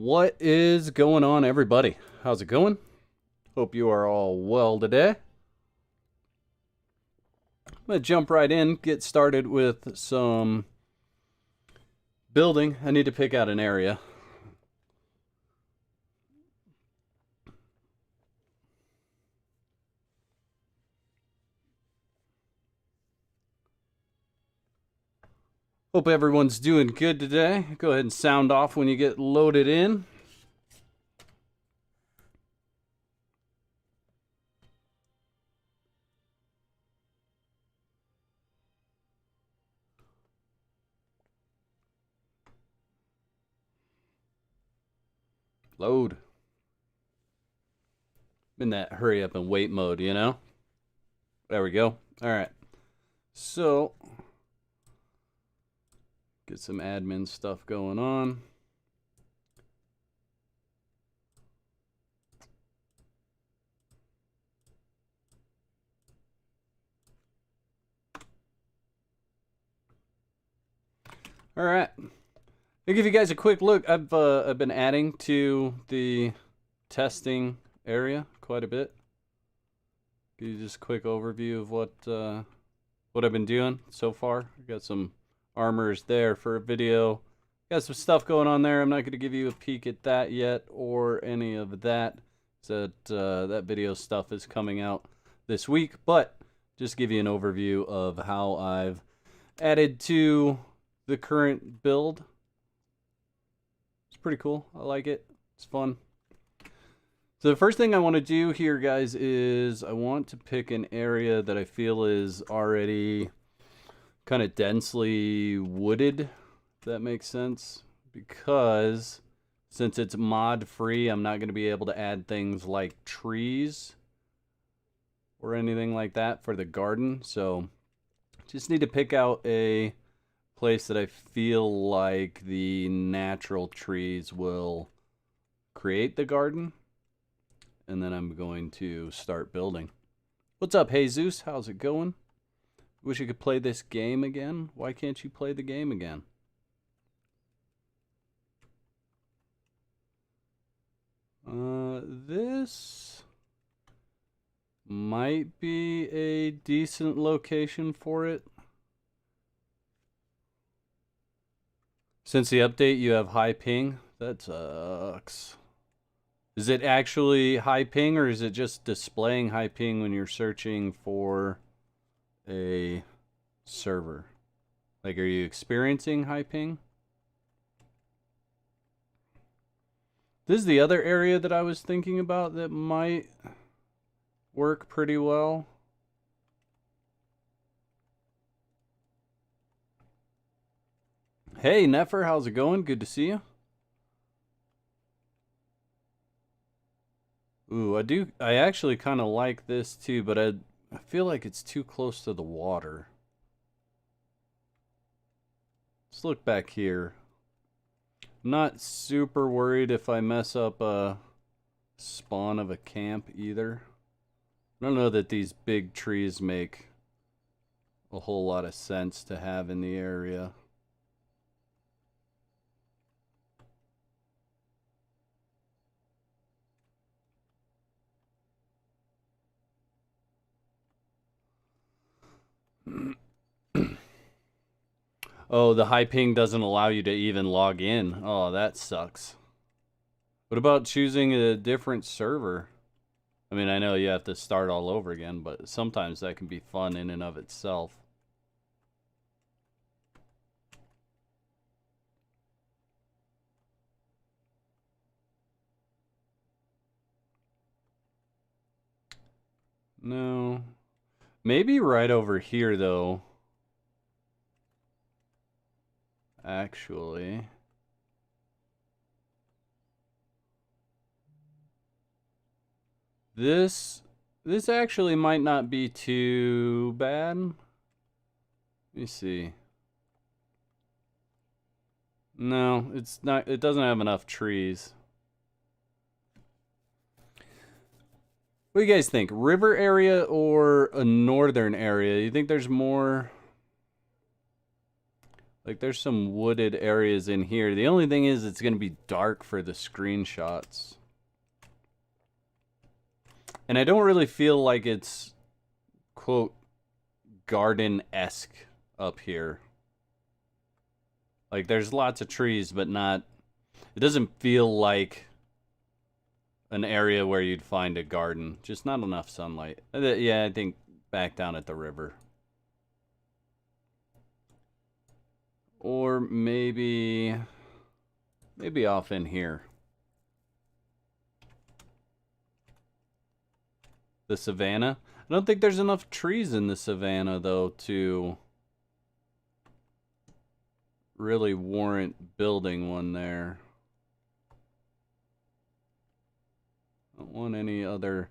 What is going on, everybody? How's it going? Hope you are all well today. I'm going to jump right in, get started with some building. I need to pick out an area. Hope everyone's doing good today. Go ahead and sound off when you get loaded in. Load. I'm in that hurry up and wait mode, you know? There we go. All right. So, get some admin stuff going on. All right. I'll give you guys a quick look. I've been adding to the testing area quite a bit. Give you just a quick overview of what I've been doing so far. I've got some armors there for a video. Got some stuff going on there. I'm not going to give you a peek at that yet or any of that. That video stuff is coming out this week, but just give you an overview of how I've added to the current build. It's pretty cool. I like it. It's fun. So the first thing I want to do here, guys, is I want to pick an area that I feel is already kind of densely wooded, if that makes sense. Because since it's mod free, I'm not going to be able to add things like trees or anything like that for the garden. So just need to pick out a place that I feel like the natural trees will create the garden. And then I'm going to start building. What's up, Jesus? How's it going? Wish you could play this game again. Why can't you play the game again? This might be a decent location for it. Since the update, you have high ping. That sucks. Is it actually high ping, or is it just displaying high ping when you're searching for a server? Like, are you experiencing high ping? This is the other area that I was thinking about that might work pretty well. Hey, Nefer, how's it going? Good to see you. Ooh, I actually kind of like this too, but I feel like it's too close to the water. Let's look back here. I'm not super worried if I mess up a spawn of a camp either. I don't know that these big trees make a whole lot of sense to have in the area. Oh, the high ping doesn't allow you to even log in. Oh, that sucks. What about choosing a different server? I mean, I know you have to start all over again, but sometimes that can be fun in and of itself. No. Maybe right over here, though. Actually. This actually might not be too bad. Let me see. No, it's not. It doesn't have enough trees. What do you guys think? River area or a northern area? You think there's more Like, there's some wooded areas in here. The only thing is it's going to be dark for the screenshots. And I don't really feel like it's, quote, garden-esque up here. Like, there's lots of trees, but not... It doesn't feel like an area where you'd find a garden. Just not enough sunlight. Yeah, I think back down at the river. Or maybe off in here. The savannah. I don't think there's enough trees in the savannah, though, to really warrant building one there. I don't want any other...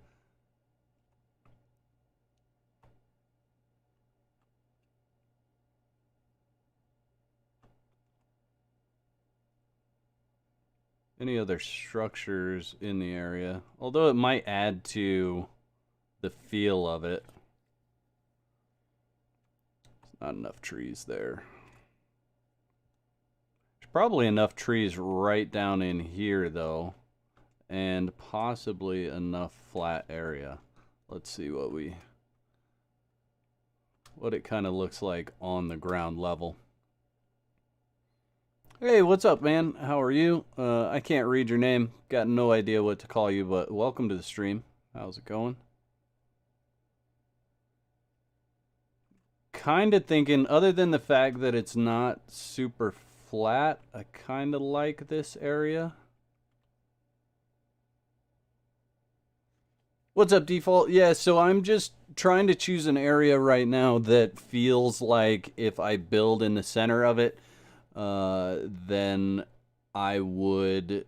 any other structures in the area. Although it might add to the feel of it. There's not enough trees there. There's probably enough trees right down in here, though. And possibly enough flat area. Let's see what it kind of looks like on the ground level. Hey, what's up, man? How are you? I can't read your name. Got no idea what to call you, but welcome to the stream. How's it going? Kind of thinking, other than the fact that it's not super flat, I kind of like this area. What's up, Default? Yeah, so I'm just trying to choose an area right now that feels like if I build in the center of it, then I would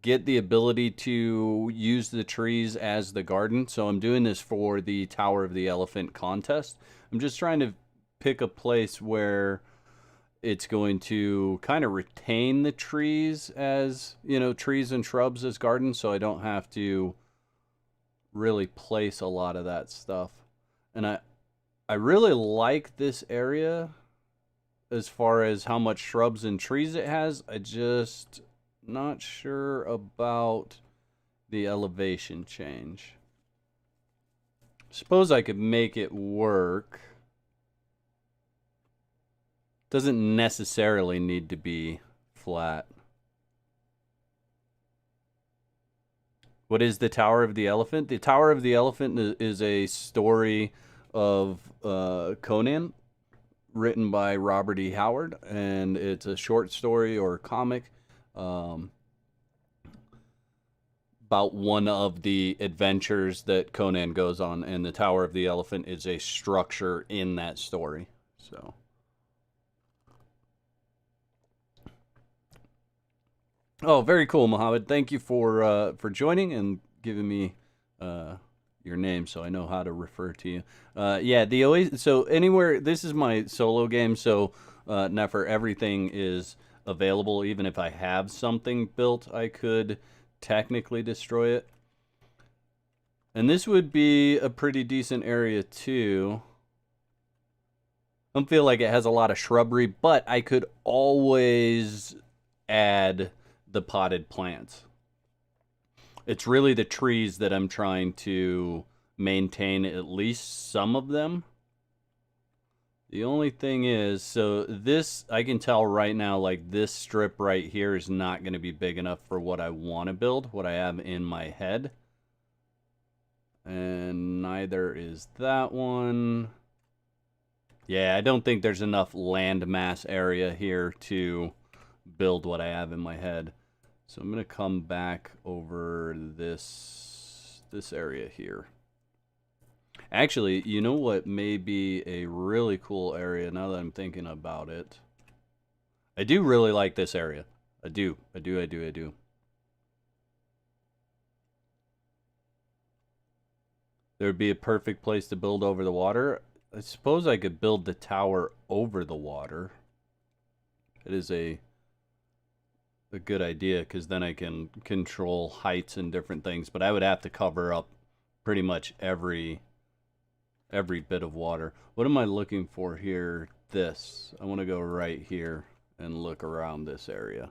get the ability to use the trees as the garden. So I'm doing this for the Tower of the Elephant contest. I'm just trying to pick a place where it's going to kind of retain the trees as, you know, trees and shrubs as gardens, so I don't have to really place a lot of that stuff. And I really like this area as far as how much shrubs and trees it has. I just not sure about the elevation change. Suppose I could make it work. Doesn't necessarily need to be flat. What is the Tower of the Elephant? The Tower of the Elephant is a story of Conan, written by Robert E. Howard, and it's a short story or comic about one of the adventures that Conan goes on, and the Tower of the Elephant is a structure in that story. So, oh, very cool, Mohammed. Thank you for joining and giving me your name so I know how to refer to you. Yeah, so anywhere, this is my solo game, so Nefer, everything is available. Even if I have something built, I could technically destroy it. And this would be a pretty decent area too. I don't feel like it has a lot of shrubbery, but I could always add the potted plants. It's really the trees that I'm trying to maintain, at least some of them. The only thing is, so this, I can tell right now, like this strip right here is not going to be big enough for what I want to build, what I have in my head. And neither is that one. Yeah, I don't think there's enough land mass area here to build what I have in my head. So I'm going to come back over this area here. Actually, you know what may be a really cool area now that I'm thinking about it? I do really like this area. I do. There would be a perfect place to build over the water. I suppose I could build the tower over the water. It is a good idea, because then I can control heights and different things, but I would have to cover up pretty much every bit of water. What am I looking for here this. I want to go right here and look around this area.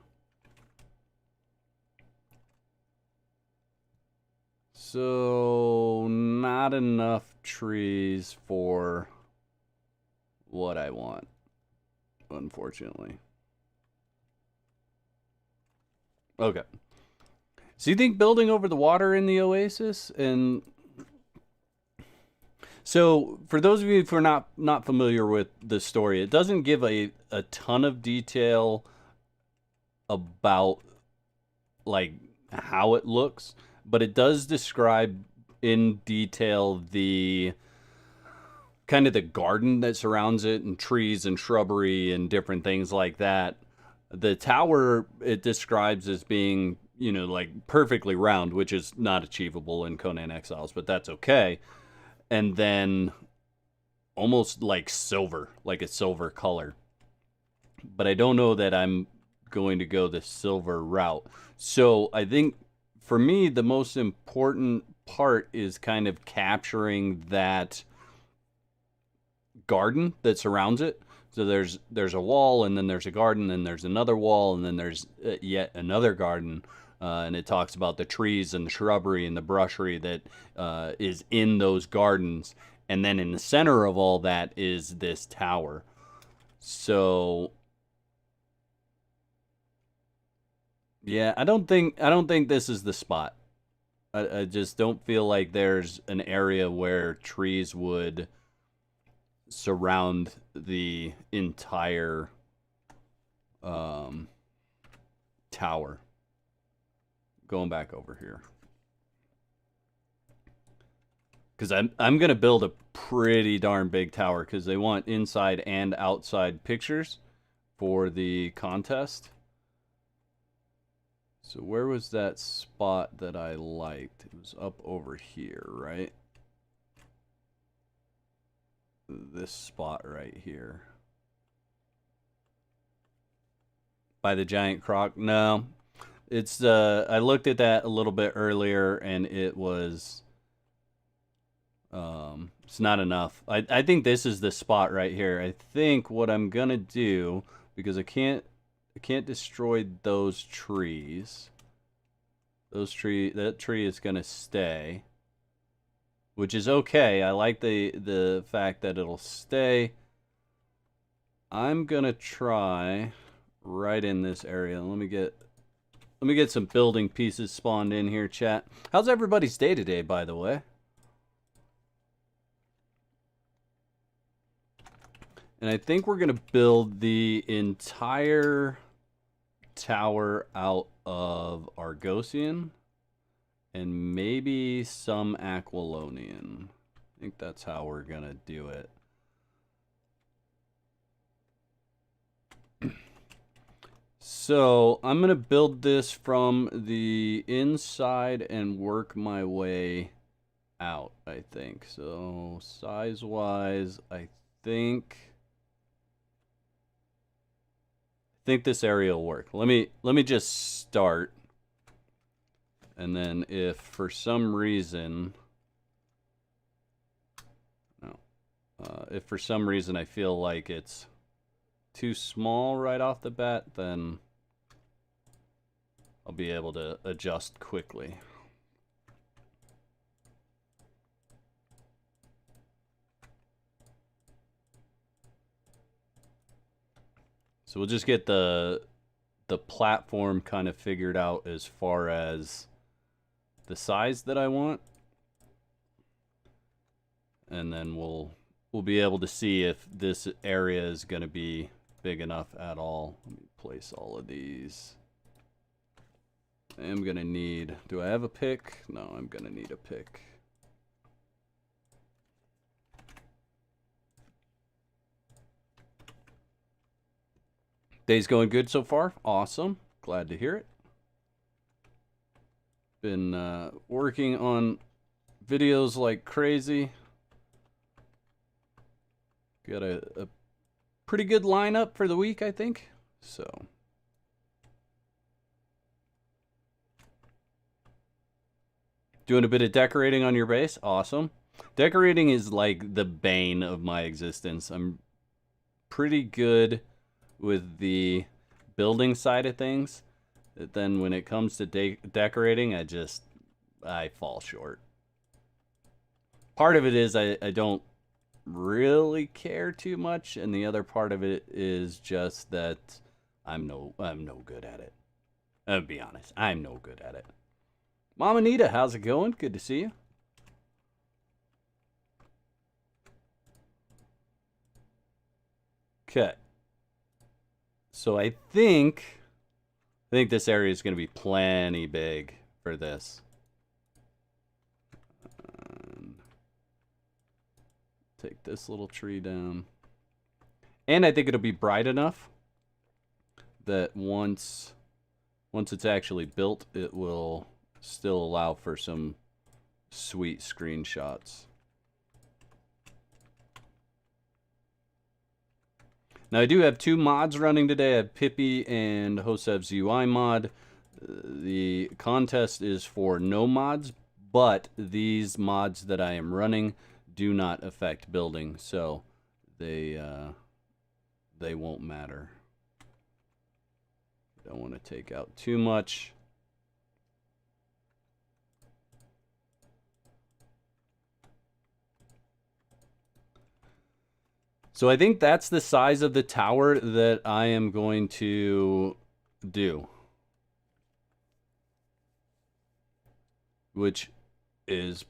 So, not enough trees for what I want, unfortunately. Okay. So you think building over the water in the oasis? And so for those of you who are not familiar with the story, it doesn't give a ton of detail about like how it looks, but it does describe in detail the kind of the garden that surrounds it, and trees and shrubbery and different things like that. The tower it describes as being, you know, like perfectly round, which is not achievable in Conan Exiles, but that's okay. And then almost like silver, like a silver color. But I don't know that I'm going to go the silver route. So I think for me, the most important part is kind of capturing that garden that surrounds it. So there's a wall, and then there's a garden, and there's another wall, and then there's yet another garden. And it talks about the trees and the shrubbery and the brushery that is in those gardens. And then in the center of all that is this tower. So yeah, I don't think this is the spot. I just don't feel like there's an area where trees would surround the entire tower. Going back over here, because I'm gonna build a pretty darn big tower, because they want inside and outside pictures for the contest. So where was that spot that I liked? It was up over here, right? This spot right here. By the giant croc? No. It's I looked at that a little bit earlier, and it was it's not enough. I think this is the spot right here. I think what I'm gonna do, because I can't destroy those trees. That tree is gonna stay, which is okay. I like the fact that it'll stay. I'm gonna try right in this area. Let me get some building pieces spawned in here, chat. How's everybody's day today, by the way? And I think we're gonna build the entire tower out of Argosian and maybe some Aquilonian. I think that's how we're gonna do it. So I'm gonna build this from the inside and work my way out, I think. So size-wise, I think this area will work. Let me just start, and then if for some reason, if for some reason I feel like it's too small right off the bat, then I'll be able to adjust quickly. So we'll just get the platform kind of figured out as far as the size that I want, and then we'll be able to see if this area is going to be big enough at all. Let me place all of these. I am going to need, do I have a pick? No, I'm going to need a pick. Day's going good so far. Awesome. Glad to hear it. Been working on videos like crazy. Got a pretty good lineup for the week, I think. So doing a bit of decorating on your base. Awesome. Decorating is like the bane of my existence. I'm pretty good with the building side of things. But then when it comes to decorating, I fall short. Part of it is I don't really care too much, and the other part of it is just that I'm no good at it. I'll be honest, I'm no good at it. Mama Nita, how's it going? Good to see you. Okay. So I think this area is going to be plenty big for this. Take this little tree down. And I think it'll be bright enough that once it's actually built, it will still allow for some sweet screenshots. Now I do have 2 mods running today. I have Pippi and Hosev's UI mod. The contest is for no mods, but these mods that I am running do not affect building, so they won't matter. Don't want to take out too much. So I think that's the size of the tower that I am going to do, which is,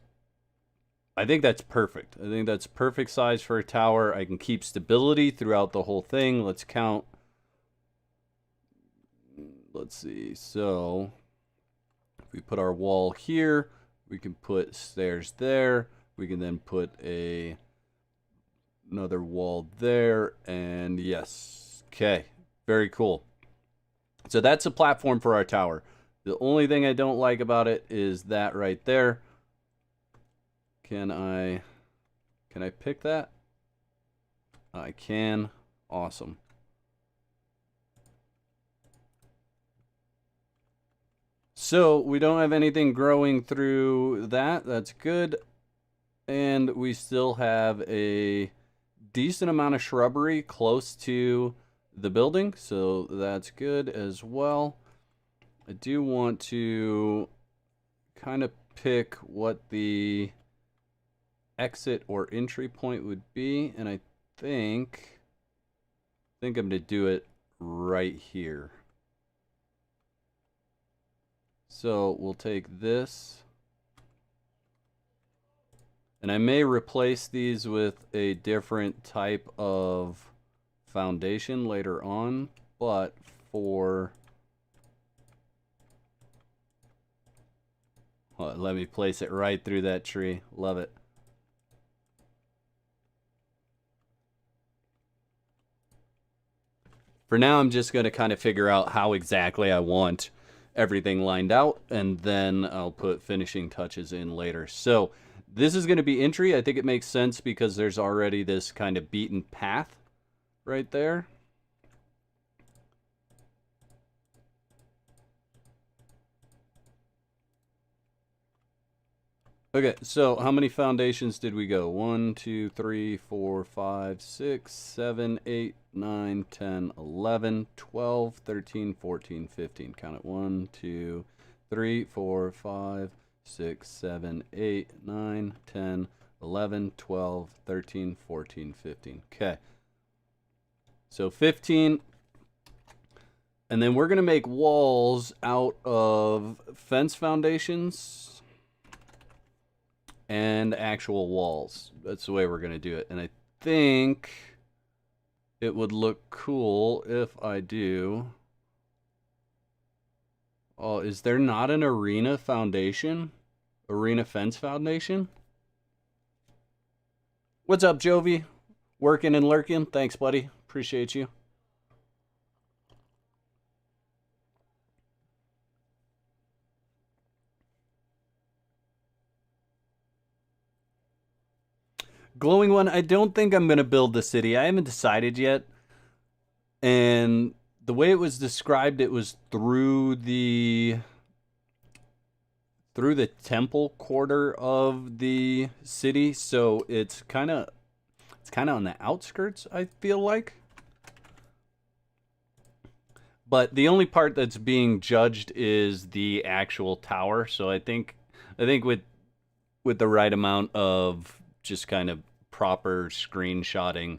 I think that's perfect. I think that's perfect size for a tower. I can keep stability throughout the whole thing. Let's count. Let's see. So if we put our wall here, we can put stairs there. We can then put another wall there, and yes. Okay, very cool. So that's a platform for our tower. The only thing I don't like about it is that right there. Can I pick that? I can. Awesome. So we don't have anything growing through that. That's good. And we still have a decent amount of shrubbery close to the building, so that's good as well. I do want to kind of pick what the exit or entry point would be, and I think I'm going to do it right here. So we'll take this, and I may replace these with a different type of foundation later on, but for... Well, let me place it right through that tree. Love it. For now, I'm just going to kind of figure out how exactly I want everything lined out, and then I'll put finishing touches in later. So this is going to be entry. I think it makes sense because there's already this kind of beaten path right there. Okay, so how many foundations did we go? 1, 2, 3, 4, 5, 6, 7, 8, 9, 10, 11, 12, 13, 14, 15. Count it. 1, 2, 3, 4, 5, 6, 7, 8, 9, 10, 11, 12, 13, 14, 15. Okay. So 15. And then we're going to make walls out of fence foundations and actual walls. That's the way we're going to do it. And I think it would look cool if I do. Oh, is there not an arena foundation? Arena fence foundation? What's up, Jovi? Working and lurking. Thanks, buddy. Appreciate you. Glowing one, I don't think I'm going to build the city. I haven't decided yet. And the way it was described, it was through the temple quarter of the city. So it's kind of on the outskirts, I feel like. But the only part that's being judged is the actual tower. So I think with the right amount of just kind of proper screenshotting,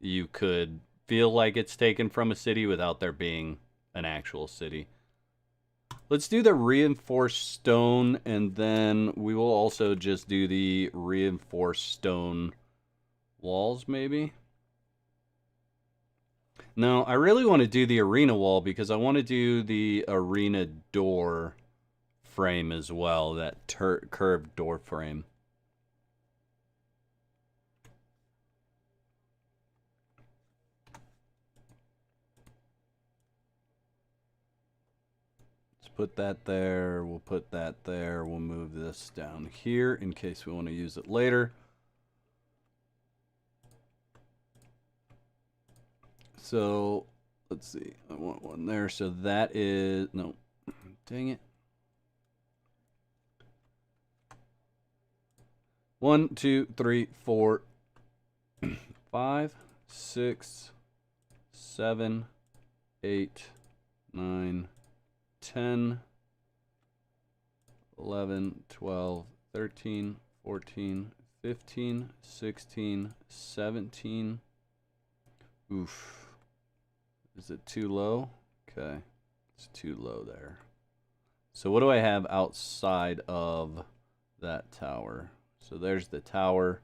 you could feel like it's taken from a city without there being an actual city. Let's do the reinforced stone, and then we will also just do the reinforced stone walls, maybe? No, I really want to do the arena wall because I want to do the arena door frame as well, that curved door frame. Put that there, we'll put that there, we'll move this down here in case we want to use it later. So, let's see, I want one there, so that is, no, dang it. 1, 2, 3, 4, 5, 6, 7, 8, 9, 10, 11, 12, 13, 14, 15, 16, 17. Oof. Is it too low? Okay. It's too low there. So what do I have outside of that tower? So there's the tower.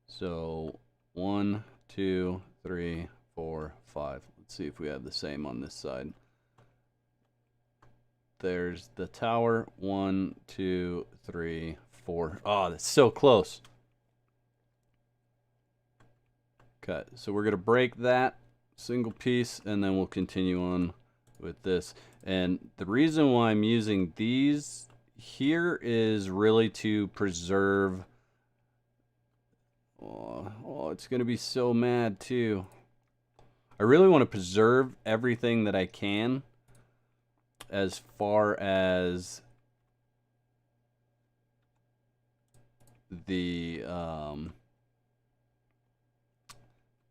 So 1, 2, 3, 4, 5. Let's see if we have the same on this side. There's the tower. 1, 2, 3, 4. Oh, that's so close. Okay, so we're gonna break that single piece, and then we'll continue on with this. And the reason why I'm using these here is really to preserve. Oh, it's gonna be so mad too. I really want to preserve everything that I can as far as the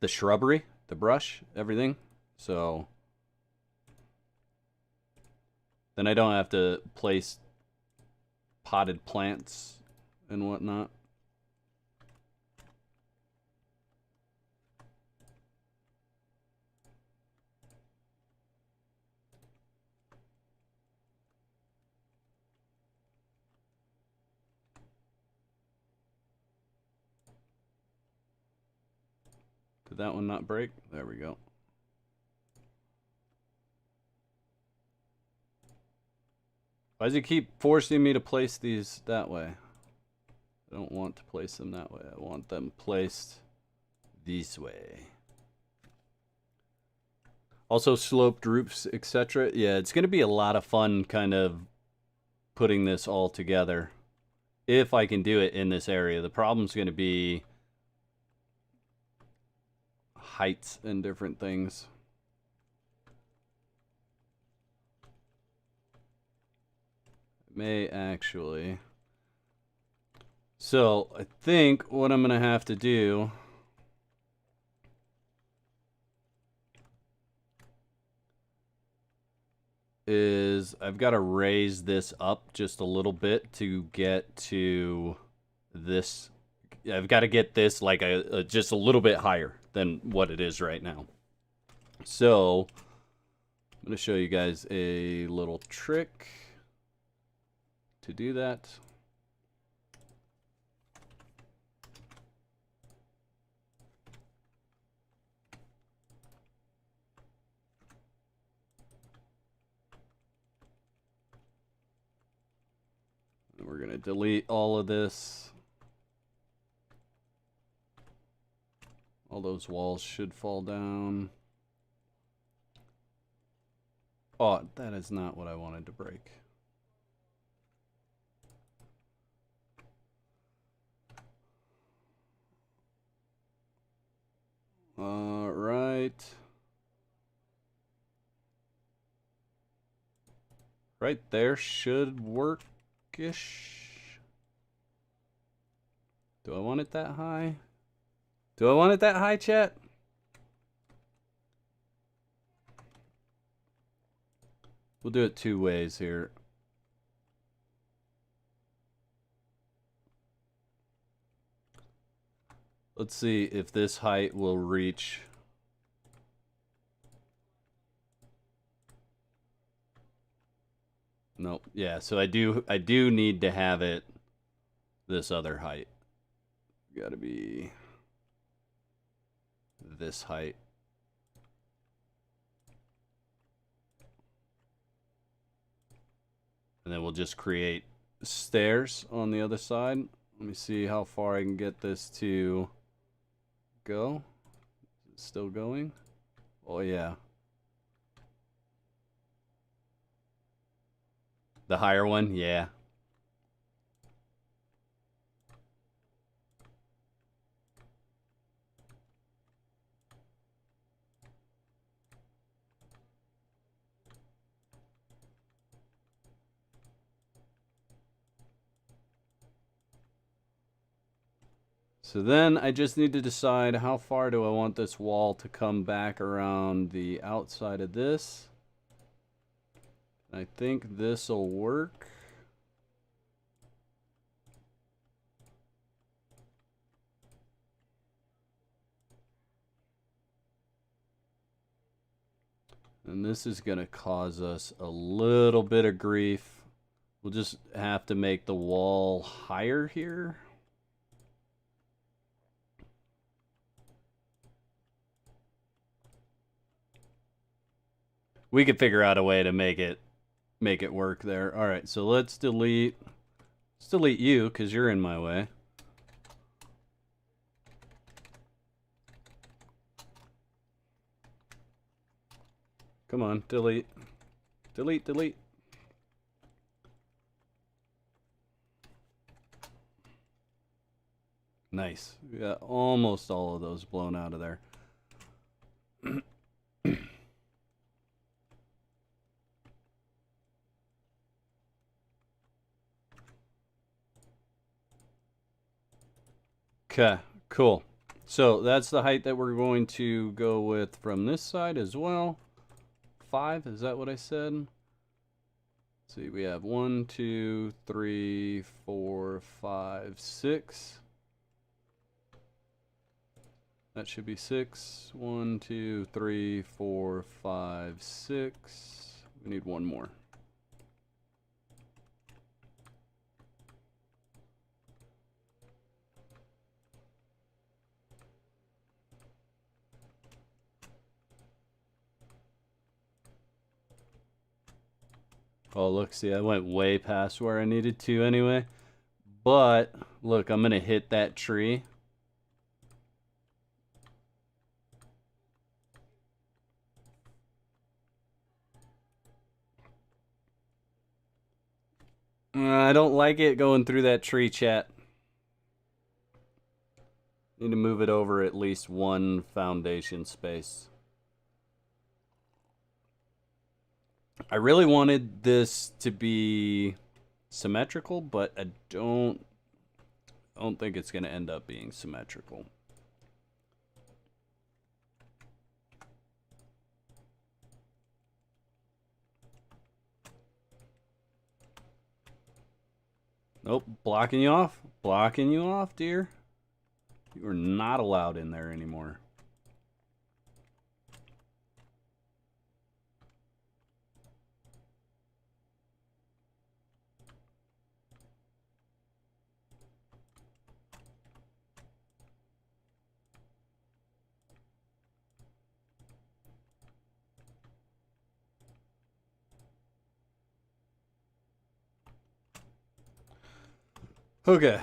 shrubbery, the brush, everything. So then I don't have to place potted plants and whatnot. Did that one not break? There we go. Why does it keep forcing me to place these that way? I don't want to place them that way. I want them placed this way. Also sloped roofs, etc. Yeah, it's going to be a lot of fun kind of putting this all together. If I can do it in this area. The problem's going to be heights and different things. May actually. So I think what I'm gonna have to do is I've got to raise this up just a little bit to get to this. I've got to get this like just a little bit higher than what it is right now. So I'm gonna show you guys a little trick to do that. And we're gonna delete all of this. All those walls should fall down. Oh, that is not what I wanted to break. All right. Right there should work-ish. Do I want it that high? Do I want it that high, chat? We'll do it two ways here. Let's see if this height will reach. Nope. Yeah, so I do need to have it this other height. Gotta be this height. And then we'll just create stairs on the other side. Let me see how far I can get this to go. Is it still going? Oh yeah. The higher one, yeah. So then I just need to decide how far do I want this wall to come back around the outside of this. I think this will work. And this is going to cause us a little bit of grief. We'll just have to make the wall higher here. We could figure out a way to make it work there. All right, so let's delete you because you're in my way. Come on, delete. Delete, delete. Nice. We got almost all of those blown out of there. Okay, cool. So that's the height that we're going to go with from this side as well. 5, is that what I said? Let's see, we have 1, 2, 3, 4, 5, 6. That should be 6. 1, 2, 3, 4, 5, 6. We need one more. Oh, look, see, I went way past where I needed to anyway. But, look, I'm going to hit that tree. I don't like it going through that tree, chat. Need to move it over at least one foundation space. I really wanted this to be symmetrical, but I don't think it's going to end up being symmetrical. Nope, blocking you off. Blocking you off, dear. You are not allowed in there anymore. Okay.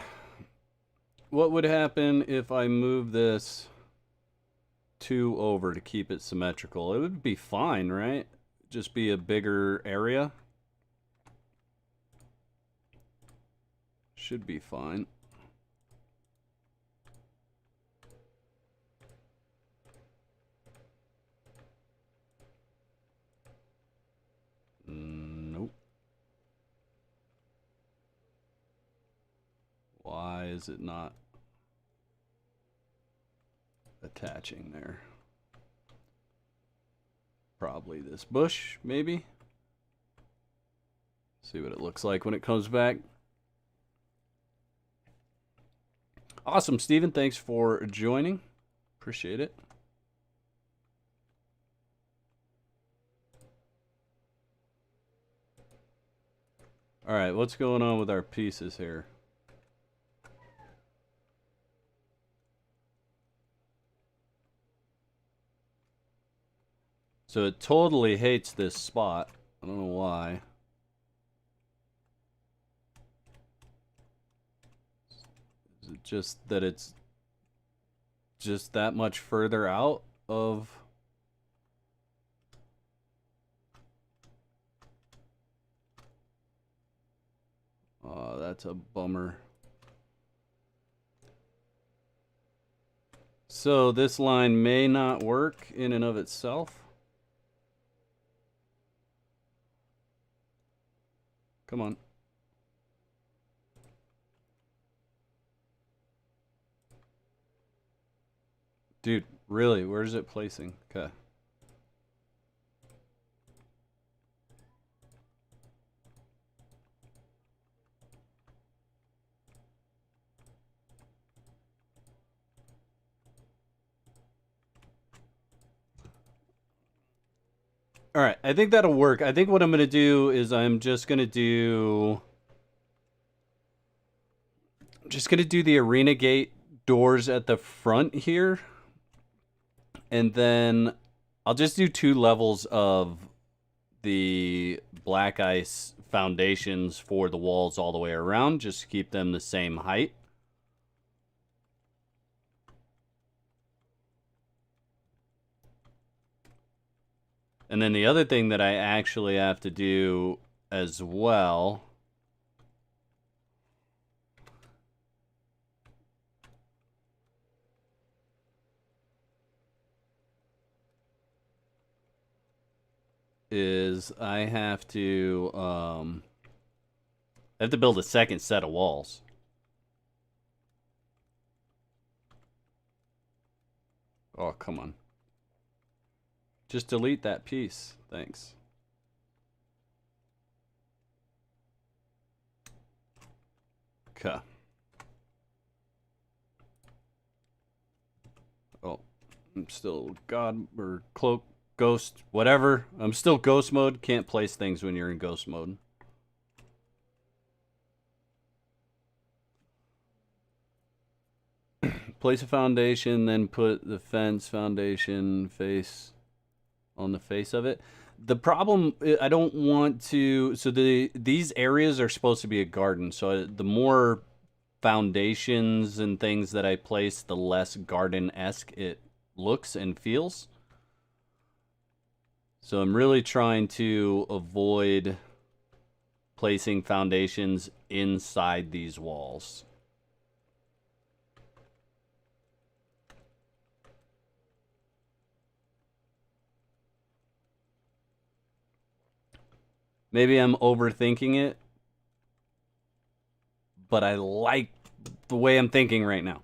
What would happen if I move this 2 over to keep it symmetrical? It would be fine, right? Just be a bigger area. Should be fine. Nope. Why is it not attaching there? Probably this bush, maybe? See what it looks like when it comes back. Awesome, Steven. Thanks for joining. Appreciate it. All right, what's going on with our pieces here? So it totally hates this spot. I don't know why. Is it just that it's just that much further out of... Oh, that's a bummer. So this line may not work in and of itself. Come on. Dude, really? Where's it placing? Okay. All right, I think that'll work. I think what I'm going to do is I'm just going to do the arena gate doors at the front here. And then I'll just do 2 levels of the black ice foundations for the walls all the way around, just to keep them the same height. And then the other thing that I actually have to do as well is I have to build a second set of walls. Oh, come on. Just delete that piece. Thanks. Okay. Oh, I'm still God or cloak, ghost, whatever. I'm still ghost mode. Can't place things when you're in ghost mode. Place a foundation, then put the fence foundation face on the face of it. The problem, I don't want to, so these areas are supposed to be a garden, so the more foundations and things that I place, the less garden-esque it looks and feels. So I'm really trying to avoid placing foundations inside these walls. Maybe I'm overthinking it, but I like the way I'm thinking right now.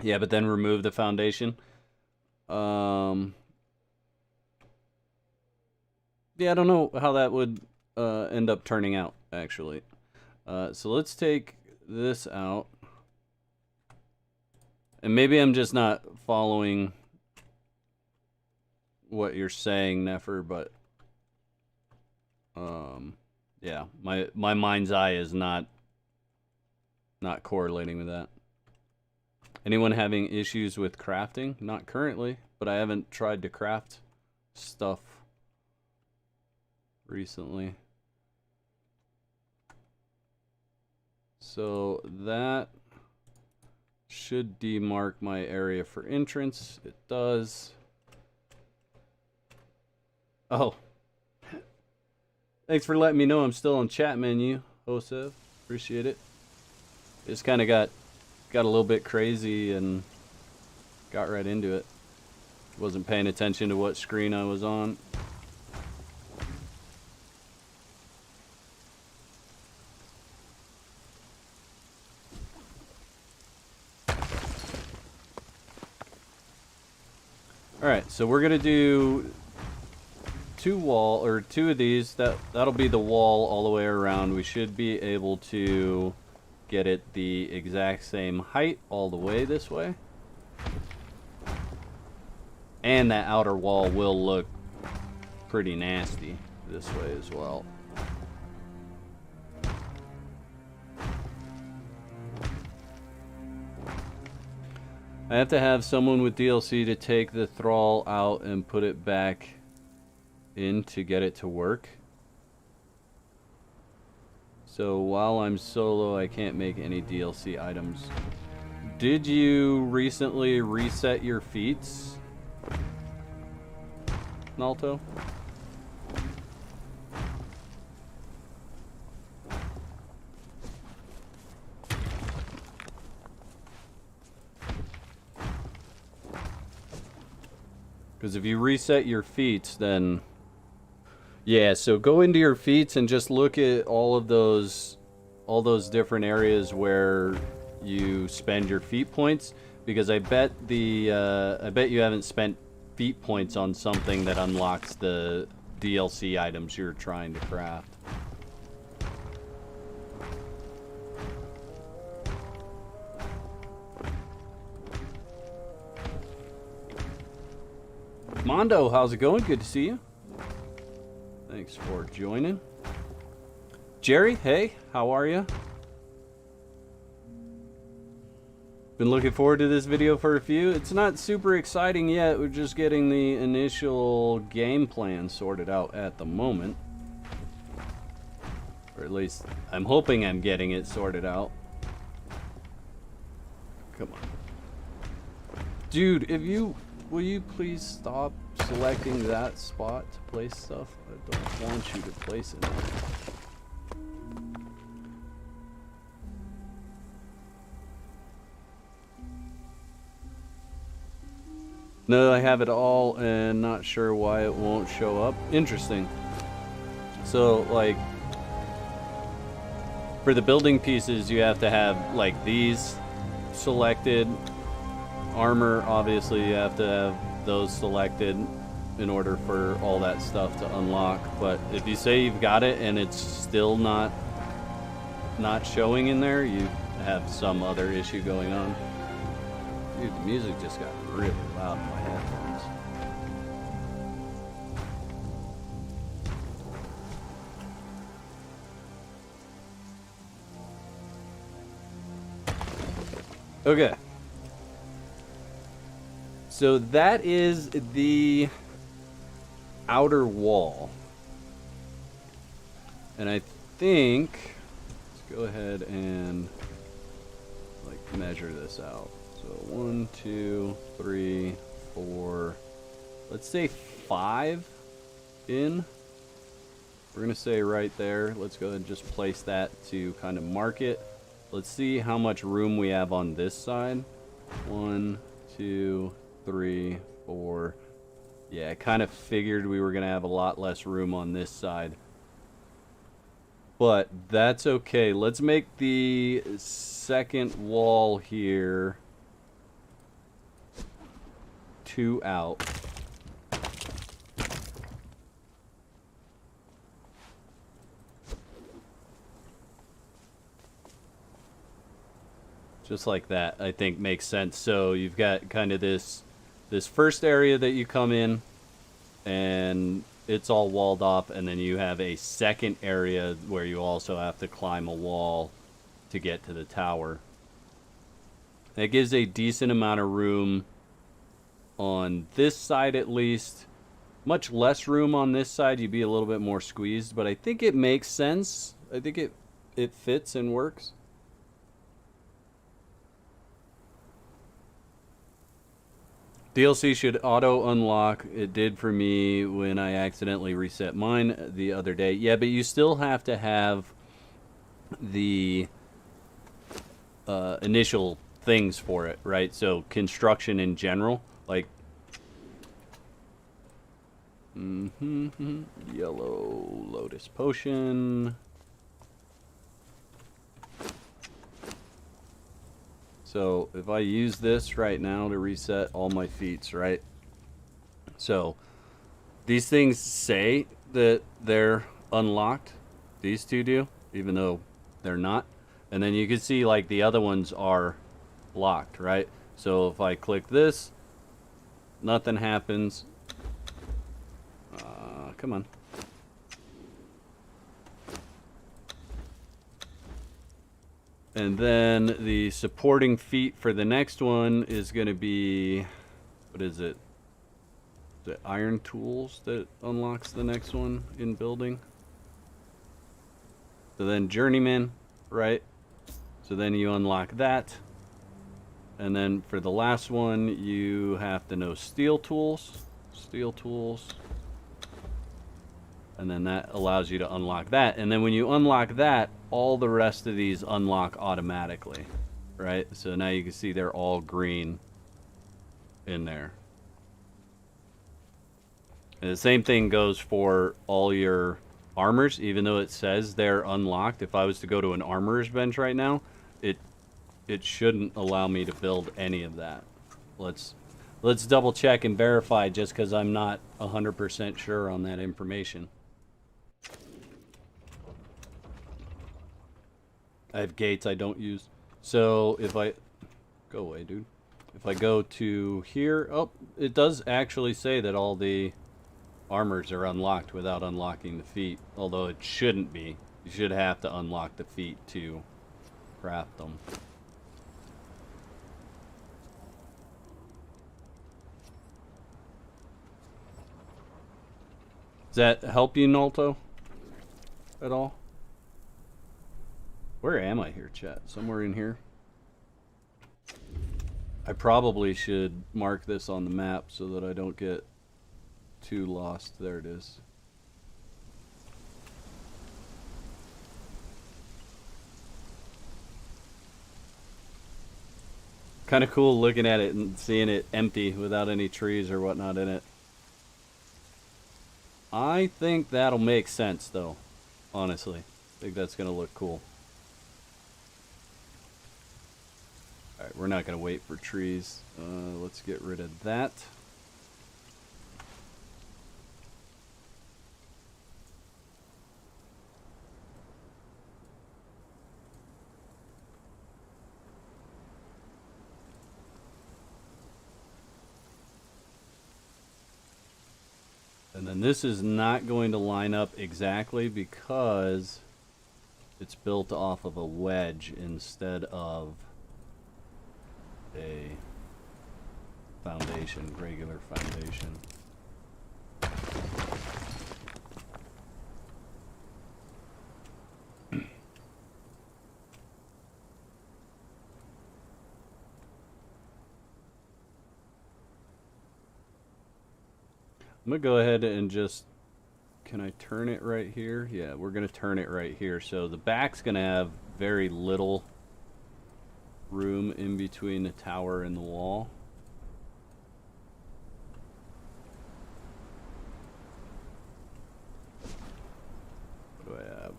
Yeah, but then remove the foundation. Yeah, I don't know how that would end up turning out, actually. So let's take this out. And maybe I'm just not following what you're saying, Nefer, but yeah, my mind's eye is not correlating with that. Anyone having issues with crafting? Not currently, but I haven't tried to craft stuff recently. So that should demark my area for entrance. It does. Oh. Thanks for letting me know I'm still on chat menu, Hosev. Appreciate it. Just kind of got a little bit crazy and got right into it. Wasn't paying attention to what screen I was on. Alright, so we're gonna do two of these. That'll be the wall all the way around. We should be able to get it the exact same height all the way this way. And that outer wall will look pretty nasty this way as well. I have to have someone with DLC to take the thrall out and put it back in to get it to work. So while I'm solo, I can't make any DLC items. Did you recently reset your feats, Nalto? Because if you reset your feats, then... Yeah, so go into your feats and just look at all those different areas where you spend your feat points. Because I bet you haven't spent feat points on something that unlocks the DLC items you're trying to craft. Mondo, how's it going? Good to see you. Thanks for joining. Jerry, hey, how are you? Been looking forward to this video for a few. It's not super exciting yet. We're just getting the initial game plan sorted out at the moment. Or at least, I'm hoping I'm getting it sorted out. Come on. Dude, will you please stop selecting that spot to place stuff? I don't want you to place it. No, I have it all and not sure why it won't show up. Interesting. So, like, for the building pieces, you have to have, like, these selected. Armor, obviously, you have to have those selected in order for all that stuff to unlock. But if you say you've got it and it's still not showing in there, you have some other issue going on. Dude, the music just got really loud in my headphones. Okay. So that is the outer wall. And I think, let's go ahead and like measure this out. So 1, 2, 3, 4, let's say 5 in. We're gonna say right there. Let's go ahead and just place that to kind of mark it. Let's see how much room we have on this side. 1, 2, 3, 4. Yeah, I kind of figured we were going to have a lot less room on this side. But that's okay. Let's make the second wall here 2 out. Just like that, I think makes sense. So you've got kind of this first area that you come in and it's all walled off, and then you have a second area where you also have to climb a wall to get to the tower. That gives a decent amount of room on this side at least. Much less room on this side, you'd be a little bit more squeezed, but I think it makes sense. I think it fits and works. DLC should auto unlock. It did for me when I accidentally reset mine the other day. Yeah, but you still have to have the initial things for it, right? So construction in general, like yellow lotus potion. So if I use this right now to reset all my feats, right? So these things say that they're unlocked. These two do, even though they're not. And then you can see like the other ones are locked, right? So if I click this, nothing happens. Come on. And then the supporting feat for the next one is going to be, what is it? The iron tools that unlocks the next one in building. So then journeyman, right? So then you unlock that. And then for the last one, you have to know steel tools. Steel tools. And then that allows you to unlock that. And then when you unlock that, all the rest of these unlock automatically, right? So now you can see they're all green in there. And the same thing goes for all your armors, even though it says they're unlocked. If I was to go to an armorer's bench right now, it shouldn't allow me to build any of that. Let's double check and verify, just because I'm not 100% sure on that information. I have gates I don't use. So if I go away, dude. If I go to here, oh, it does actually say that all the armors are unlocked without unlocking the feat, although it shouldn't be. You should have to unlock the feat to craft them. Does that help you, Nalto, at all? Where am I here, chat? Somewhere in here? I probably should mark this on the map so that I don't get too lost. There it is. Kind of cool looking at it and seeing it empty without any trees or whatnot in it. I think that'll make sense, though. Honestly, I think that's gonna look cool. Alright, we're not going to wait for trees. Let's get rid of that. And then this is not going to line up exactly because it's built off of a wedge instead of a foundation, regular foundation. I'm gonna go ahead and just, can I turn it right here? Yeah, we're gonna turn it right here. So the back's gonna have very little room in between the tower and the wall. What do I have?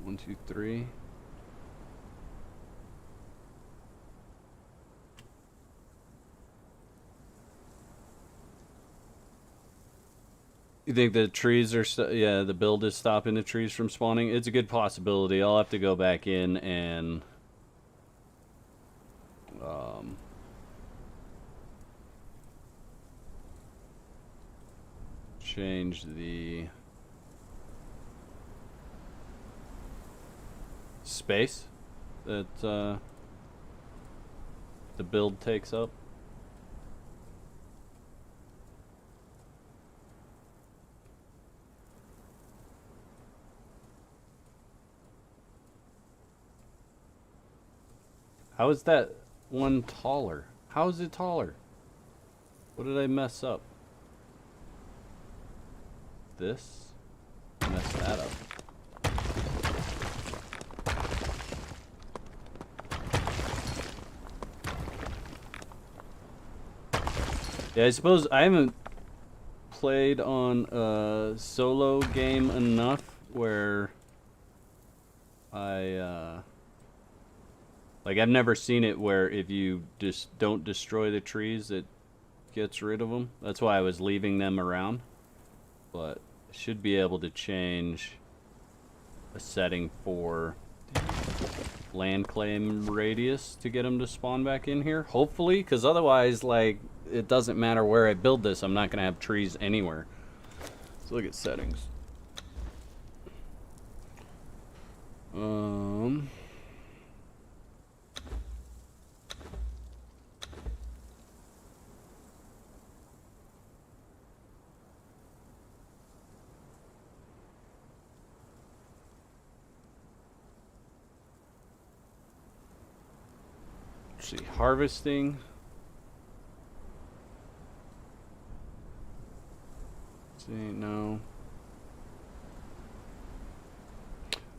1, 2, 3. You think the trees are, yeah, the build is stopping the trees from spawning? It's a good possibility. I'll have to go back in and change the space that the build takes up. How is that one taller? How is it taller? What did I mess up? This? Mess that up. Yeah, I suppose I haven't played on a solo game enough where like I've never seen it where if you just don't destroy the trees, it gets rid of them. That's why I was leaving them around. But I should be able to change a setting for land claim radius to get them to spawn back in here. Hopefully, because otherwise, like, it doesn't matter where I build this. I'm not going to have trees anywhere. Let's look at settings. Let's see, harvesting. Let's see, no.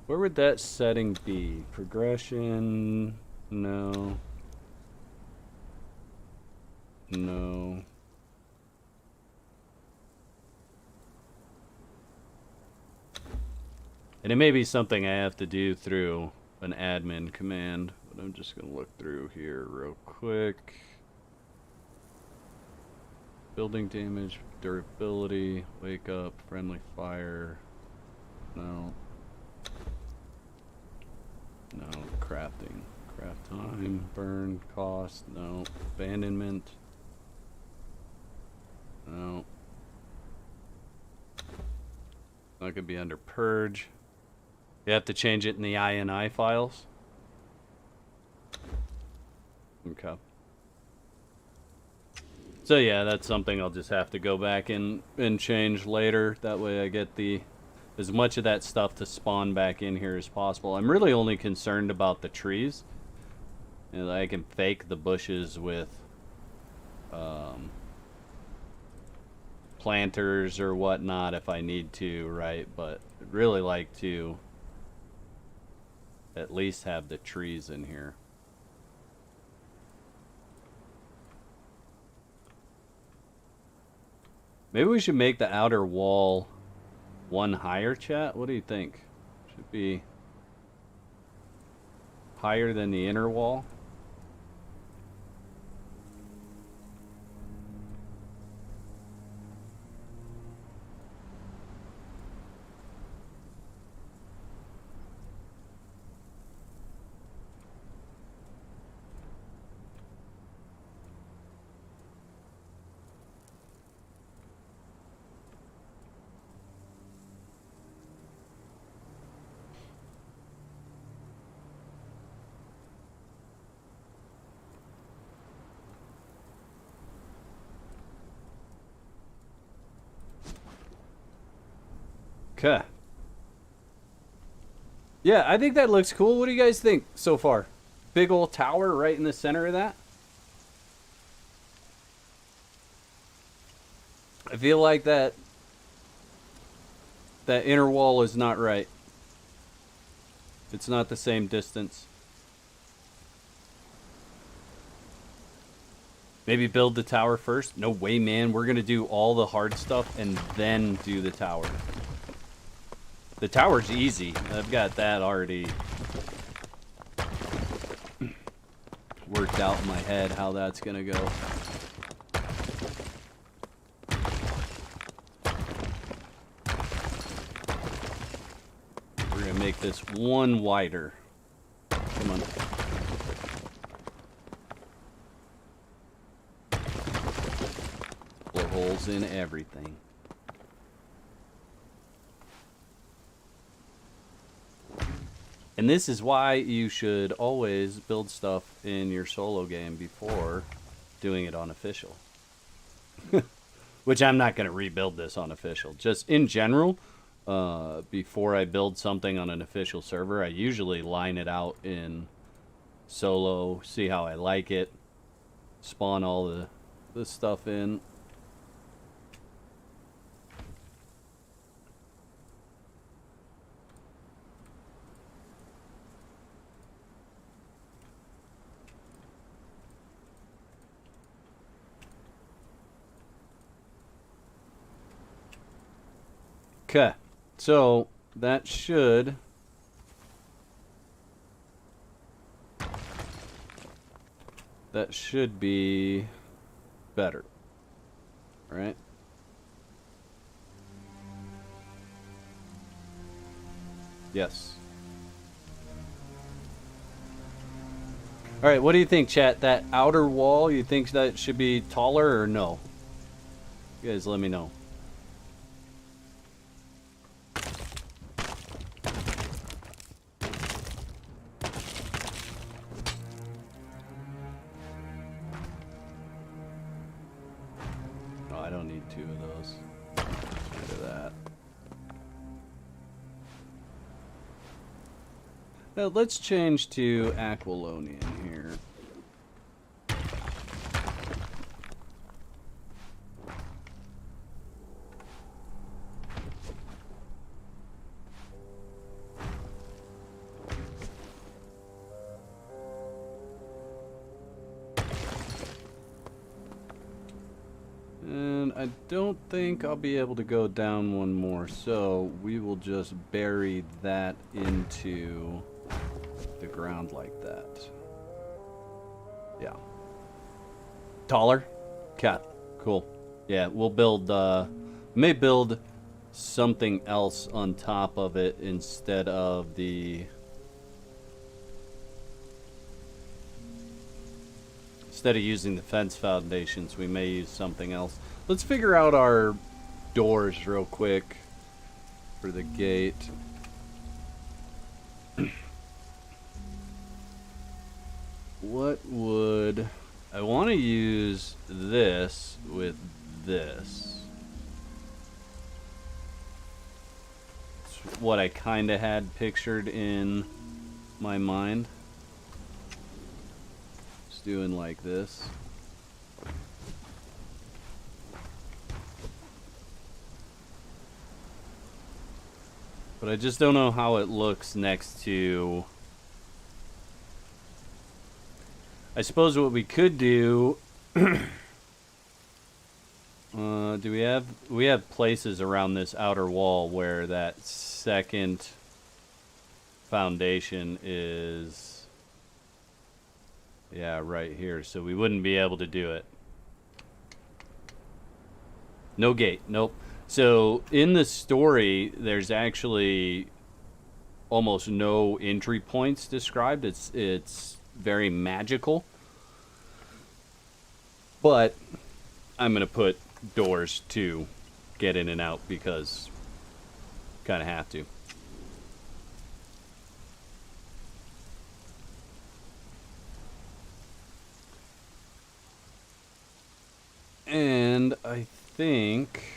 Where would that setting be? Progression? No. No. And it may be something I have to do through an admin command, but I'm just going to look through here real quick. Building damage, durability, wake up, friendly fire. No. No, crafting. Craft time, burn, cost, no. Abandonment. No. That could be under purge. You have to change it in the INI files. Okay. So yeah, that's something I'll just have to go back and change later. That way I get as much of that stuff to spawn back in here as possible. I'm really only concerned about the trees. And I can fake the bushes with planters or whatnot if I need to, right? But I'd really like to at least have the trees in here. Maybe we should make the outer wall one higher, chat. What do you think? Should be higher than the inner wall. Okay. Yeah, I think that looks cool. What do you guys think so far? Big old tower right in the center of that. I feel like that inner wall is not right. It's not the same distance. Maybe build the tower first? No way, man. We're going to do all the hard stuff and then do the tower. The tower's easy. I've got that already worked out in my head how that's gonna go. We're gonna make this one wider. Come on. Blow holes in everything. And this is why you should always build stuff in your solo game before doing it on official. Which I'm not going to rebuild this on official. Just in general, before I build something on an official server, I usually line it out in solo, see how I like it, spawn all the stuff in. Okay, so that should be better. right? Yes. All right, what do you think, chat? That outer wall, you think that should be taller or no? You guys let me know. Oh, I don't need 2 of those. Look at that. Now let's change to Aquilonian here. And I don't think I'll be able to go down one more, so we will just bury that into the ground like that. Yeah. Taller? Cat. Cool. Yeah, we'll build, may build something else on top of it instead of the... Instead of using the fence foundations, we may use something else. Let's figure out our doors real quick for the gate. What would... I want to use this with this. It's what I kind of had pictured in my mind. Just doing like this. But I just don't know how it looks next to... I suppose what we could do... do we have places around this outer wall where that second foundation is... Yeah, right here. So we wouldn't be able to do it. No gate. Nope. So in the story, there's actually almost no entry points described. It's very magical. But I'm going to put doors to get in and out because kind of have to. And I think...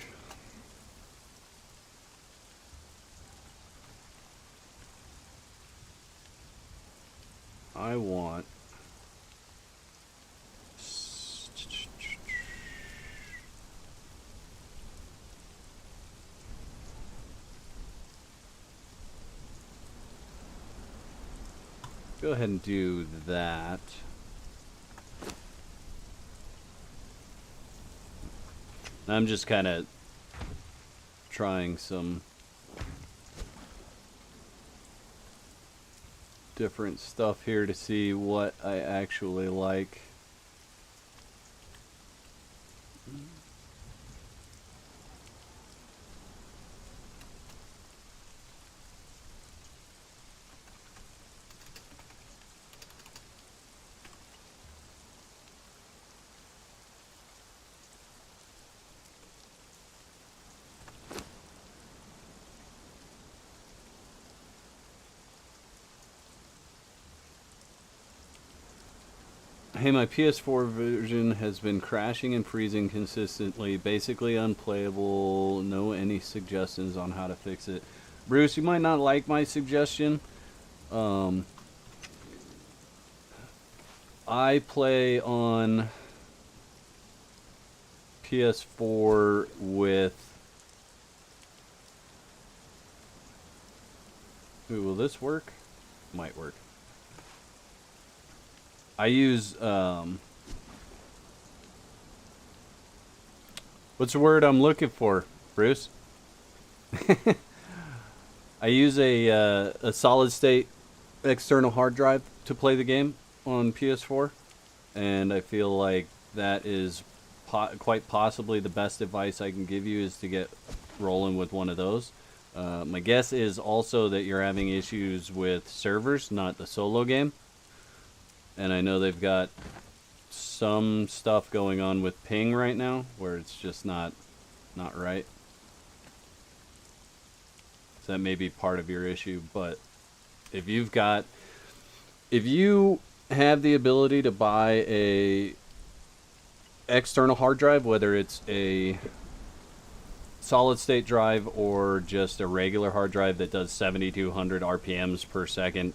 I want... Go ahead and do that. I'm just kind of trying some different stuff here to see what I actually like. Hey, my PS4 version has been crashing and freezing consistently, basically unplayable. No any suggestions on how to fix it. Bruce, you might not like my suggestion. I play on PS4 with... Ooh, will this work? Might work. I use, what's the word I'm looking for, Bruce? I use a solid state external hard drive to play the game on PS4, and I feel like that is quite possibly the best advice I can give you is to get rolling with one of those. My guess is also that you're having issues with servers, not the solo game. And I know they've got some stuff going on with ping right now where it's just not right. So that may be part of your issue, but if you have the ability to buy a external hard drive, whether it's a solid state drive or just a regular hard drive that does 7,200 RPMs per second,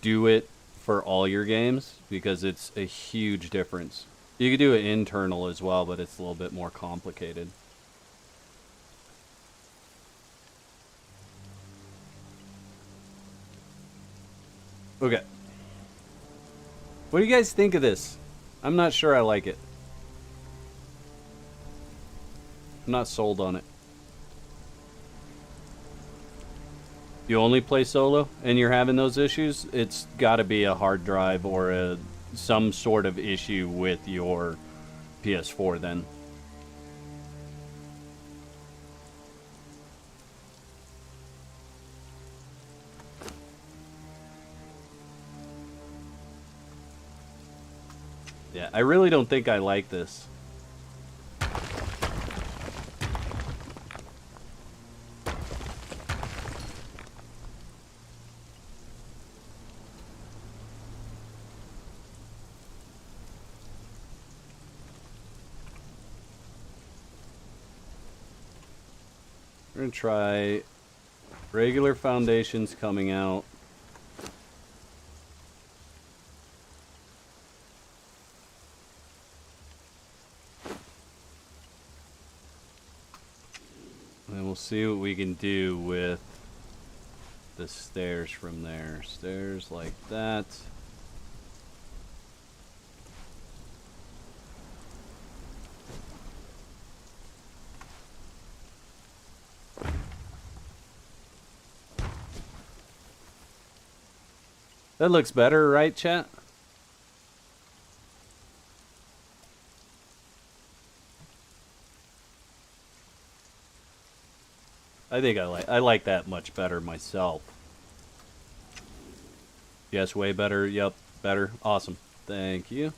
do it for all your games because it's a huge difference. You could do it internal as well, but it's a little bit more complicated. Okay. What do you guys think of this? I'm not sure I like it. I'm not sold on it. You only play solo and you're having those issues? It's got to be a hard drive or some sort of issue with your PS4 then. Yeah, I really don't think I like this. We're going to try regular foundations coming out. And we'll see what we can do with the stairs from there. Stairs like that. That looks better, right, chat? I think I like that much better myself. Yes, way better. Yep, better. Awesome. Thank you.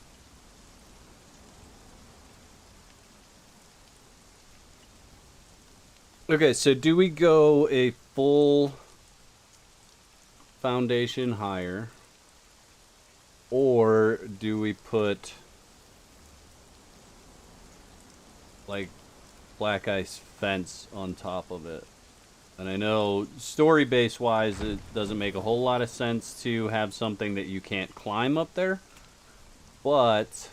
Okay, so do we go a full foundation higher, or do we put like black ice fence on top of it? And I know story base wise it doesn't make a whole lot of sense to have something that you can't climb up there, but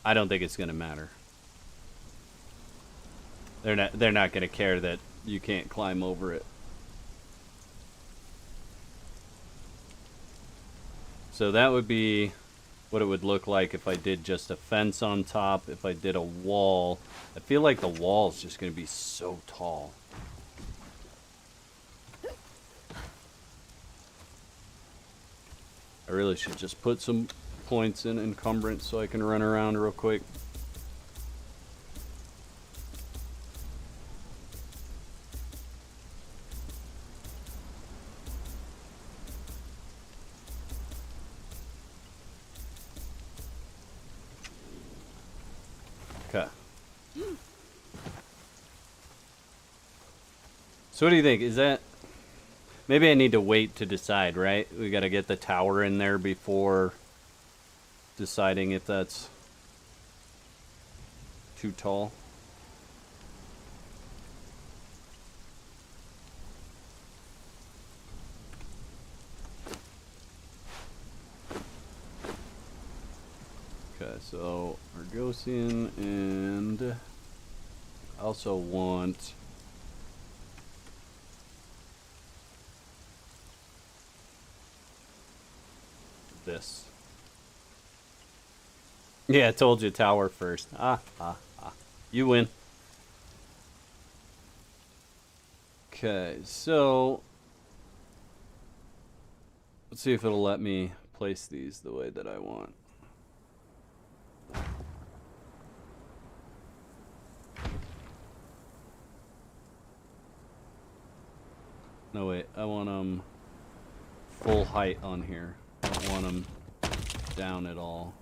I don't think it's going to matter. They're not going to care that you can't climb over it. So that would be what it would look like if I did just a fence on top. If I did a wall, I feel like the wall is just going to be so tall. I really should just put some points in encumbrance so I can run around real quick. Okay. So what do you think? Is that... Maybe I need to wait to decide, right? We got to get the tower in there before deciding if that's too tall. Okay, so Argosian, and I also want this. Yeah, I told you tower first. You win. Okay, so let's see if it'll let me place these the way that I want. No, wait. I want them full height on here. I don't want them down at all.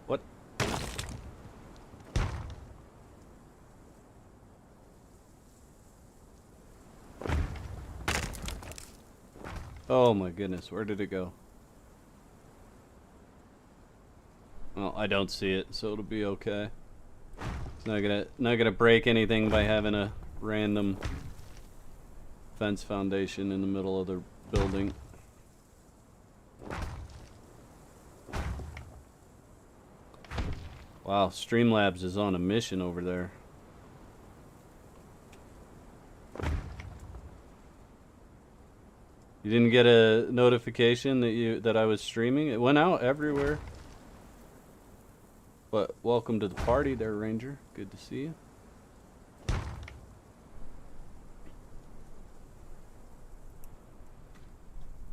What? Oh my goodness, where did it go? Well, I don't see it, so it'll be okay. It's not gonna break anything by having a random fence foundation in the middle of the building. Wow, Streamlabs is on a mission over there. You didn't get a notification that I was streaming? It went out everywhere. But welcome to the party there, Ranger. Good to see you.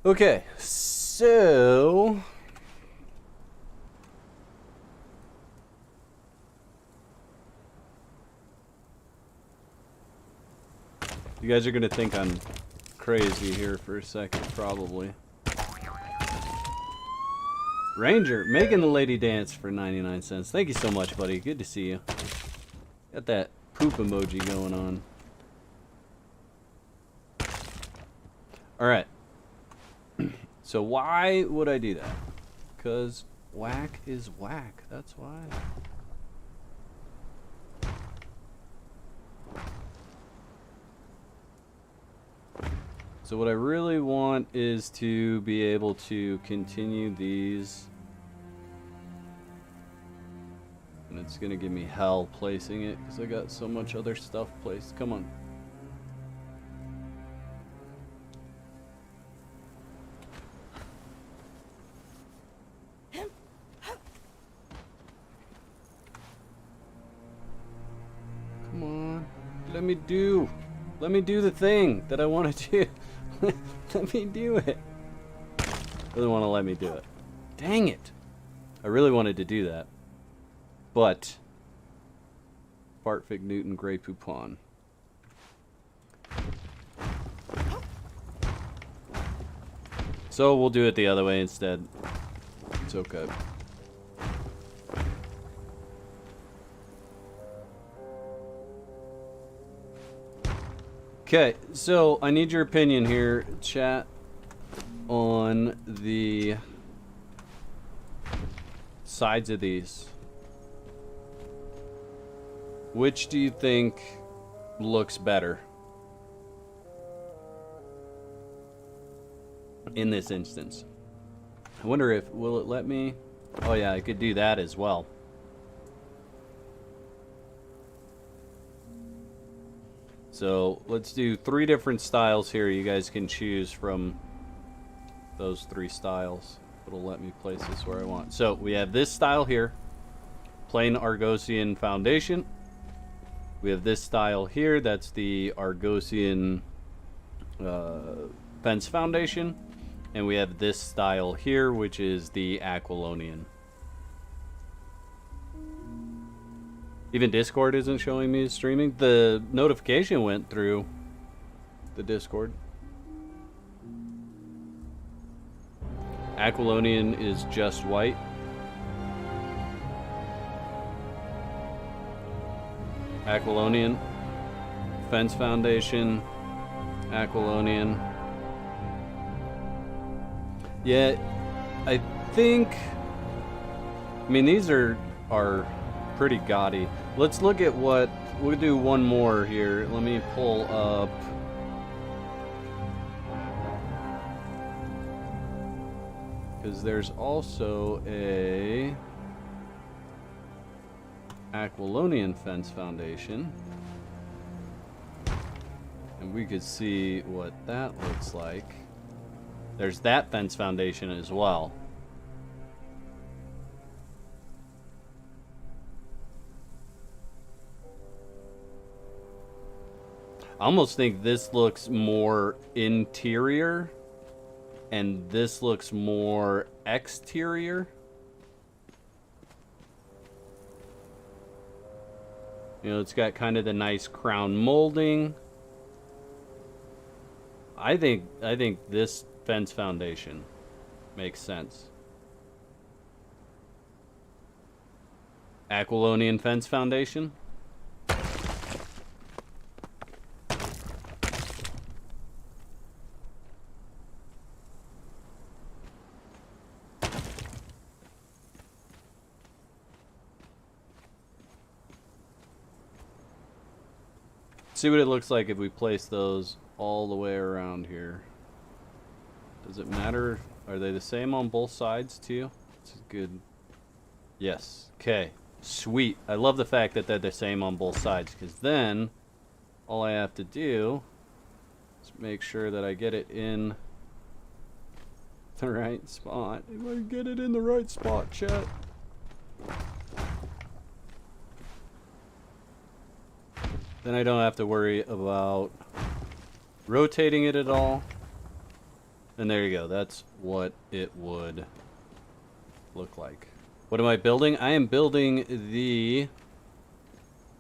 Okay, so you guys are gonna think I'm crazy here for a second, probably. Ranger, making the lady dance for 99 cents. Thank you so much, buddy. Good to see you. Got that poop emoji going on. Alright. So why would I do that? Because whack is whack. That's why. So what I really want is to be able to continue these. And it's going to give me hell placing it because I got so much other stuff placed. Come on. Come on. Let me do the thing that I want to do. Let me do it. Really want to let me do it. Dang it. I really wanted to do that. But Bartfig Newton Grey Poupon. So we'll do it the other way instead. It's okay. Okay, so I need your opinion here, chat, on the sides of these. Which do you think looks better in this instance? I wonder if, will it let me? Oh yeah, I could do that as well. So let's do 3 different styles here. You guys can choose from those 3 styles. It'll let me place this where I want. So we have this style here, plain Argosian foundation. We have this style here, that's the Argosian fence foundation. And we have this style here, which is the Aquilonian. Even Discord isn't showing me streaming. The notification went through the Discord. Aquilonian is just white. Aquilonian. Fence foundation. Aquilonian. Yeah, I think... I mean, these are pretty gaudy. Let's look at what... We'll do one more here. Let me pull up... Because there's also a... Aquilonian fence foundation. And we could see what that looks like. There's that fence foundation as well. I almost think this looks more interior and this looks more exterior. You know, it's got kind of the nice crown molding. I think this fence foundation makes sense. Aquilonian fence foundation. See what it looks like if we place those all the way around here. Does it matter? Are they the same on both sides too? It's good. Yes. Okay. Sweet. I love the fact that they're the same on both sides, because then all I have to do is make sure that I get it in the right spot. If I get it in the right spot, chat. Then I don't have to worry about rotating it at all. And there you go. That's what it would look like. What am I building? I am building the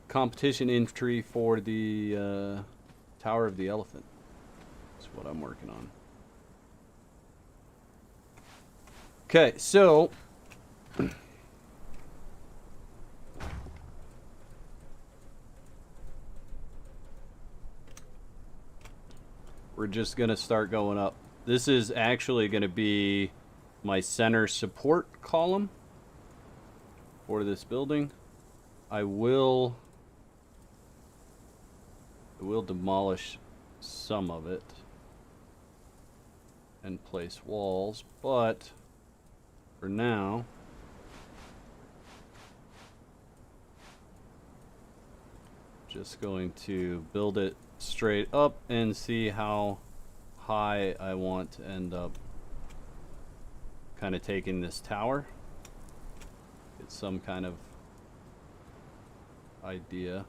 competition entry for the Tower of the Elephant. That's what I'm working on. Okay, so we're just gonna start going up. This is actually gonna be my center support column for this building. I will demolish some of it and place walls, but for now just going to build it straight up and see how high I want to end up kind of taking this tower. Get some kind of idea.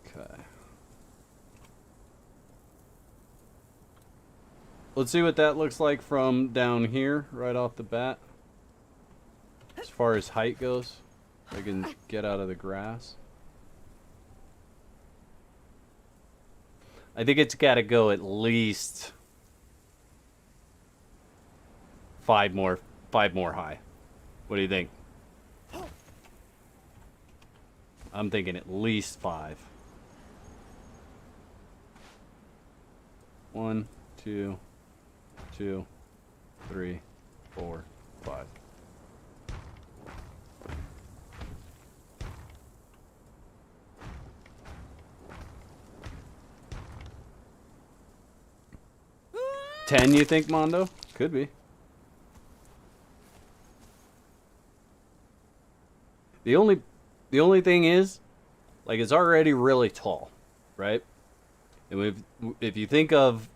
Okay. Let's see what that looks like from down here right off the bat. As far as height goes, I can get out of the grass. I think it's got to go at least five more high. What do you think? I'm thinking at least 5. 1, 2, 2, 3, 4, 5. Ten, you think, Mondo? Could be. The only thing is, like, it's already really tall, right? And if you think of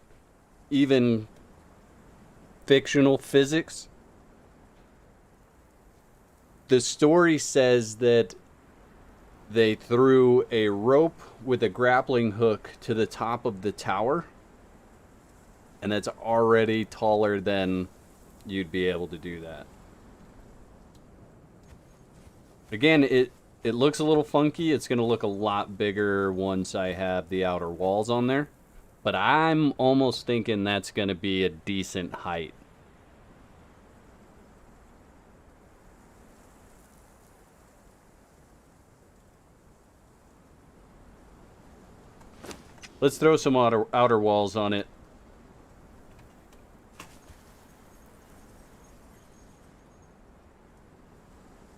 even fictional physics, the story says that they threw a rope with a grappling hook to the top of the tower, and that's already taller than you'd be able to do that. Again, it looks a little funky. It's going to look a lot bigger once I have the outer walls on there. But I'm almost thinking that's going to be a decent height. Let's throw some outer walls on it.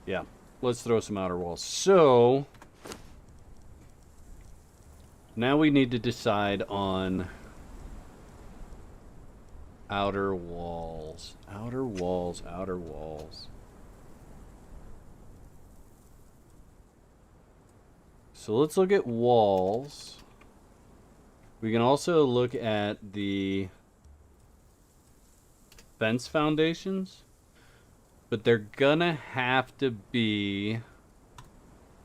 Yeah, let's throw some outer walls. So now we need to decide on outer walls. Outer walls, outer walls. So let's look at walls. We can also look at the fence foundations, but they're gonna have to be,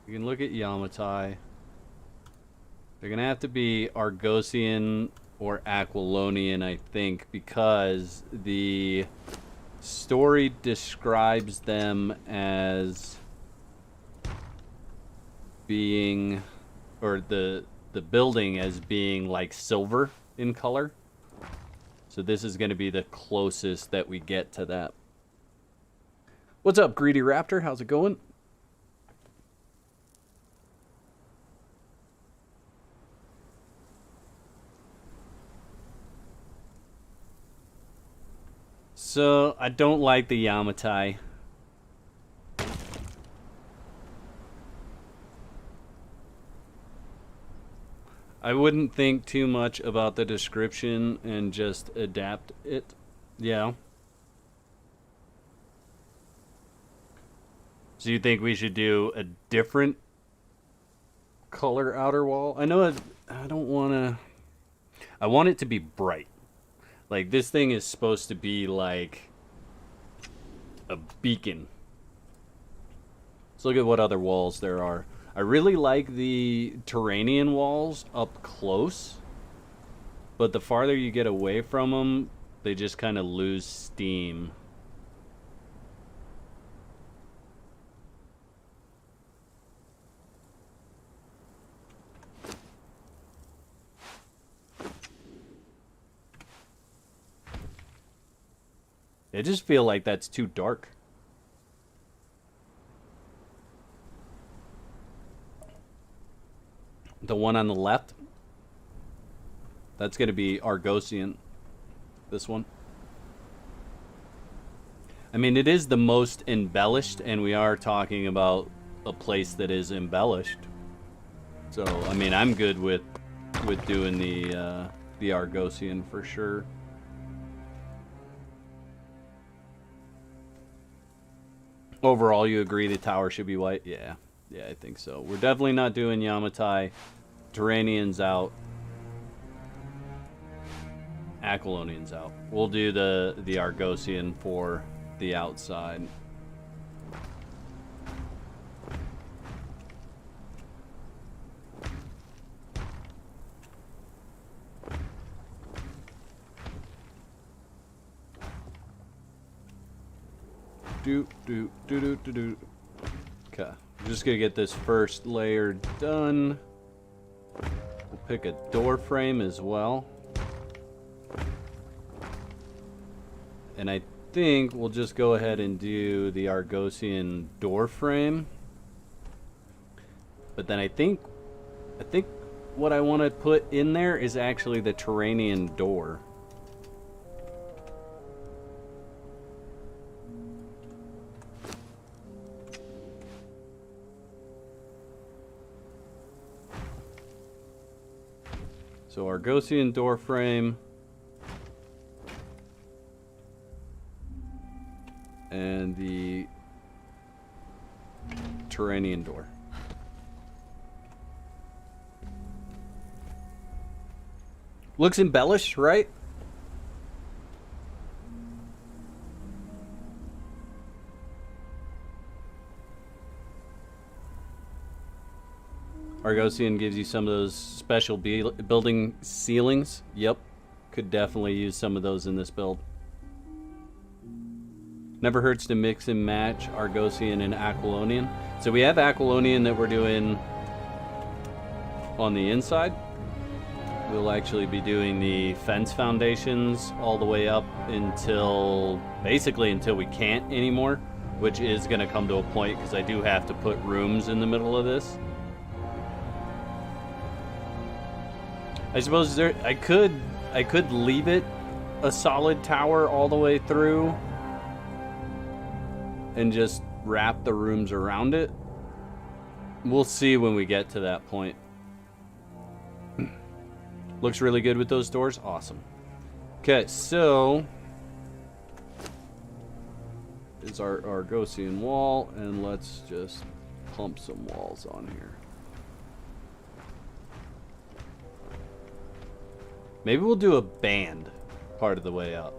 you can look at Yamatai, they're gonna have to be Argosian or Aquilonian, I think, because the story describes them as being, or the building as being like silver in color. So this is going to be the closest that we get to that. What's up, Greedy Raptor? How's it going? So, I don't like the Yamatai. I wouldn't think too much about the description and just adapt it. Yeah. So you think we should do a different color outer wall? I know I don't want to... I want it to be bright. Like, this thing is supposed to be like a beacon. Let's look at what other walls there are. I really like the Turanian walls up close, but the farther you get away from them, they just kind of lose steam. I just feel like that's too dark. The one on the left, that's going to be Argosian. This one. I mean, it is the most embellished, and we are talking about a place that is embellished. So, I mean, I'm good with doing the Argosian for sure. Overall, you agree the tower should be white? Yeah. Yeah, I think so. We're definitely not doing Yamatai. Turanian's out. Aquilonian's out. We'll do the Argosian for the outside. Okay. I'm just gonna get this first layer done. We'll pick a door frame as well. And I think we'll just go ahead and do the Argosian door frame. But then I think what I want to put in there is actually the Turanian door. So Argosian door frame. And the Turanian door. Looks embellished, right? Argosian gives you some of those special building ceilings. Yep. Could definitely use some of those in this build. Never hurts to mix and match Argosian and Aquilonian. So we have Aquilonian that we're doing on the inside. We'll actually be doing the fence foundations all the way up until, basically until we can't anymore, which is going to come to a point because I do have to put rooms in the middle of this. I suppose I could leave it a solid tower all the way through and just wrap the rooms around it. We'll see when we get to that point. Looks really good with those doors. Awesome. Okay, so it's our Argosian wall, and let's just plump some walls on here. Maybe we'll do a band part of the way up.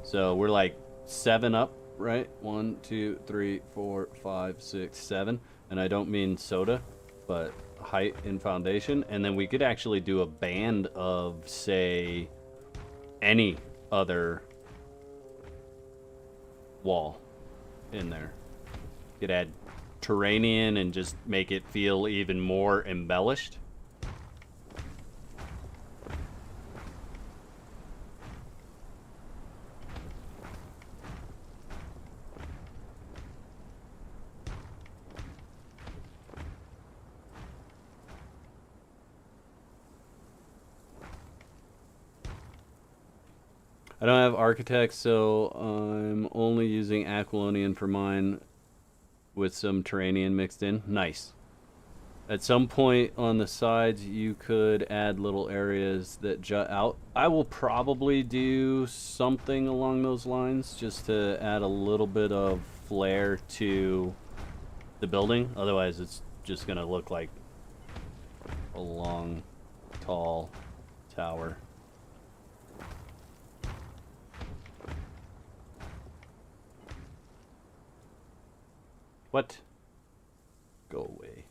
So we're like 7 up, right? 1, 2, 3, 4, 5, 6, 7. And I don't mean soda, but height and foundation. And then we could actually do a band of, say, any other wall in there. You could add terranean and just make it feel even more embellished. I don't have architects, so I'm only using Aquilonian for mine with some Terranian mixed in. Nice. At some point on the sides, you could add little areas that jut out. I will probably do something along those lines just to add a little bit of flair to the building. Otherwise, it's just going to look like a long, tall tower. What? Go away.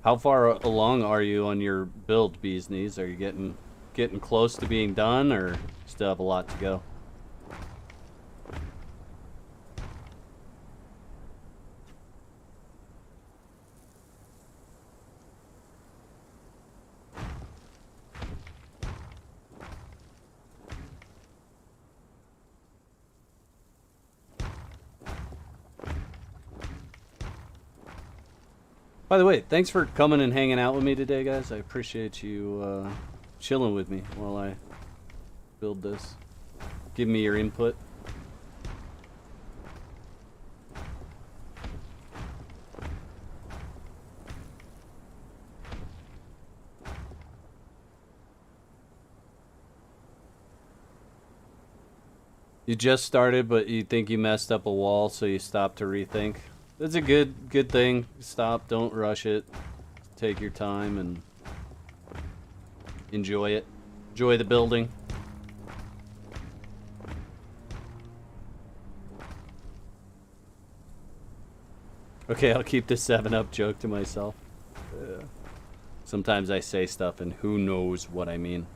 How far along are you on your build, Bee's Knees? Are you getting close to being done, or still have a lot to go? By the way, thanks for coming and hanging out with me today, guys. I appreciate you chilling with me while I build this. Give me your input. You just started, but you think you messed up a wall, so you stopped to rethink. That's a good thing. Stop, don't rush it. Take your time and enjoy it. Enjoy the building. Okay, I'll keep the 7-Up joke to myself. Sometimes I say stuff and who knows what I mean.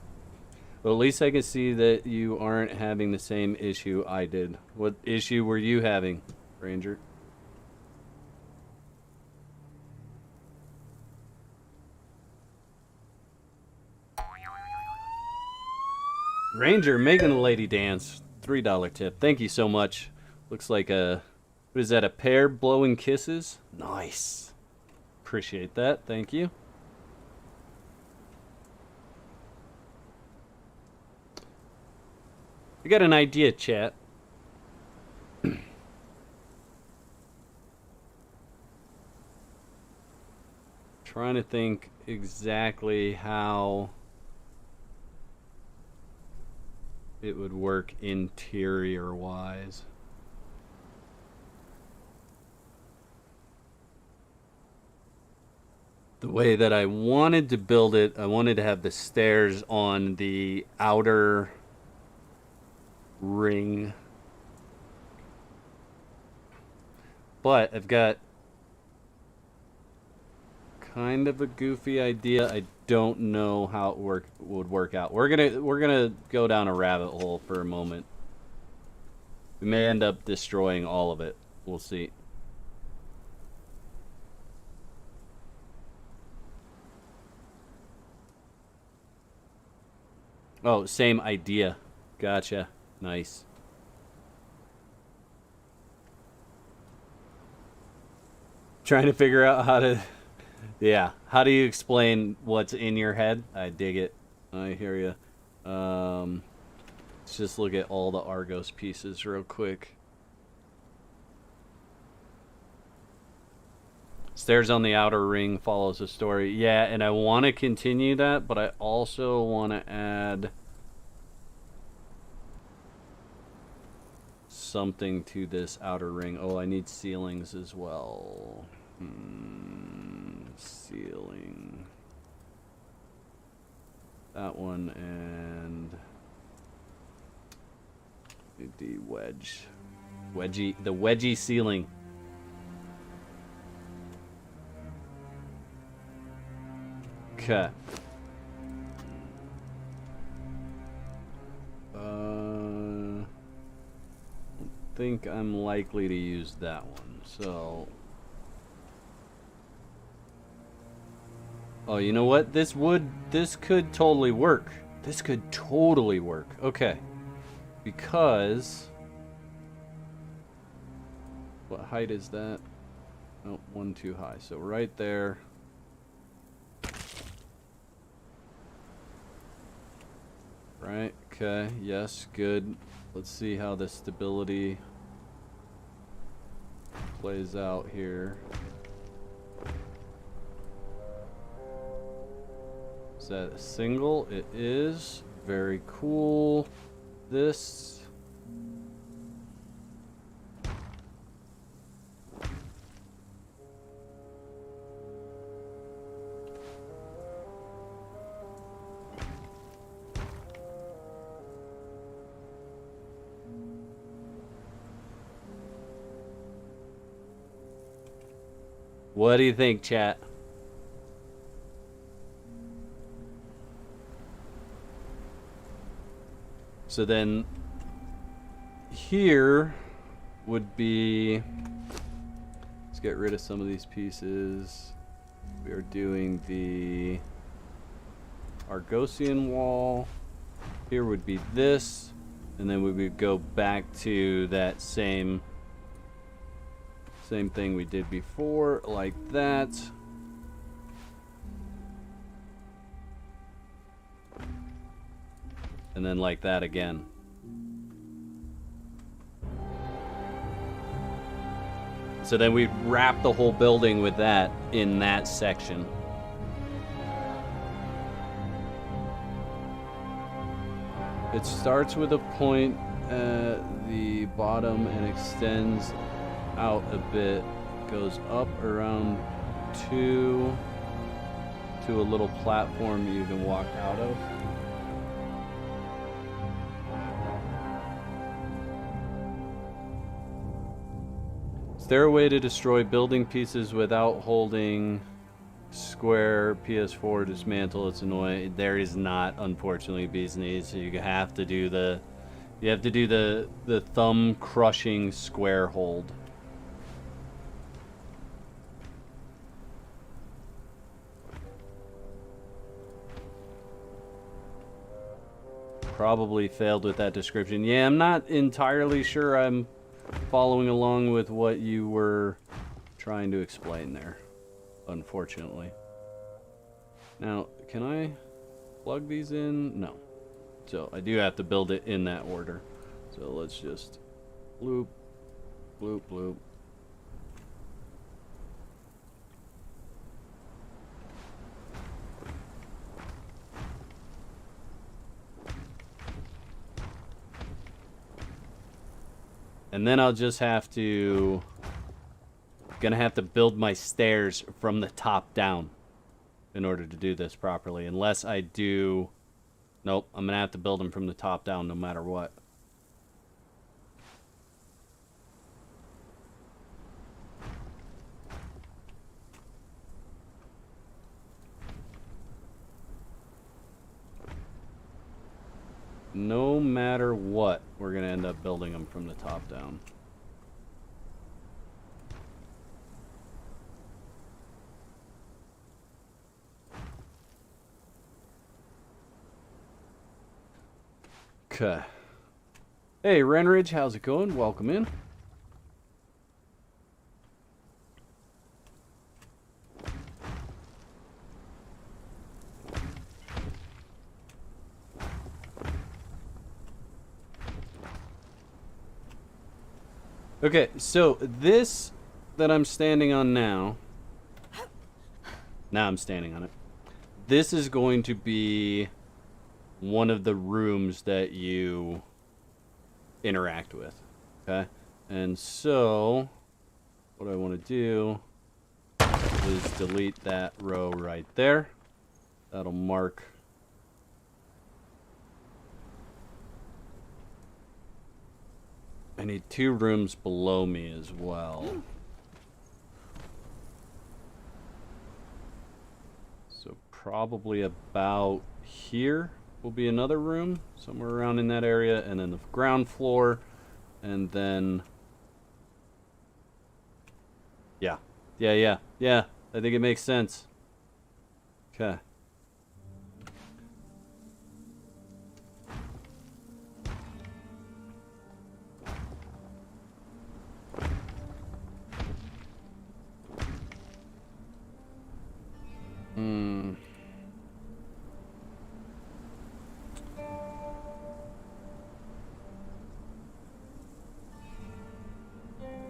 But at least I can see that you aren't having the same issue I did. What issue were you having, Ranger? Ranger making the lady dance. $3 tip. Thank you so much. Looks like a... What is that, a pair blowing kisses? Nice. Appreciate that. Thank you. I got an idea, chat. Trying to think exactly how it would work interior-wise. The way that I wanted to build it, I wanted to have the stairs on the outer ring. But I've got kind of a goofy idea. I don't know how it would work out. We're gonna go down a rabbit hole for a moment. We may end up destroying all of it. We'll see. Oh, same idea. Gotcha. Nice. Trying to figure out how to... Yeah. How do you explain what's in your head? I dig it. I hear you. Let's just look at all the Argos pieces real quick. Stairs on the outer ring follows the story. Yeah, and I want to continue that, but I also want to add something to this outer ring. Oh, I need ceilings as well. Ceiling. That one and the wedgie ceiling. Okay. I think I'm likely to use that one. So. Oh, you know what? This could totally work. This could totally work. Okay. Because. What height is that? Oh, one too high. So right there. Right, okay, yes, good. Let's see how the stability plays out here. Is that a single? It is. Very cool. This. What do you think, chat? So then here would be, let's get rid of some of these pieces. We are doing the Argosian wall. Here would be this, and then we would go back to that same thing we did before, like that. And then like that again. So then we wrap the whole building with that in that section. It starts with a point at the bottom and extends out a bit, goes up around 2 to a little platform you can walk out of. Is there a way to destroy building pieces without holding square PS4 dismantle? It's annoying. There is not, unfortunately, Bees Knees. So you have to do the thumb crushing square hold. Probably failed with that description. Yeah, I'm not entirely sure I'm following along with what you were trying to explain there, unfortunately. Now, can I plug these in? No. So I do have to build it in that order. So let's just bloop, bloop, bloop. And then I'll just have to, gonna have to build my stairs from the top down in order to do this properly. Unless I do, nope, I'm gonna have to build them from the top down no matter what. No matter what, we're going to end up building them from the top down. Okay. Hey, Renridge, how's it going? Welcome in. Okay, so this that I'm standing on now I'm standing on it. This is going to be one of the rooms that you interact with, okay? And so, what I want to do is delete that row right there. That'll mark. I need 2 rooms below me as well. So probably about here will be another room, somewhere around in that area, and then the ground floor, and then... Yeah. I think it makes sense. Okay.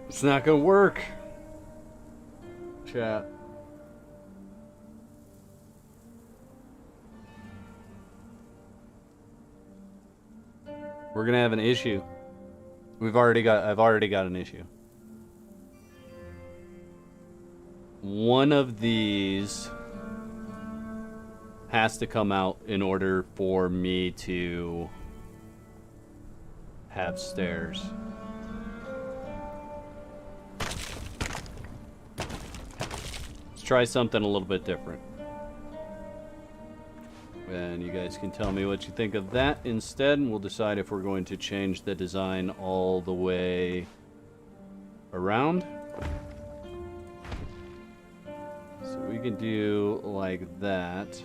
It's not gonna work. Chat. We're gonna have an issue. I've already got an issue. One of these has to come out in order for me to have stairs. Let's try something a little bit different. And you guys can tell me what you think of that instead, and we'll decide if we're going to change the design all the way around. So we can do like that.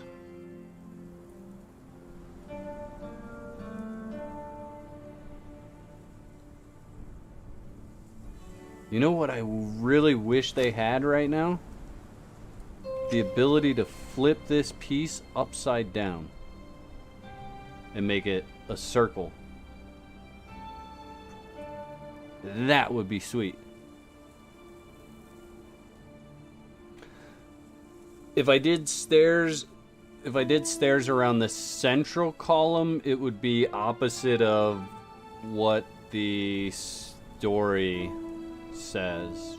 You know what I really wish they had right now? The ability to flip this piece upside down and make it a circle. That would be sweet. If I did stairs around the central column, it would be opposite of what the story says.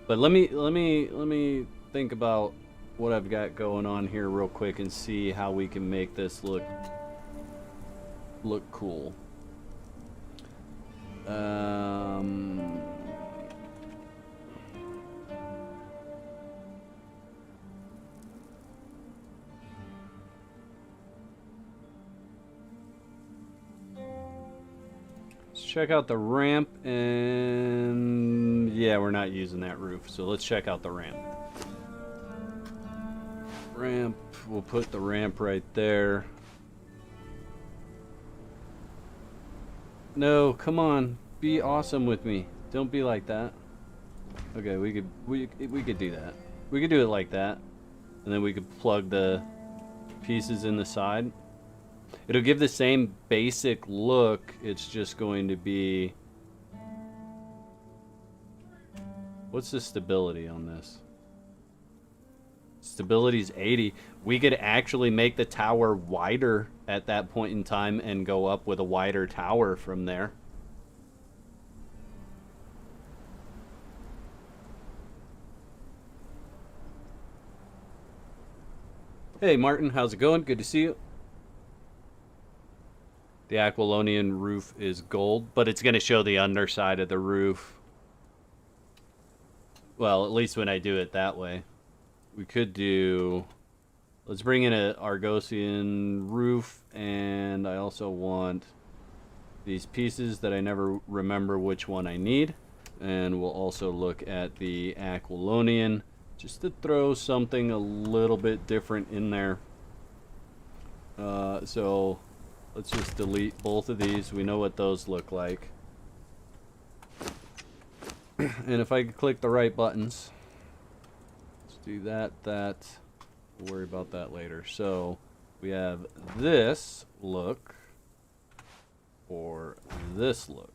But let me think about what I've got going on here real quick and see how we can make this look cool. Let's check out the ramp, and yeah, we're not using that roof, so let's check out the ramp. Ramp, we'll put the ramp right there. No, come on, be awesome with me. Don't be like that. Okay, we could do that. We could do it like that, and then we could plug the pieces in the side. It'll give the same basic look. It's just going to be... What's the stability on this? Stability's 80. We could actually make the tower wider at that point in time and go up with a wider tower from there. Hey Martin, how's it going? Good to see you. The Aquilonian roof is gold, but it's going to show the underside of the roof. Well, at least when I do it that way. We could do... Let's bring in an Argosian roof, and I also want these pieces that I never remember which one I need. And we'll also look at the Aquilonian, just to throw something a little bit different in there. So... Let's just delete both of these. We know what those look like. And if I could click the right buttons. Let's do that, We'll worry about that later. So, we have this look. Or this look.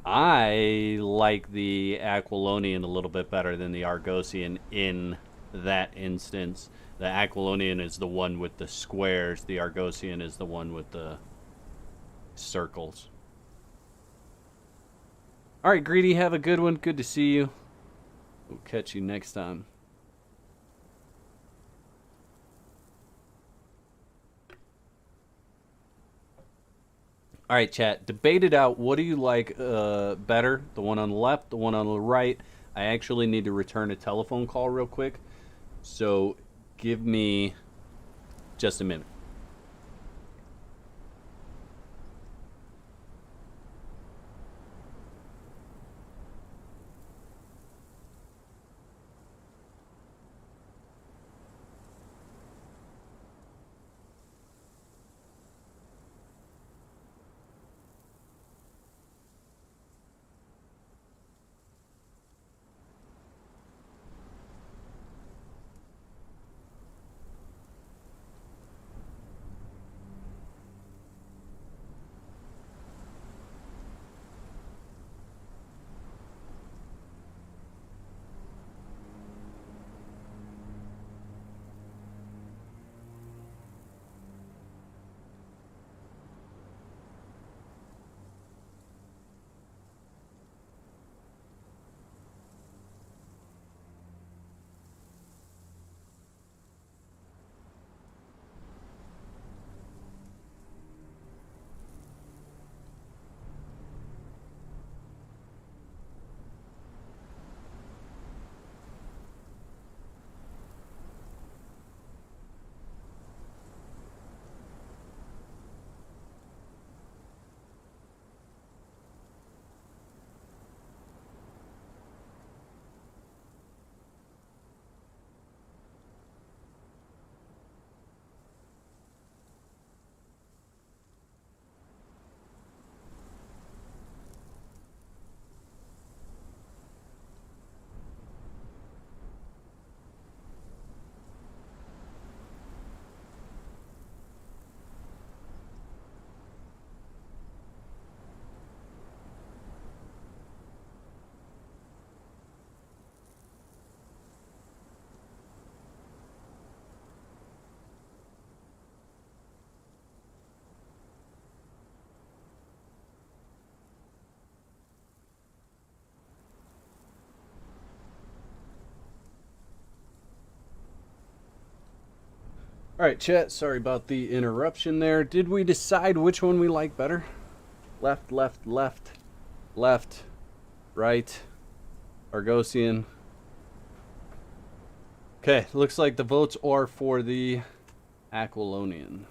I like the Aquilonian a little bit better than the Argosian in that instance. The Aquilonian is the one with the squares. The Argosian is the one with the circles. Alright, Greedy, have a good one. Good to see you. We'll catch you next time. Alright, chat. Debate it out. What do you like better? The one on the left, the one on the right? I actually need to return a telephone call real quick. So give me just a minute. Alright, chat, sorry about the interruption there. Did we decide which one we like better? Left, left, left, left, right, Argosian. Okay, looks like the votes are for the Aquilonian.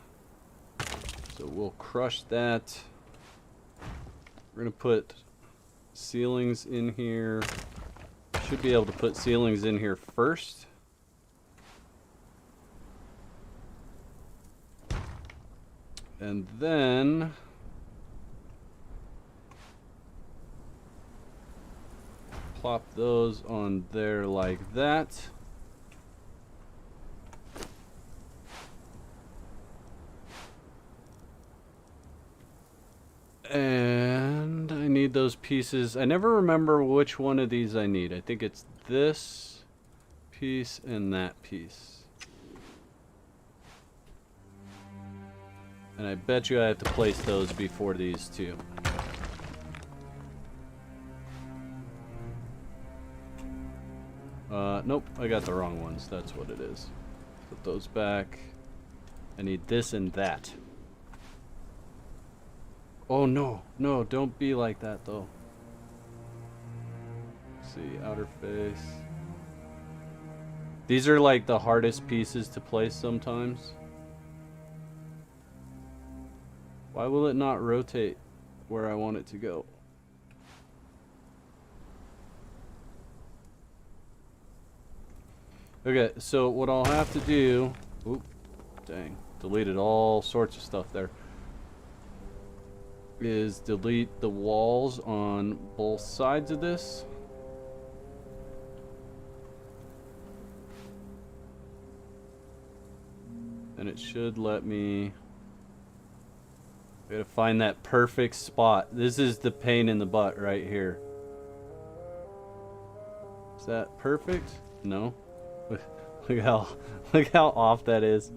So we'll crush that. We're going to put ceilings in here. Should be able to put ceilings in here first. And then plop those on there like that. And I need those pieces. I never remember which one of these I need. I think it's this piece and that piece. And I bet you I have to place those before these two. Nope, I got the wrong ones. That's what it is. Put those back. I need this and that. Oh no, no, don't be like that though. Let's see, outer face. These are like the hardest pieces to place sometimes. Why will it not rotate where I want it to go? Okay, so what I'll have to do... Oop, dang, deleted all sorts of stuff there. Is delete the walls on both sides of this. And it should let me... I gotta find that perfect spot. This is the pain in the butt right here. Is that perfect? No. Look how off that is.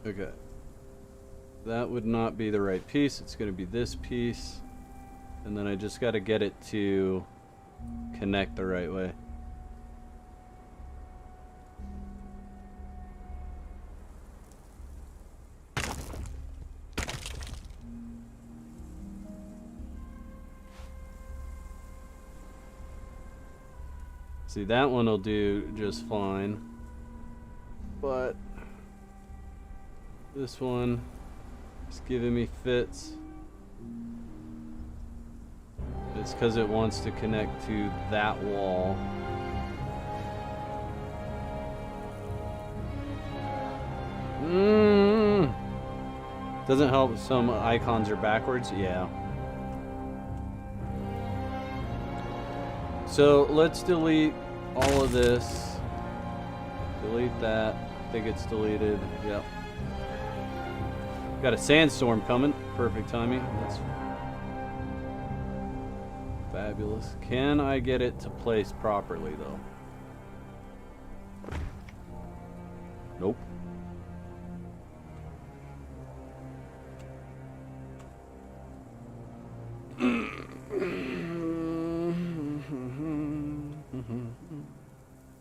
Okay. That would not be the right piece. It's going to be this piece. And then I just got to get it to connect the right way. See, that one will do just fine. But this one is giving me fits. It's because it wants to connect to that wall. Doesn't help some icons are backwards. Yeah. So let's delete all of this. Delete that. I think it's deleted. Yep. Got a sandstorm coming. Perfect timing. That's fabulous. Can I get it to place properly though? Nope.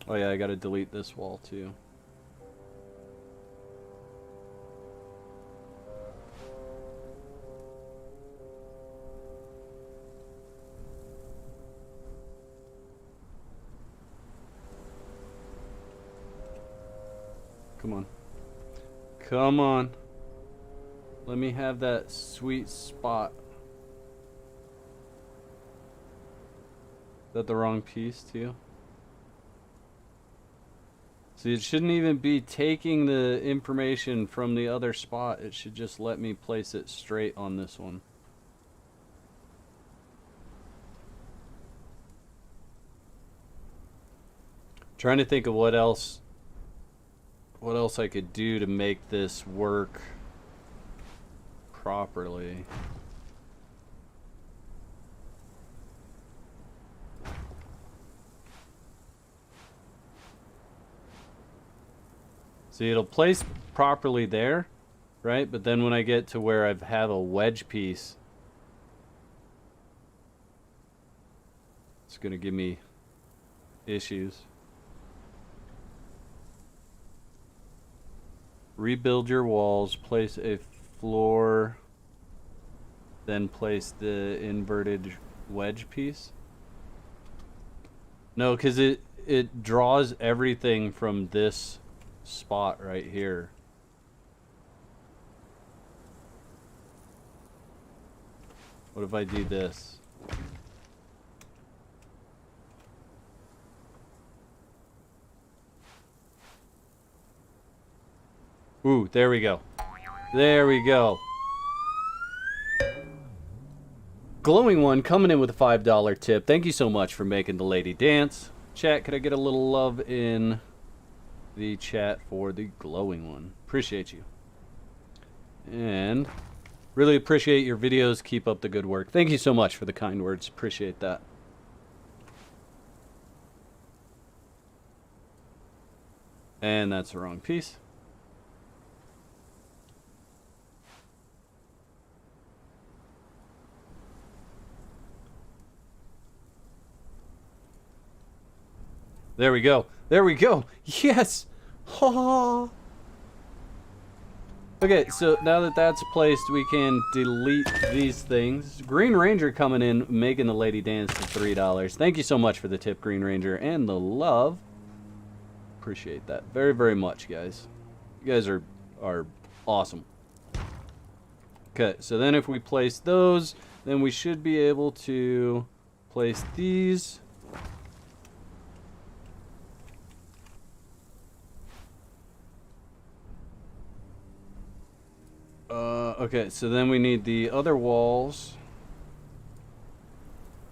Oh yeah, I gotta delete this wall too. Come on. Come on. Let me have that sweet spot. Is that the wrong piece too? See, it shouldn't even be taking the information from the other spot. It should just let me place it straight on this one. Trying to think of what else I could do to make this work properly. See, it'll place properly there, right? But then when I get to where I have a wedge piece, it's going to give me issues. Rebuild your walls, place a floor, then place the inverted wedge piece. No, because it draws everything from this spot right here. What if I do this? Ooh, there we go. There we go. Glowing One coming in with a $5 tip. Thank you so much for making the lady dance. Chat, could I get a little love in the chat for the Glowing One? Appreciate you. And really appreciate your videos. Keep up the good work. Thank you so much for the kind words. Appreciate that. And that's the wrong piece. There we go. There we go. Yes. Oh. Okay, so now that that's placed, we can delete these things. Green Ranger coming in, making the lady dance for $3. Thank you so much for the tip, Green Ranger, and the love. Appreciate that very, very much, guys. You guys are awesome. Okay, so then if we place those, then we should be able to place these. Okay, so then we need the other walls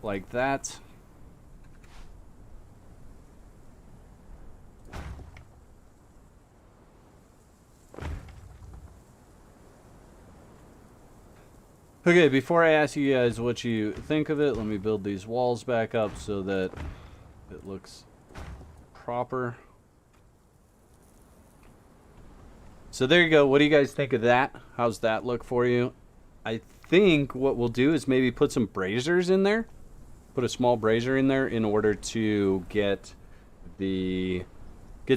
like that. Okay, before I ask you guys what you think of it, let me build these walls back up so that it looks proper. So there you go. What do you guys think of that? How's that look for you? I think what we'll do is maybe put some braziers in there. Put a small brazier in there in order to get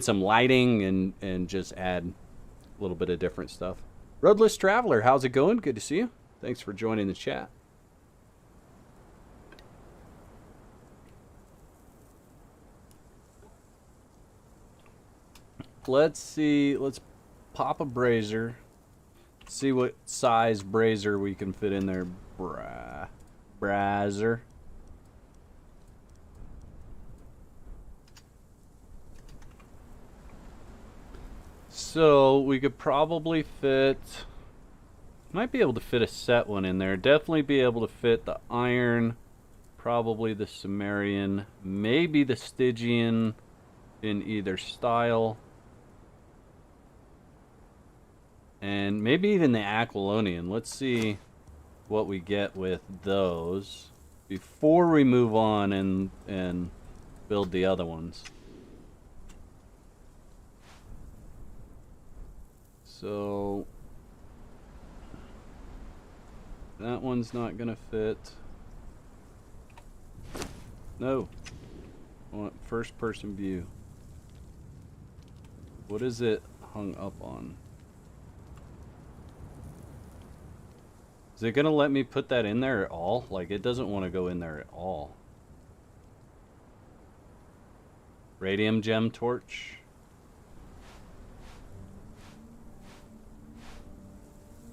some lighting and just add a little bit of different stuff. Roadless Traveler, how's it going? Good to see you. Thanks for joining the chat. Let's see. Let's pop a brazier. See what size brazier we can fit in there. Brazier. So we could probably fit. Might be able to fit a set one in there. Definitely be able to fit the iron. Probably the Sumerian. Maybe the Stygian in either style. And maybe even the Aquilonian. Let's see what we get with those before we move on and build the other ones. So that one's not gonna fit. No. I want first person view. What is it hung up on? Is it gonna let me put that in there at all? Like, it doesn't want to go in there at all. Radium gem torch.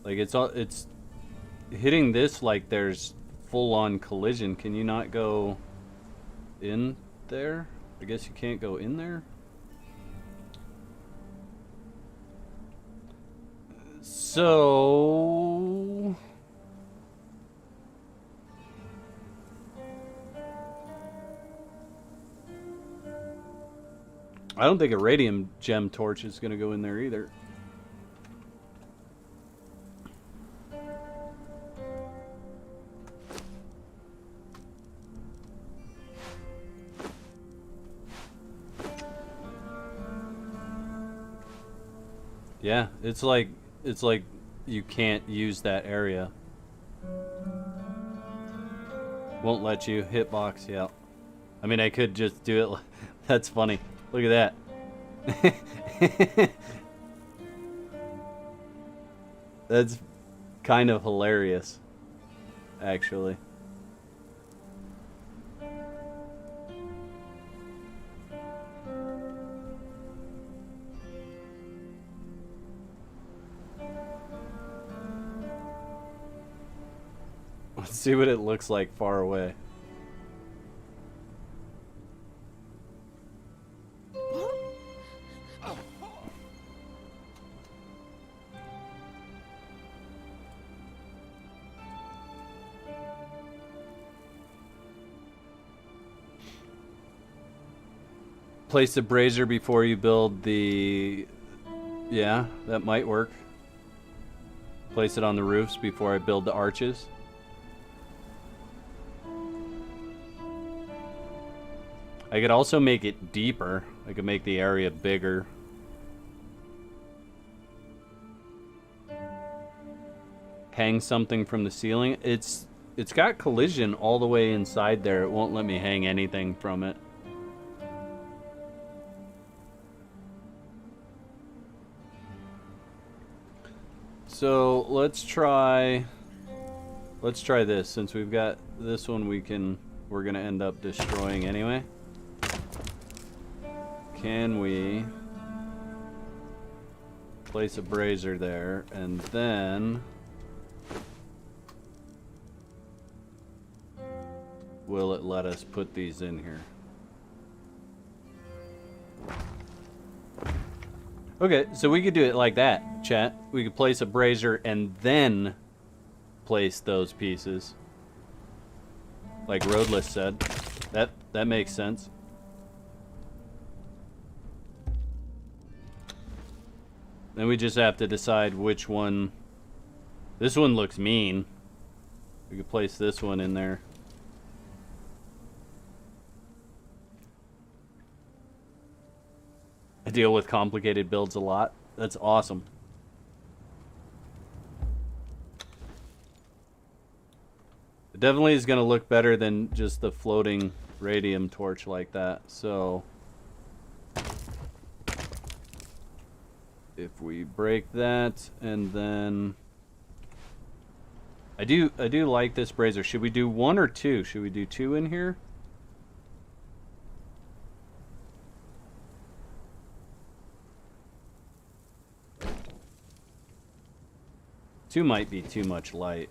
Like, it's hitting this like there's full-on collision. Can you not go in there? I guess you can't go in there. So I don't think a radium gem torch is going to go in there either. Yeah, it's like you can't use that area. Won't let you hitbox, yeah. I mean, I could just do it. That's funny. Look at that. That's kind of hilarious, actually. Let's see what it looks like far away. Place the brazier before you build the... Yeah, that might work. Place it on the roofs before I build the arches. I could also make it deeper. I could make the area bigger. Hang something from the ceiling. It's got collision all the way inside there. It won't let me hang anything from it. So let's try this. Since we've got this one, we're gonna end up destroying anyway. Can we place a brazier there and then will it let us put these in here? Okay, so we could do it like that, chat. We could place a brazier and then place those pieces. Like Roadless said. That makes sense. Then we just have to decide which one. This one looks mean. We could place this one in there. I deal with complicated builds a lot. That's awesome. definitely is going to look better than just the floating radium torch like that. So if we break that, and then I do like this brazier. Should we do 1 or 2? Should we do 2 in here? Two might be too much light.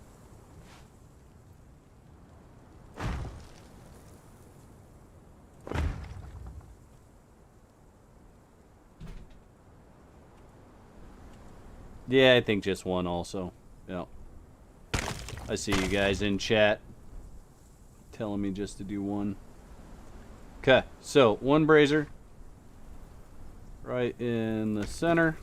Yeah, I think just 1 also. Yeah. I see you guys in chat telling me just to do 1. Okay, so 1 brazier right in the center.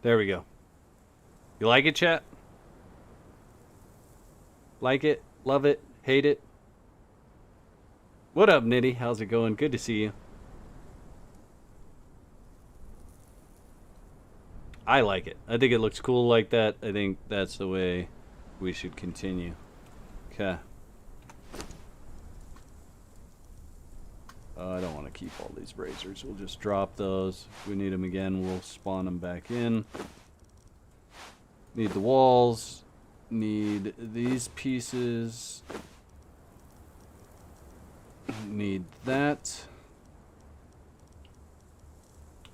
There we go. You like it, chat? Like it? Love it? Hate it? What up, Nitty? How's it going? Good to see you. I like it. I think it looks cool like that. I think that's the way we should continue. Okay. I don't want to keep all these braziers. We'll just drop those. If we need them again, we'll spawn them back in. Need the walls. Need these pieces. Need that.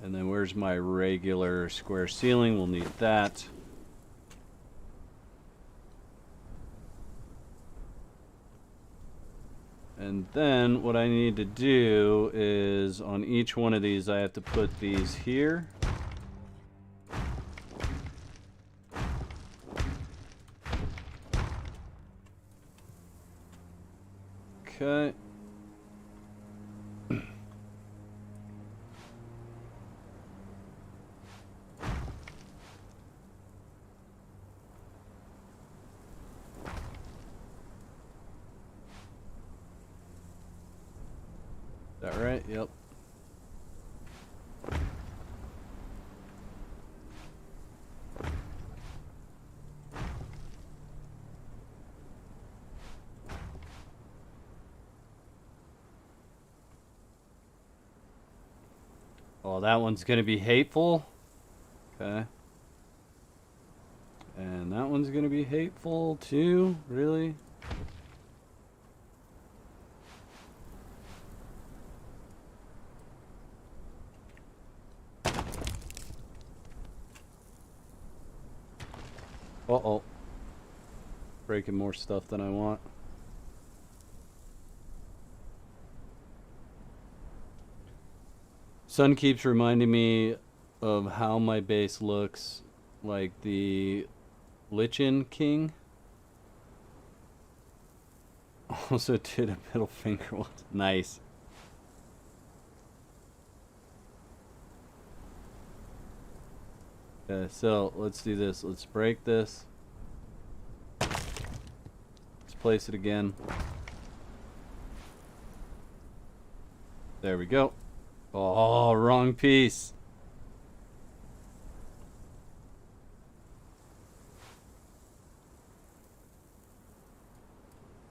And then where's my regular square ceiling? We'll need that. And then what I need to do is on each one of these I have to put these here. Okay. That right? Yep. Oh, that one's gonna be hateful. Okay. And that one's gonna be hateful too. Really? Uh-oh. Breaking more stuff than I want. Sun keeps reminding me of how my base looks like the Lichen King. Also did a middle finger one. Nice. Okay, so let's do this. Let's break this. Let's place it again. There we go. Oh, wrong piece.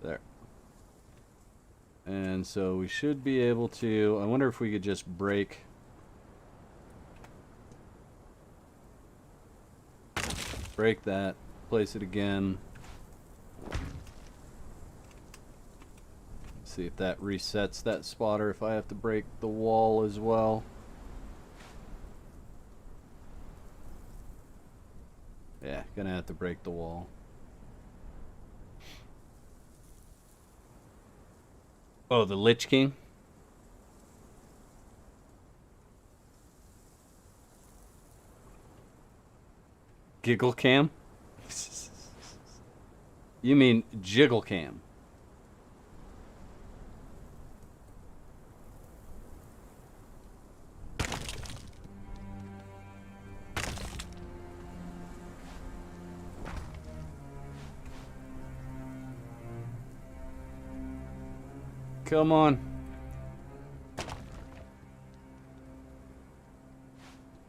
There. And so we should be able to... I wonder if we could just break... Break that. Place it again. See if that resets that spot or if I have to break the wall as well. Yeah, gonna have to break the wall. Oh, the Lich King? Giggle cam? You mean jiggle cam? Come on.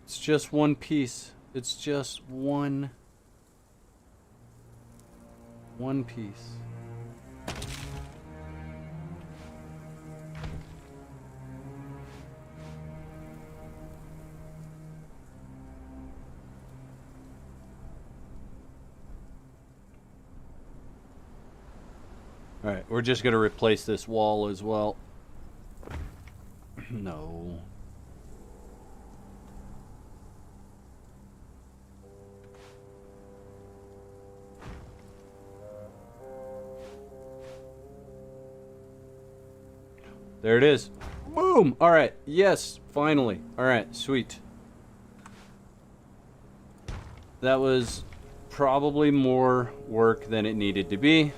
It's just one piece. It's just one piece. Alright, we're just going to replace this wall as well. No. There it is. Boom! Alright, yes, finally. Alright, sweet. That was probably more work than it needed to be,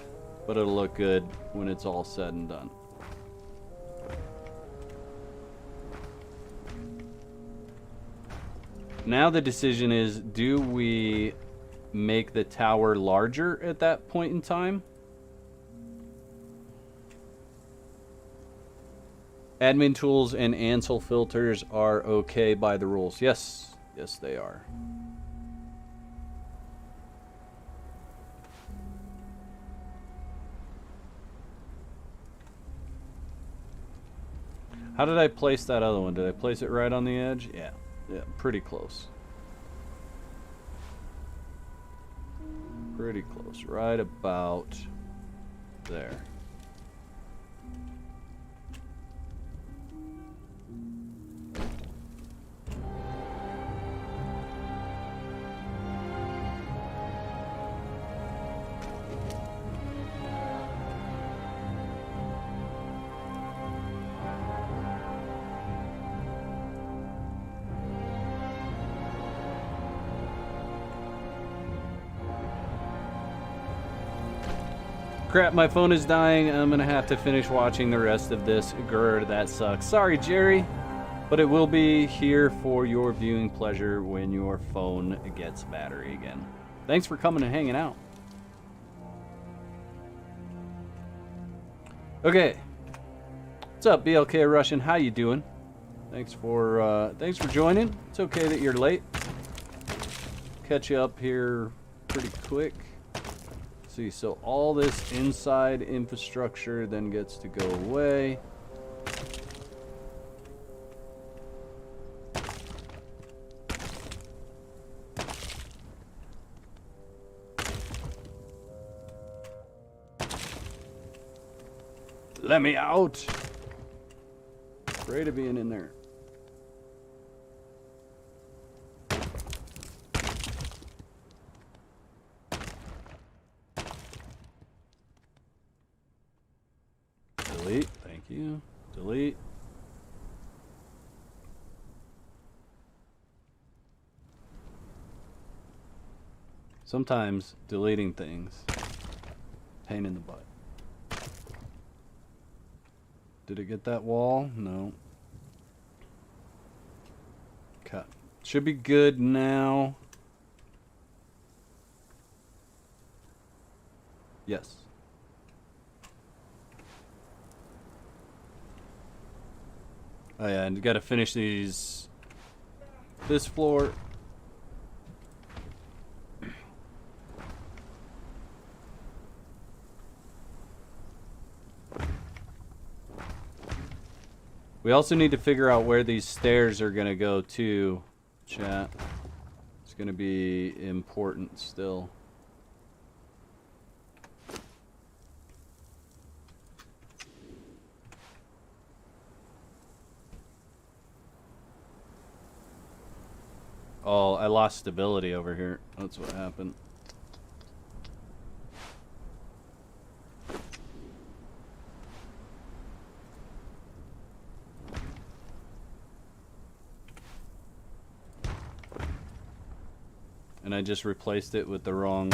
but it'll look good when it's all said and done. Now the decision is, do we make the tower larger at that point in time? Admin tools and Ansel filters are okay by the rules. Yes, yes they are. How did I place that other one? Did I place it right on the edge? Yeah, yeah, pretty close. Pretty close, right about there. Crap, my phone is dying. I'm gonna have to finish watching the rest of this. Grr, that sucks. Sorry, Jerry. But it will be here for your viewing pleasure when your phone gets battery again. Thanks for coming and hanging out. Okay. What's up, BLK Russian? How you doing? Thanks for joining. It's okay that you're late. Catch you up here pretty quick. See, so all this inside infrastructure then gets to go away. Let me out! Afraid of being in there. Delete, thank you. Delete. Sometimes deleting things, pain in the butt. Did it get that wall? No. Cut. Should be good now. Yes. Oh yeah, and you gotta finish these. This floor. We also need to figure out where these stairs are gonna go to, chat. It's gonna be important still. Oh, I lost stability over here. That's what happened. And I just replaced it with the wrong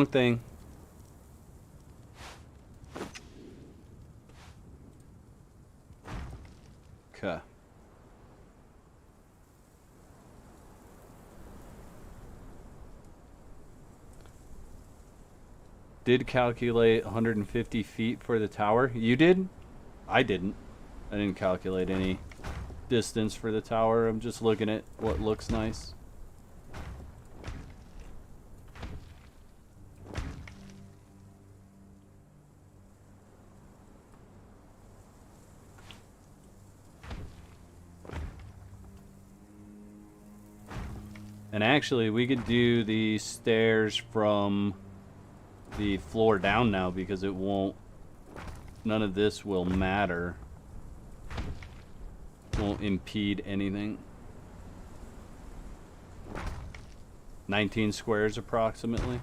thing. Okay. Did calculate 150 feet for the tower. You did? I didn't. I didn't calculate any distance for the tower. I'm just looking at what looks nice. And actually, we could do the stairs from the floor down now because it won't, none of this will matter. Won't impede anything. 19 squares approximately.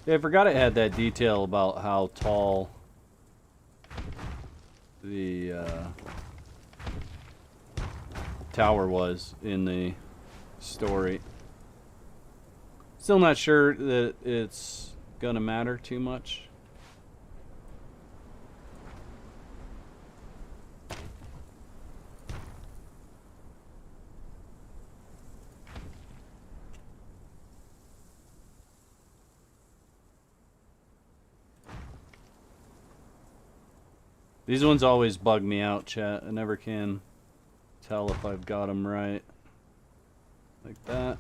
Yeah, I forgot it had that detail about how tall the tower was in the story. Still not sure that it's gonna matter too much. These ones always bug me out, chat. I never can tell if I've got them right. Like that.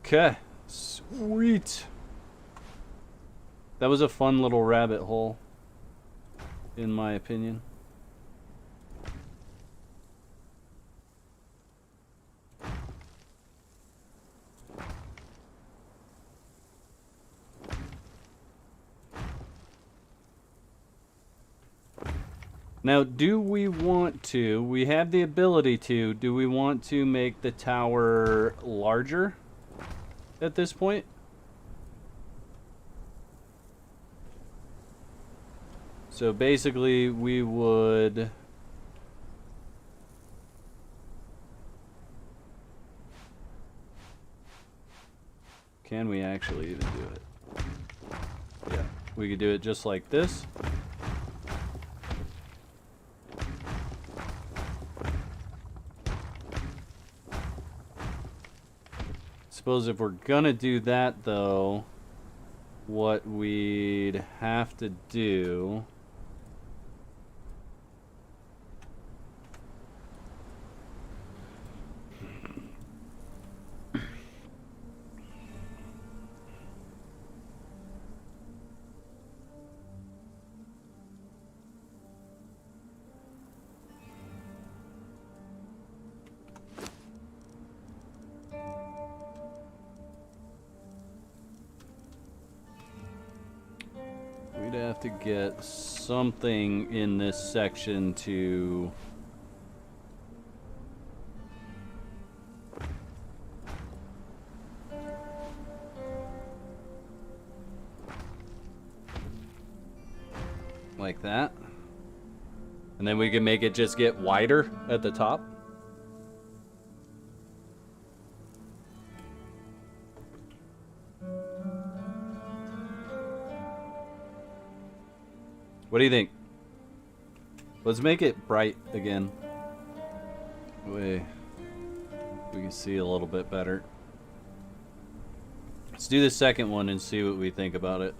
Okay. Sweet. That was a fun little rabbit hole, in my opinion. Now, do we want to, we have the ability to, do we want to make the tower larger at this point? So basically we would... Can we actually even do it? Yeah, we could do it just like this. Suppose if we're gonna do that though, what we'd have to do to get something in this section to like that, and then we can make it just get wider at the top. What do you think? Let's make it bright again. We can see a little bit better. Let's do the second one and see what we think about it.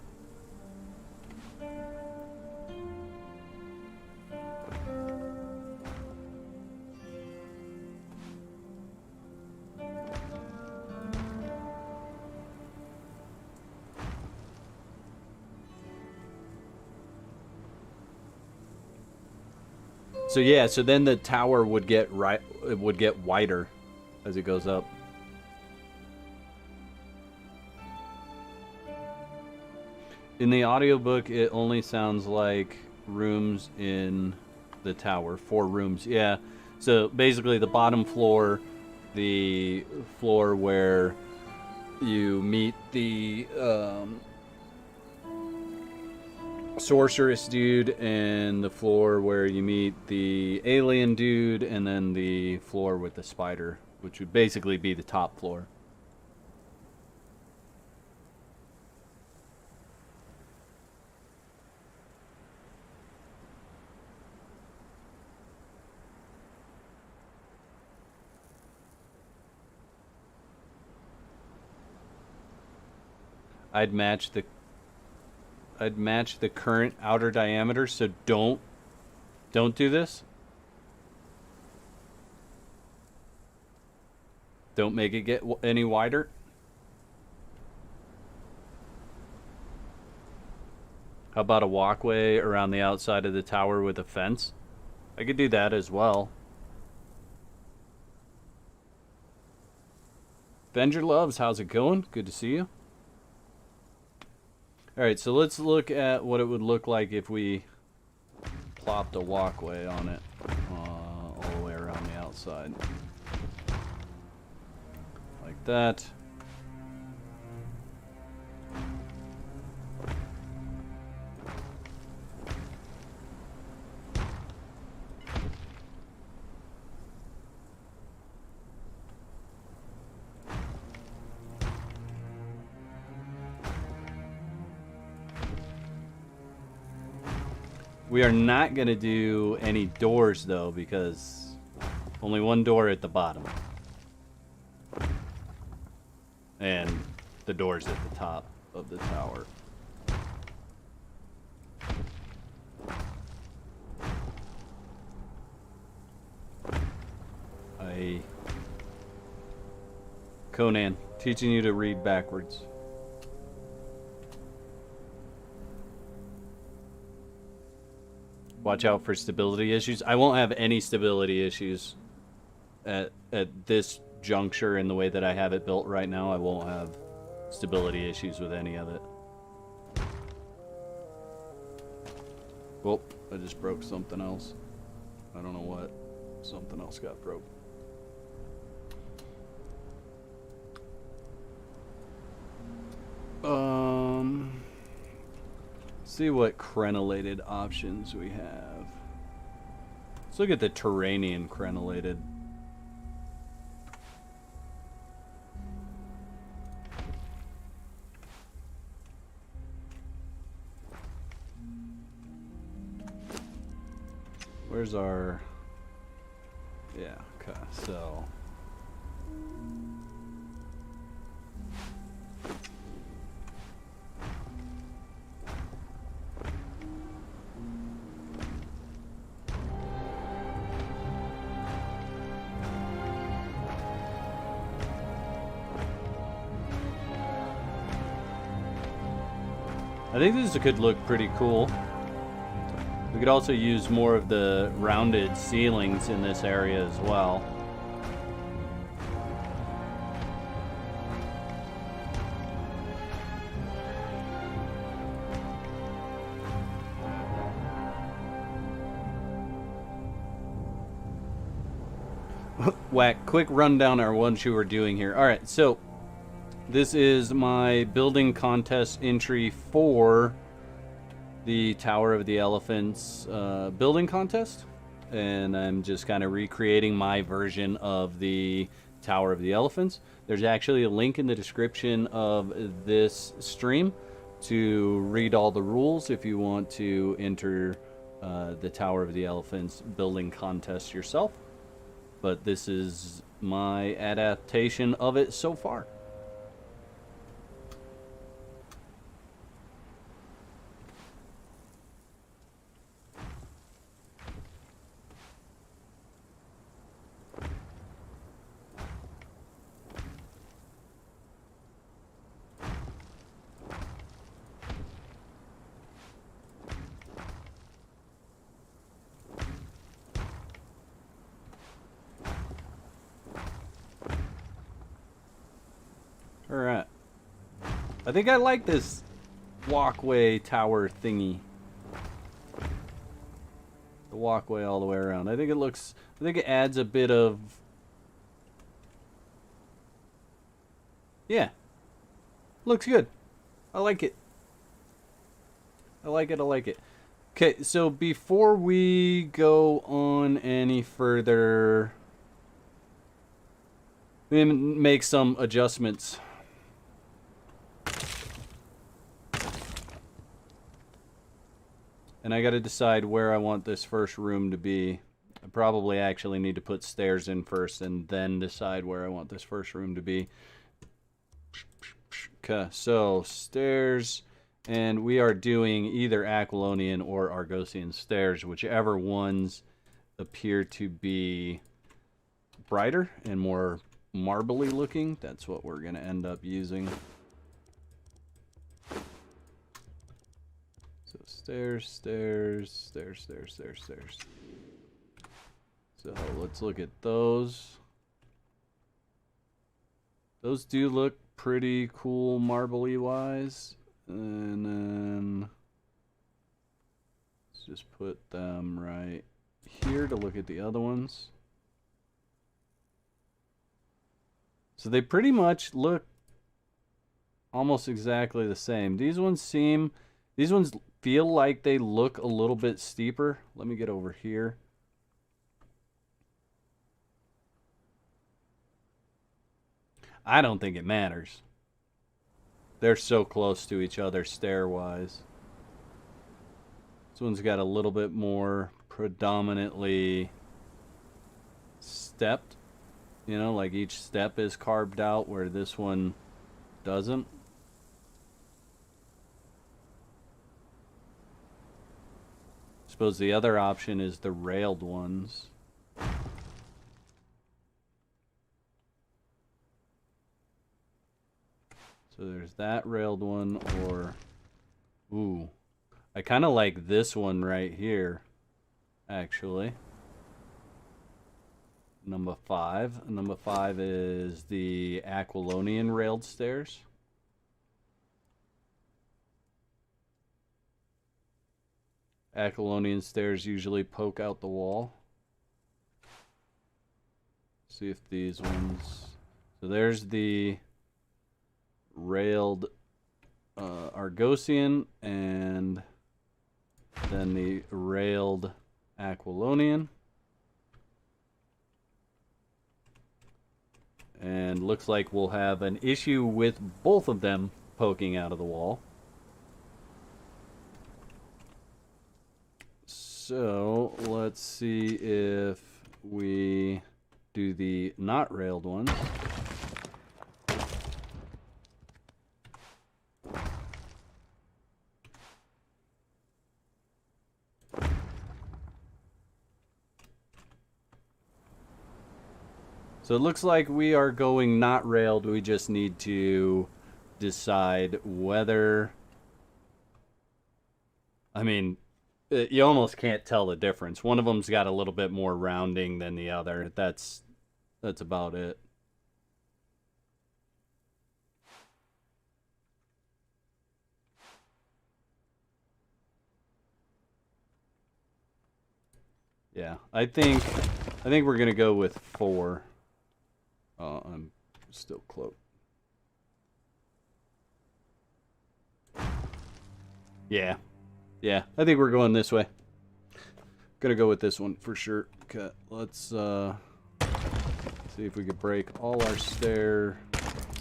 So yeah, so then the tower would get wider as it goes up. In the audiobook, it only sounds like rooms in the tower, 4 rooms. Yeah. So basically the bottom floor, the floor where you meet the sorceress dude, and the floor where you meet the alien dude, and then the floor with the spider, which would basically be the top floor. I'd match the current outer diameter, so don't do this. Don't make it get any wider. How about a walkway around the outside of the tower with a fence? I could do that as well. Venger Loves, how's it going? Good to see you. Alright, so let's look at what it would look like if we plopped a walkway on it all the way around the outside. Like that. We are not going to do any doors, though, because only one door at the bottom. And the door's at the top of the tower. Conan, teaching you to read backwards. Watch out for stability issues. I won't have any stability issues at this juncture in the way that I have it built right now. I won't have stability issues with any of it. Well, I just broke something else. I don't know what. Something else got broke. See what crenellated options we have. Let's look at the Terranian crenellated. Where's our... Yeah, okay, so... I think this could look pretty cool. We could also use more of the rounded ceilings in this area as well. Whack, quick rundown on what you were doing here. Alright, so this is my building contest entry for the Tower of the Elephants building contest. And I'm just kind of recreating my version of the Tower of the Elephants. There's actually a link in the description of this stream to read all the rules if you want to enter the Tower of the Elephants building contest yourself. But this is my adaptation of it so far. Alright. I think I like this walkway tower thingy. The walkway all the way around. I think it adds a bit of... Yeah. Looks good. I like it. I like it. Okay, so before we go on any further, we make some adjustments. And I got to decide where I want this first room to be. I probably actually need to put stairs in first and then decide where I want this first room to be. Okay, so stairs, and we are doing either Aquilonian or Argosian stairs, whichever ones appear to be brighter and more marbly looking. That's what we're going to end up using. So stairs, stairs, stairs, stairs, stairs, stairs. So let's look at those. Those do look pretty cool marbly wise. And then let's just put them right here to look at the other ones. So they pretty much look almost exactly the same. These ones feel like they look a little bit steeper. Let me get over here. I don't think it matters. They're so close to each other stair-wise. This one's got a little bit more predominantly stepped. You know, like each step is carved out where this one doesn't. I suppose the other option is the railed ones. So there's that railed one, or... Ooh. I kind of like this one right here, actually. Number 5. Number 5 is the Aquilonian railed stairs. Aquilonian stairs usually poke out the wall. See if these ones... So there's the railed Argosian, and then the railed Aquilonian. And looks like we'll have an issue with both of them poking out of the wall. So let's see if we do the not railed ones. So it looks like we are going not railed. We just need to decide whether... I mean, you almost can't tell the difference. One of them's got a little bit more rounding than the other. That's about it. Yeah, I think we're gonna go with 4. I'm still cloaked. Yeah, I think we're going this way. Gonna go with this one for sure. Okay, let's see if we could break all our stair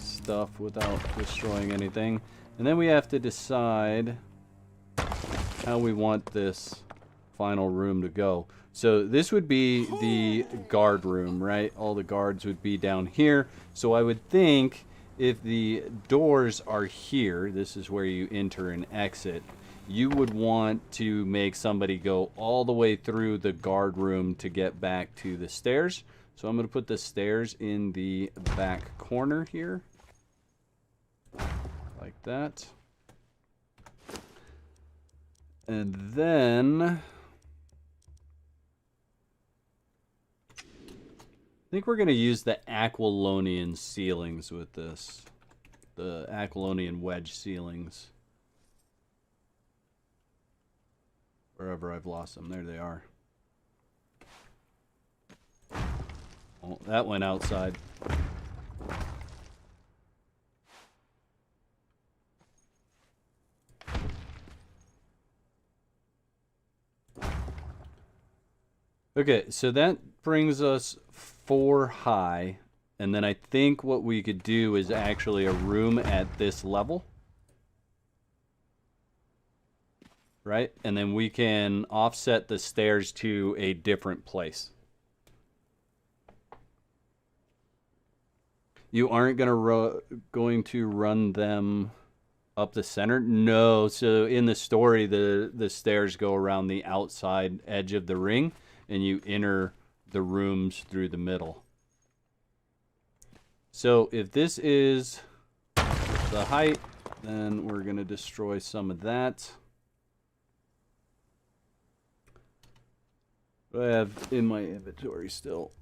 stuff without destroying anything. And then we have to decide how we want this final room to go. So this would be the guard room, right? All the guards would be down here. So I would think if the doors are here, this is where you enter and exit, you would want to make somebody go all the way through the guard room to get back to the stairs. So I'm going to put the stairs in the back corner here. Like that. And then... I think we're going to use the Aquilonian ceilings with this. The Aquilonian wedge ceilings. Wherever I've lost them. There they are. Oh, that went outside. Okay, so that brings us 4 high, and then I think what we could do is actually a room at this level, right? And then we can offset the stairs to a different place. You aren't going to run them up the center? No. So in the story, the stairs go around the outside edge of the ring, and you enter the rooms through the middle. So if this is the height, then we're going to destroy some of that. What do I have in my inventory still?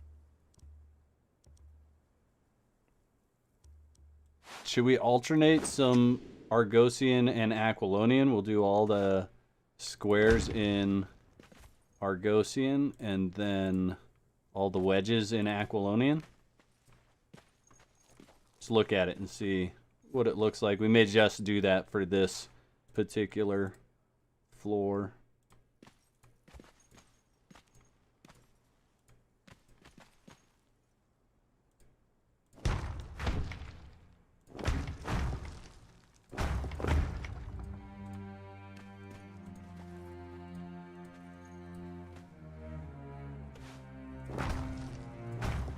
Should we alternate some Argosian and Aquilonian? We'll do all the squares in Argosian and then all the wedges in Aquilonian. Let's look at it and see what it looks like. We may just do that for this particular floor.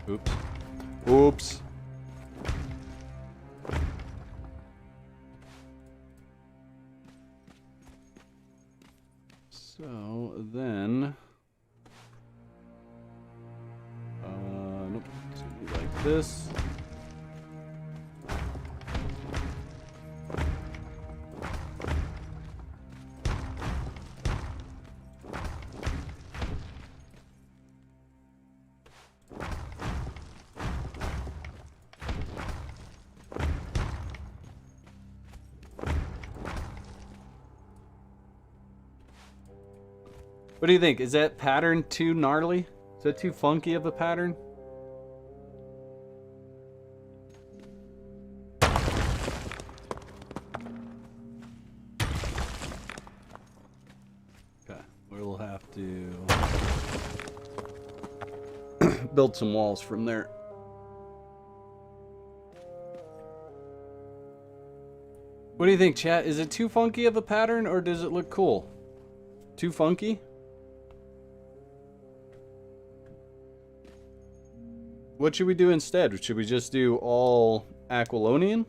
Oops. Oops. So then, nope, it's gonna be like this. What do you think? Is that pattern too gnarly? Is that too funky of a pattern? Okay, we'll have to build some walls from there. What do you think, chat? Is it too funky of a pattern, or does it look cool? Too funky? What should we do instead? Should we just do all Aquilonian?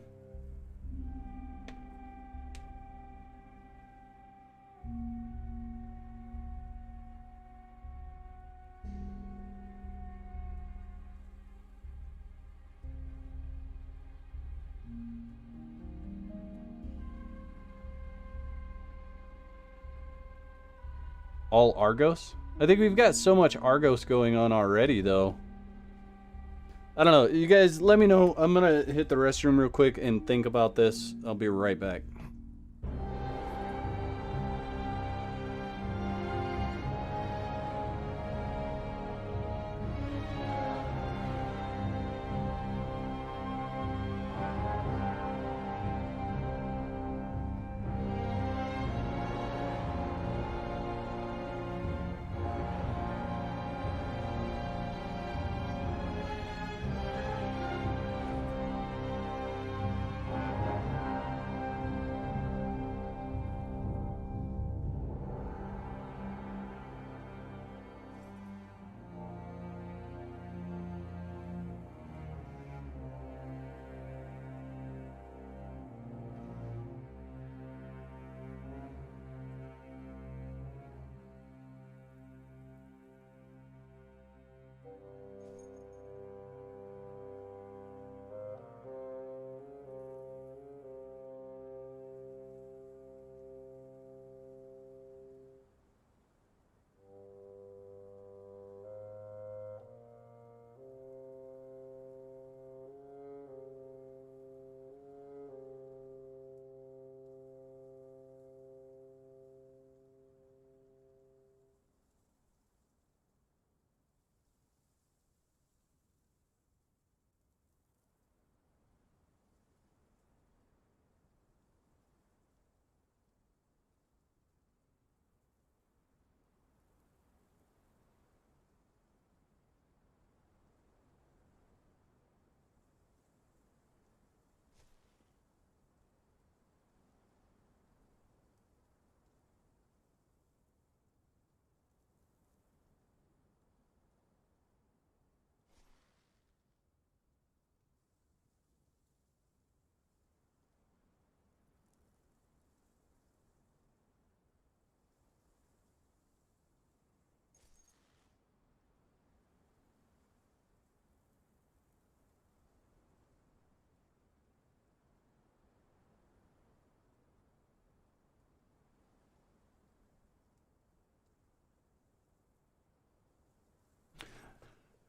All Argos? I think we've got so much Argos going on already, though. I don't know. You guys, let me know. I'm going to hit the restroom real quick and think about this. I'll be right back.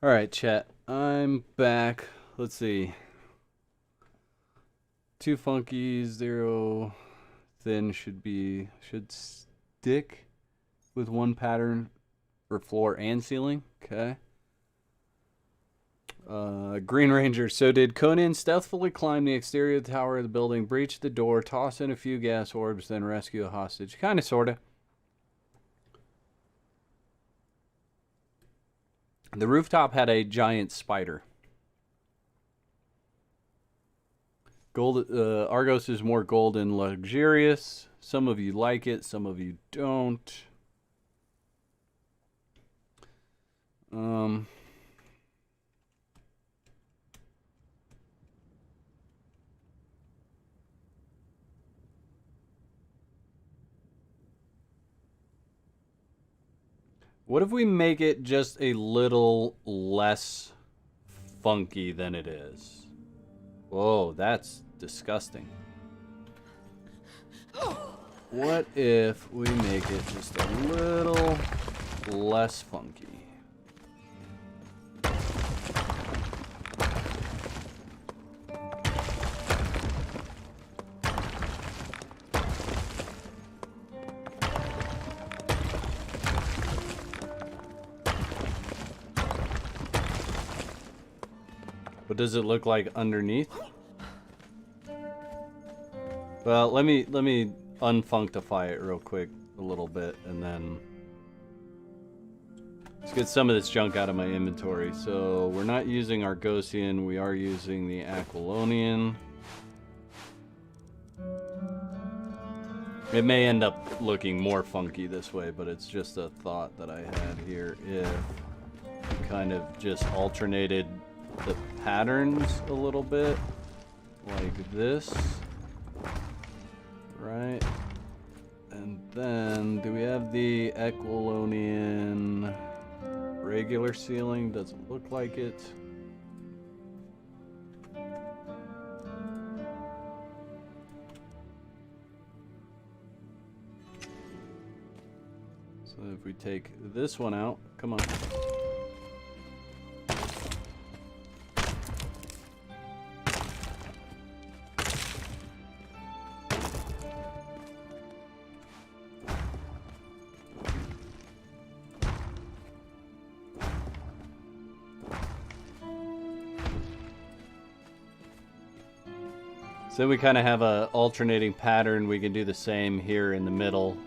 All right, chat. I'm back. Let's see. 2 funky, 0 thin should stick with 1 pattern for floor and ceiling. Okay. Green Ranger. So did Conan stealthily climb the exterior of the tower of the building, breach the door, toss in a few gas orbs, then rescue a hostage? Kind of, sort of. The rooftop had a giant spider. Gold, Argos is more golden, luxurious. Some of you like it, some of you don't. What if we make it just a little less funky than it is? Whoa, that's disgusting. What if we make it just a little less funky? What does it look like underneath? Well, let me unfunctify it real quick a little bit, and then let's get some of this junk out of my inventory. So we're not using Argosian, we are using the Aquilonian. It may end up looking more funky this way, but it's just a thought that I had here. If we kind of just alternated the patterns a little bit, like this, right? And then, do we have the Aquilonian regular ceiling? Doesn't look like it. So if we take this one out, come on. So we kind of have a alternating pattern. We can do the same here in the middle.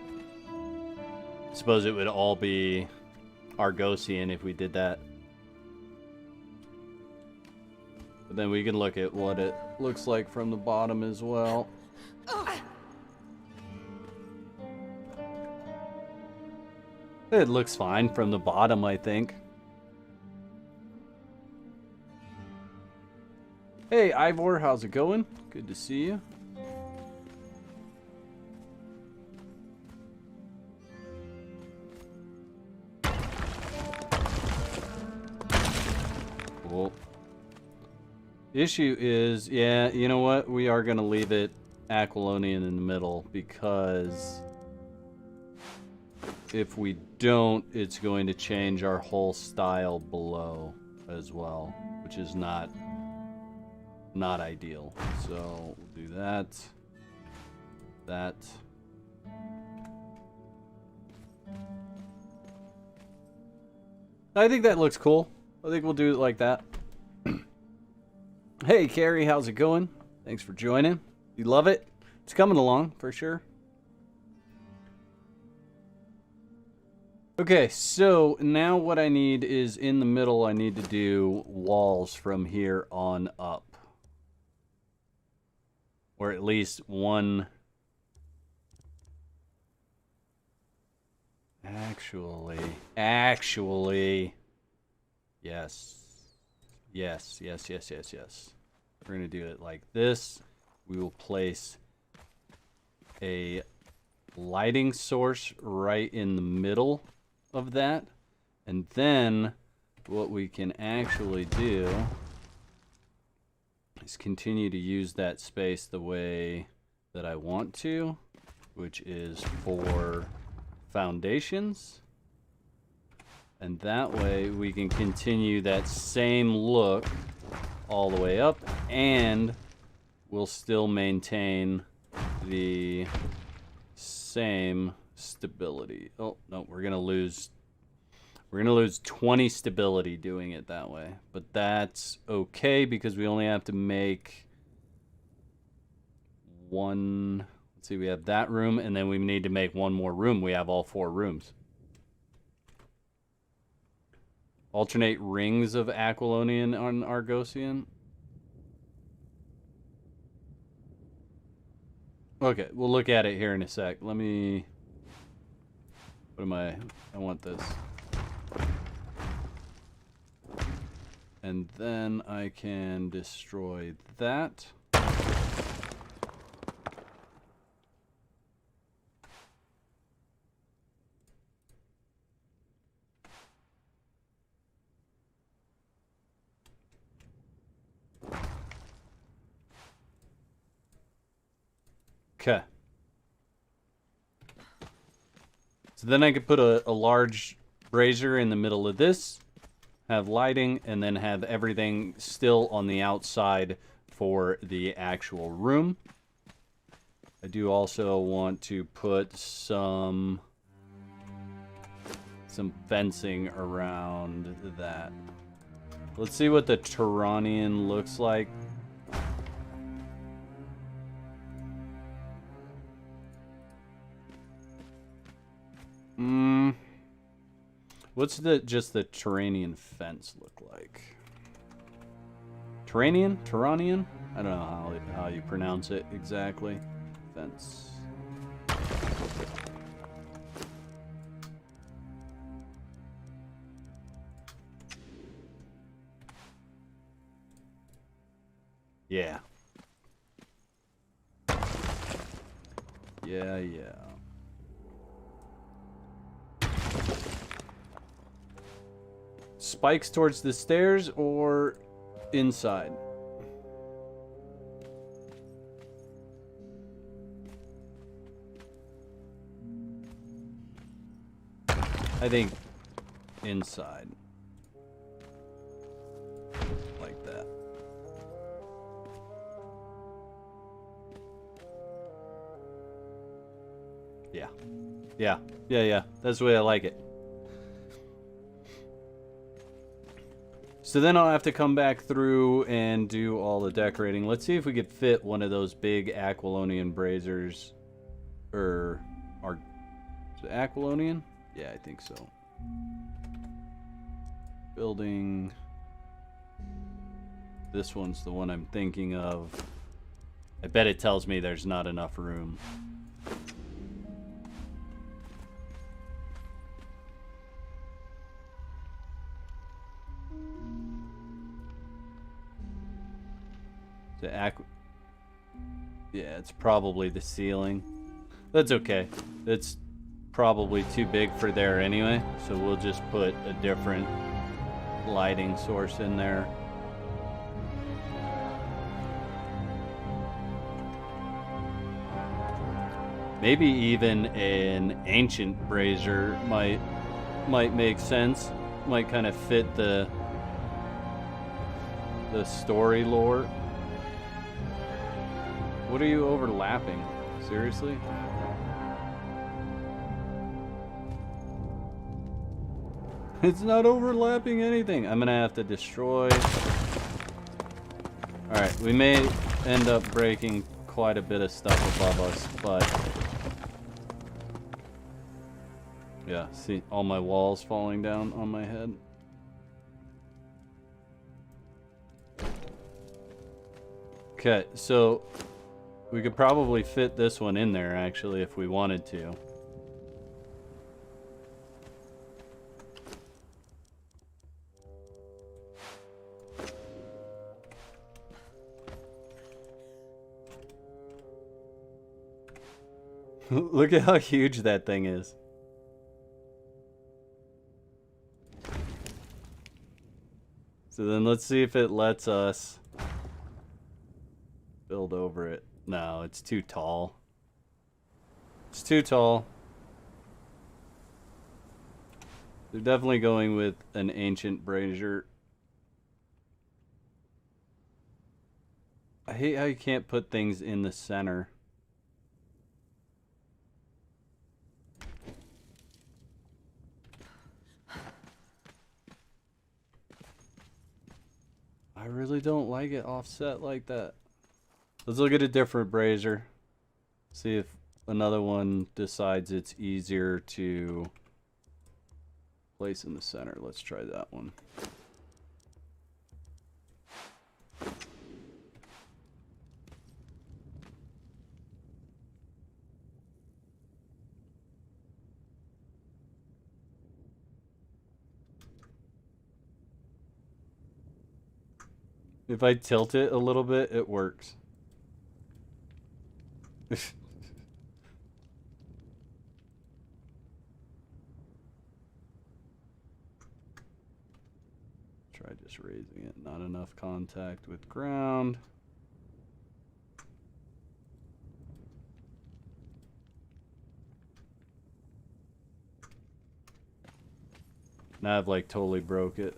Suppose it would all be Argosian if we did that. But then we can look at what it looks like from the bottom as well. It looks fine from the bottom, I think. Hey, Ivor, how's it going? Good to see you. Cool. Issue is, yeah, you know what? We are going to leave it Aquilonian in the middle, because if we don't, it's going to change our whole style below as well, which is not ideal. So we'll do that. I think that looks cool. I think we'll do it like that. Hey, Carrie, how's it going? Thanks for joining. You love it? It's coming along for sure. Okay, so now what I need is in the middle, I need to do walls from here on up. Or at least one. Actually. Yes. We're going to do it like this. We will place a lighting source right in the middle of that. And then what we can actually do is continue to use that space the way that I want to, which is for foundations. And that way we can continue that same look all the way up, and we'll still maintain the same stability. Oh, no, we're going to lose 20 stability doing it that way. But that's okay because we only have to make one. Let's see, we have that room, and then we need to make one more room. We have all 4 rooms. Alternate rings of Aquilonian on Argosian. Okay, we'll look at it here in a sec. Let me... What am I want this. And then I can destroy that. Okay. So then I could put a large brazier in the middle of this, have lighting, and then have everything still on the outside for the actual room. I do also want to put some fencing around that. Let's see what the Turanian looks like. What's just the Turanian fence look like? Turanian? I don't know how you pronounce it exactly. Fence. Yeah. Yeah. Spikes towards the stairs or inside? I think inside. Like that. Yeah. That's the way I like it. So then I'll have to come back through and do all the decorating. Let's see if we could fit one of those big Aquilonian braziers. Is it Aquilonian? Yeah, I think so. Building. This one's the one I'm thinking of. I bet it tells me there's not enough room. Yeah, it's probably the ceiling. That's okay. It's probably too big for there anyway, so we'll just put a different lighting source in there. Maybe even an ancient brazier might make sense. Might kind of fit the story lore. What are you overlapping? Seriously? It's not overlapping anything. I'm gonna have to destroy. Alright, we may end up breaking quite a bit of stuff above us, but... Yeah, see all my walls falling down on my head. Okay, so... we could probably fit this one in there, actually, if we wanted to. Look at how huge that thing is. So then let's see if it lets us build over it. No, it's too tall. It's too tall. They're definitely going with an ancient brazier. I hate how you can't put things in the center. I really don't like it offset like that. Let's look at a different brazier. See if another one decides it's easier to place in the center. Let's try that one. If I tilt it a little bit, it works. Try just raising it. Not enough contact with ground. Now I've like totally broke it.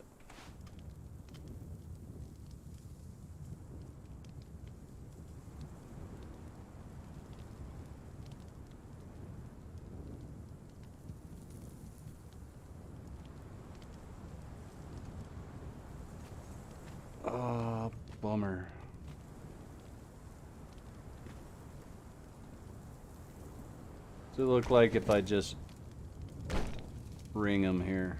Oh, bummer. Does it look like if I just ring them here?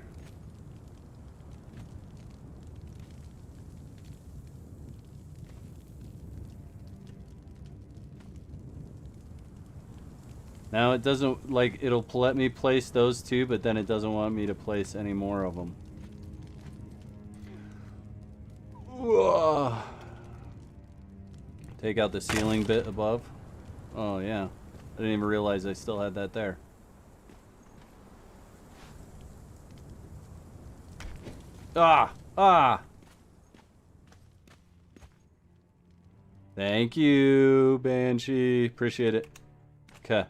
Now it doesn't, like, it'll let me place those two, but then it doesn't want me to place any more of them. Whoa. Take out the ceiling bit above. Oh yeah, I didn't even realize I still had that there. Ah! Thank you, Banshee. Appreciate it. Okay.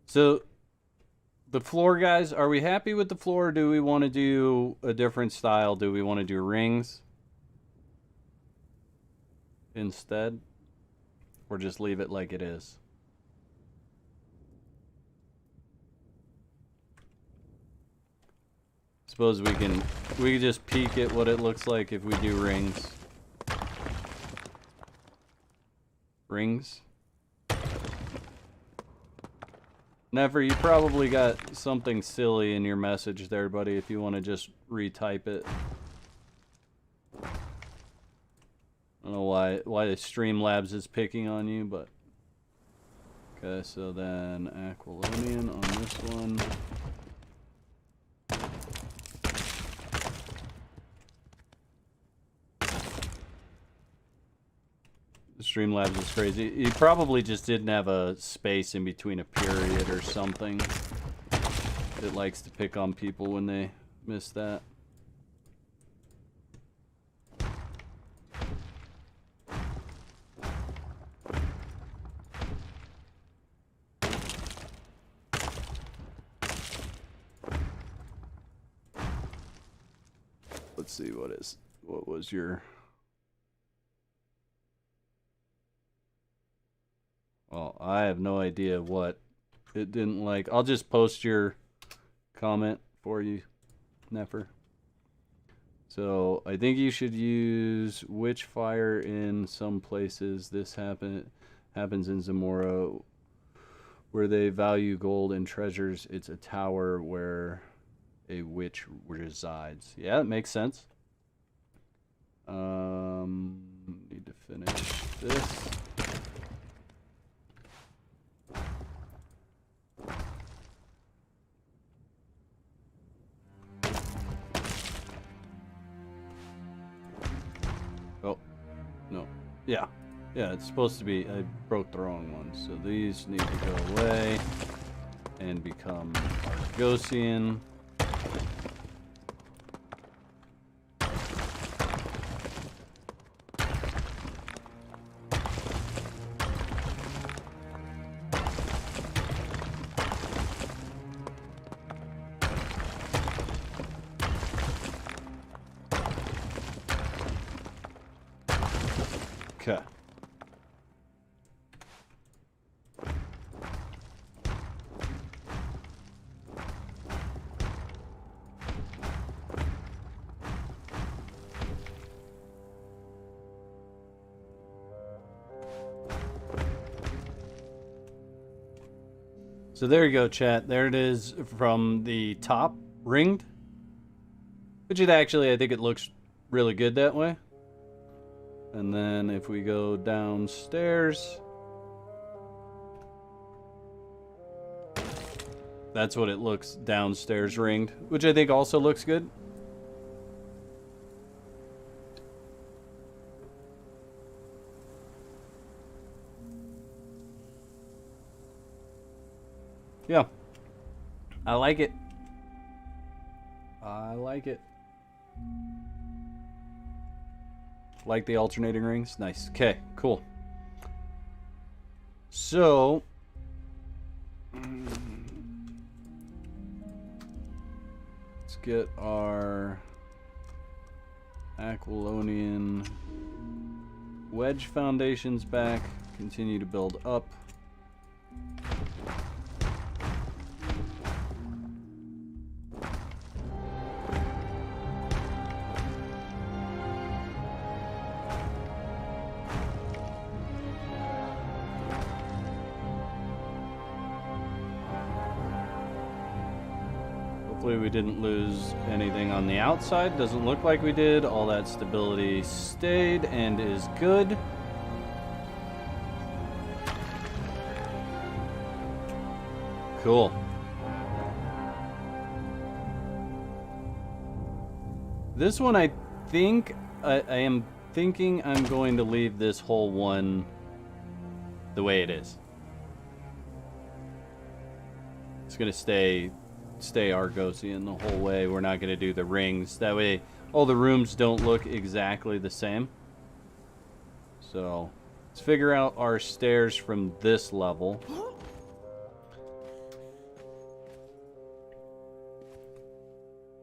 So, the floor, guys, are we happy with the floor? Or do we want to do a different style? Do we want to do rings instead? Or just leave it like it is? Suppose we can just peek at what it looks like if we do rings. Rings? Never, you probably got something silly in your message there, buddy, if you want to just retype it. I don't know why the Streamlabs is picking on you, but... Okay, so then Aquilonian on this one. Streamlabs is crazy. He probably just didn't have a space in between a period or something. It likes to pick on people when they miss that. Let's see, what was your... Well, I have no idea what it didn't like. I'll just post your comment for you, Nefer. So I think you should use Witchfire in some places. This happens in Zamora, where they value gold and treasures. It's a tower where a witch resides. Yeah, it makes sense. Need to finish this. Oh, no. Yeah, it's supposed to be, I broke the wrong one. So these need to go away and become Argosian. So there you go, chat. There it is from the top, ringed. Which it actually, I think it looks really good that way. And then if we go downstairs, that's what it looks downstairs ringed, which I think also looks good. Yeah. I like it. I like it. Like the alternating rings? Nice. Okay, cool. So, let's get our Aquilonian wedge foundations back. Continue to build up. Hopefully we didn't lose anything on the outside. Doesn't look like we did. All that stability stayed and is good. Cool. This one I think, I am thinking I'm going to leave this whole one the way it is. It's going to stay Argosian the whole way. We're not going to do the rings. That way all the rooms don't look exactly the same. So let's figure out our stairs from this level.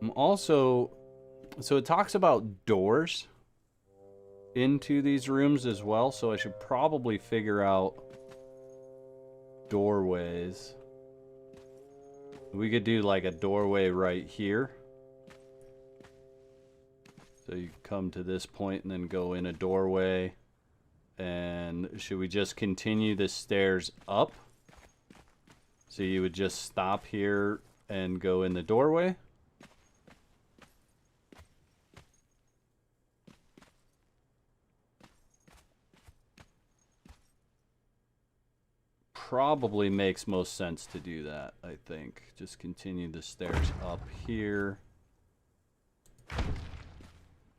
I'm also, so it talks about doors into these rooms as well, so I should probably figure out doorways. We could do like a doorway right here. So you come to this point and then go in a doorway. And should we just continue the stairs up? So you would just stop here and go in the doorway. Probably makes most sense to do that, I think. Just continue the stairs up here.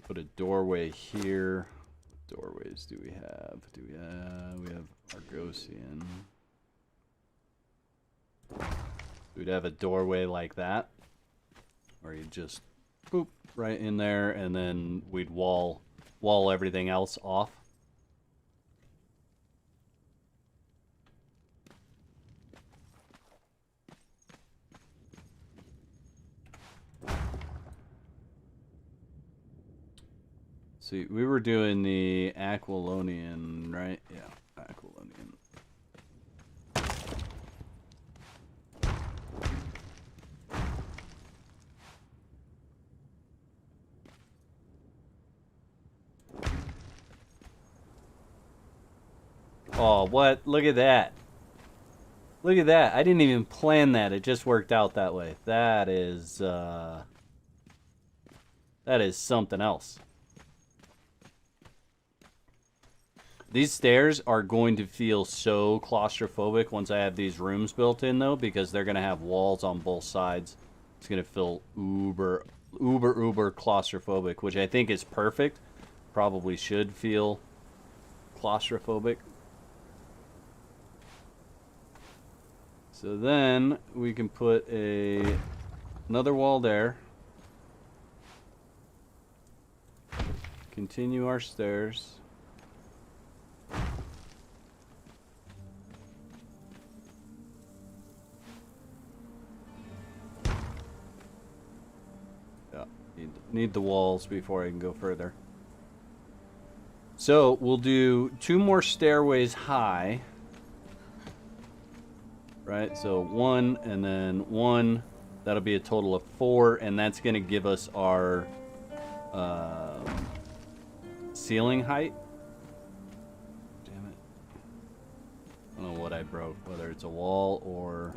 Put a doorway here. What doorways do we have? We have Argosian. We'd have a doorway like that. Or you just boop right in there and then we'd wall everything else off. See, we were doing the Aquilonian, right? Yeah, Aquilonian. Oh, what? Look at that. Look at that. I didn't even plan that. It just worked out that way. That is something else. These stairs are going to feel so claustrophobic once I have these rooms built in, though, because they're going to have walls on both sides. It's going to feel uber claustrophobic, which I think is perfect. Probably should feel claustrophobic. So then we can put another wall there. Continue our stairs. Need the walls before I can go further. So we'll do 2 more stairways high. Right, so 1 and then 1. That'll be a total of 4, and that's going to give us our ceiling height. Damn it. I don't know what I broke, whether it's a wall or...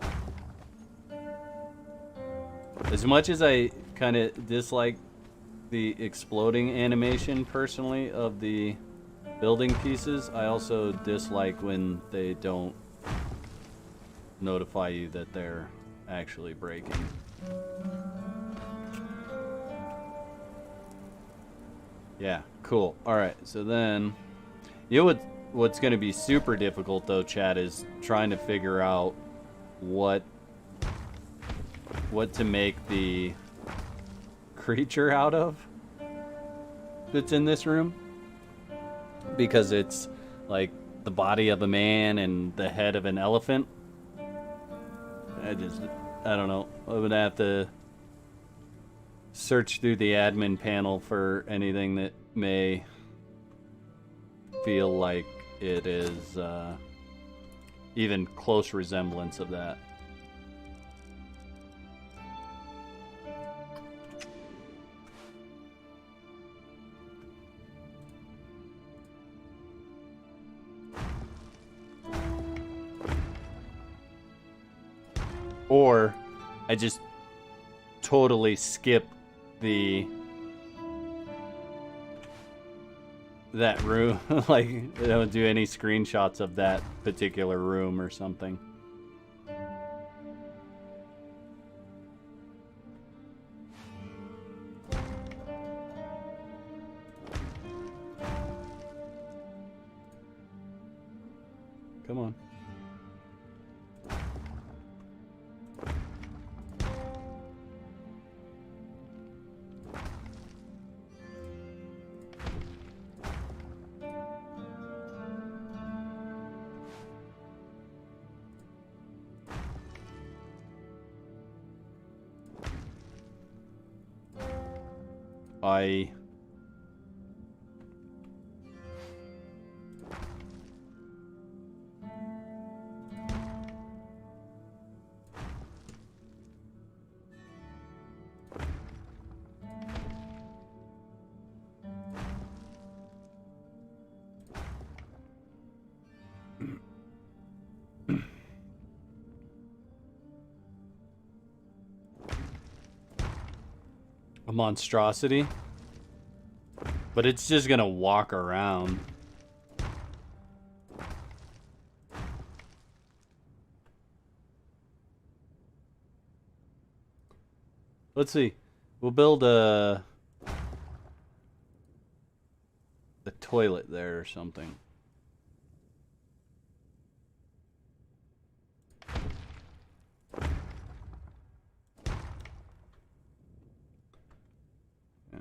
As much as I kind of dislike the exploding animation, personally, of the building pieces, I also dislike when they don't notify you that they're actually breaking. Yeah, cool. Alright, so then... You know what's going to be super difficult, though, Chad, is trying to figure out what to make the creature out of that's in this room. Because it's, like, the body of a man and the head of an elephant. I don't know. I'm going to have to search through the admin panel for anything that may feel like it is even close resemblance of that. Or I just totally skip that room. Like, I don't do any screenshots of that particular room or something. Come on. A monstrosity, but it's just gonna walk around. Let's see. We'll build a toilet there or something.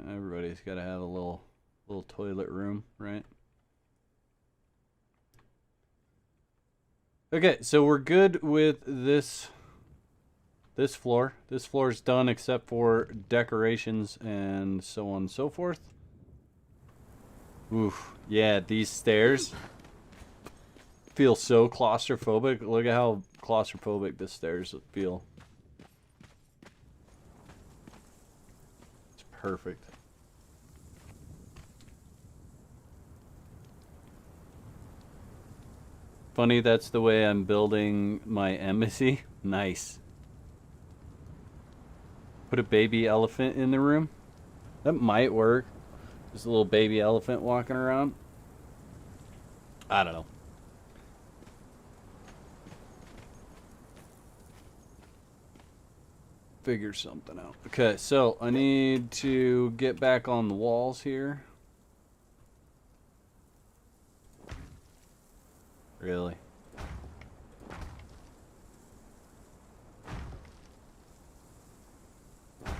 Everybody's got to have a little toilet room, right? Okay, so we're good with this floor. This floor is done except for decorations and so on and so forth. Oof. Yeah, these stairs feel so claustrophobic. Look at how claustrophobic the stairs feel. It's perfect. Funny, that's the way I'm building my embassy. Nice. Put a baby elephant in the room. That might work. Just a little baby elephant walking around. I don't know. Figure something out. Okay, so I need to get back on the walls here. Really? It's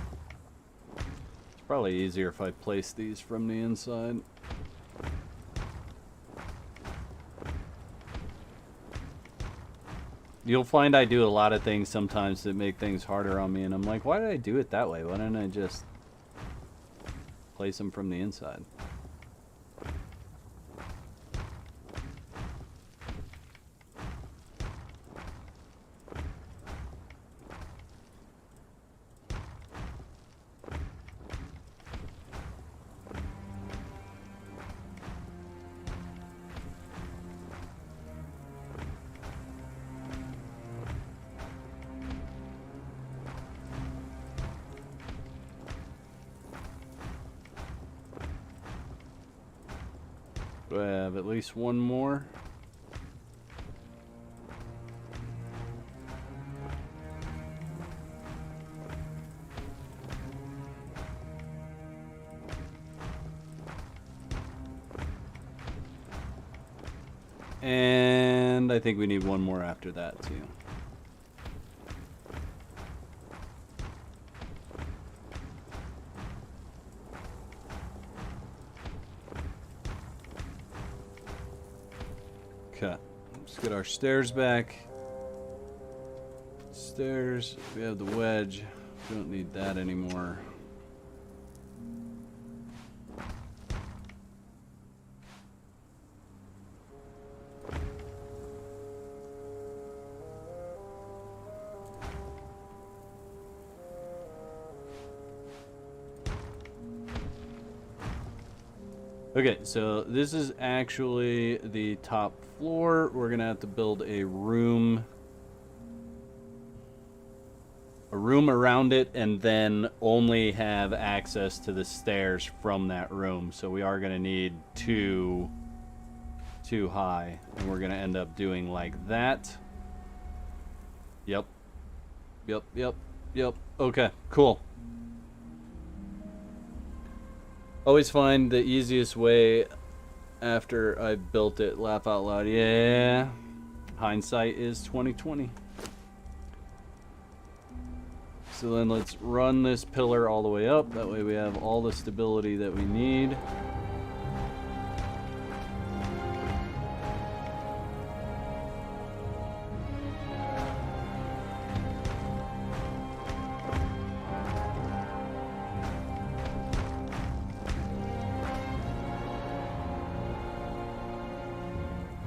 probably easier if I place these from the inside. You'll find I do a lot of things sometimes that make things harder on me, and I'm like, why did I do it that way? Why didn't I just place them from the inside? Do I have at least one more? And I think we need one more after that too. Okay, let's get our stairs back. Stairs, we have the wedge. We don't need that anymore. Okay, so this is actually the top floor. We're gonna have to build a room around it, and then only have access to the stairs from that room. So we are gonna need two high, and we're gonna end up doing like that. Yep. Okay, cool. Always find the easiest way after I built it. Laugh out loud. Yeah. Hindsight is 2020. So then let's run this pillar all the way up. That way we have all the stability that we need.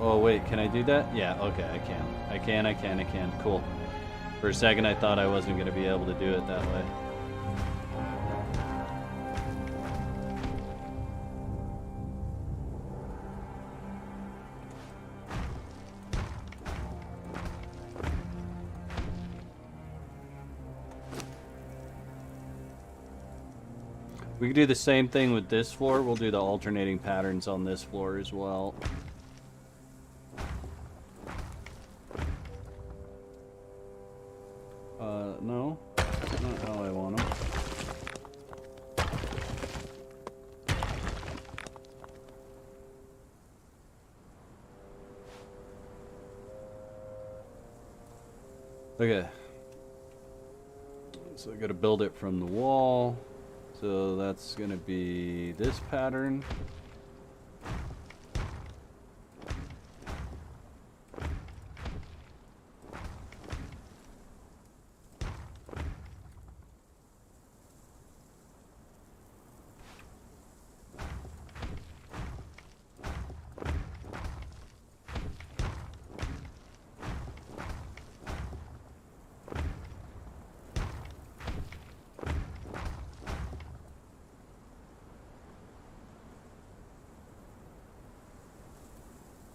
Oh wait, can I do that? Yeah, okay, I can. I can. Cool. For a second I thought I wasn't going to be able to do it that way. We can do the same thing with this floor. We'll do the alternating patterns on this floor as well. No, not how I want them. Okay. So I gotta build it from the wall. So that's gonna be this pattern.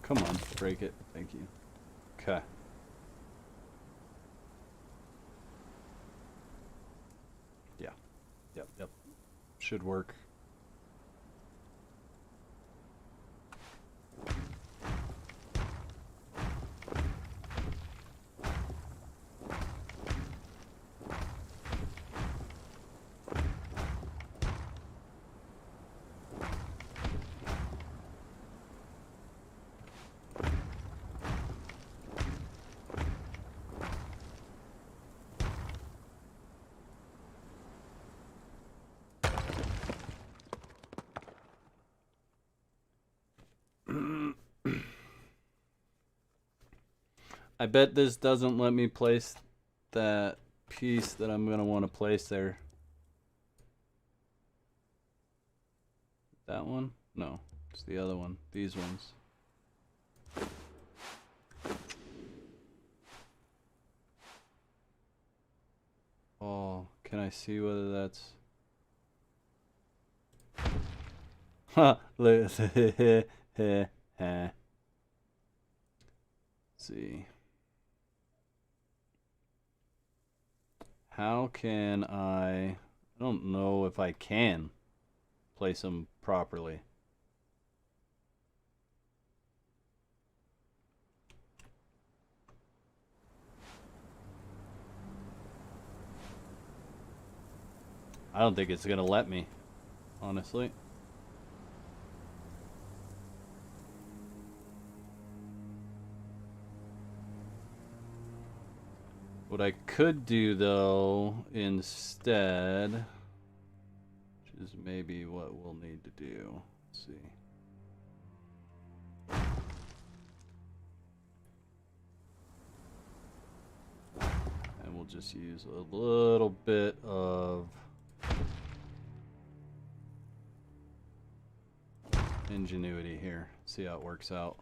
Come on, break it. Thank you. Okay. Yeah. Yep. Should work. I bet this doesn't let me place that piece that I'm going to want to place there. That one? No, it's the other one. These ones. Oh, can I see whether that's... Ha! Let's see. How can I don't know if I can place them properly. I don't think it's gonna let me, honestly. What I could do, though, instead, which is maybe what we'll need to do. Let's see. And we'll just use a little bit of ingenuity here. See how it works out.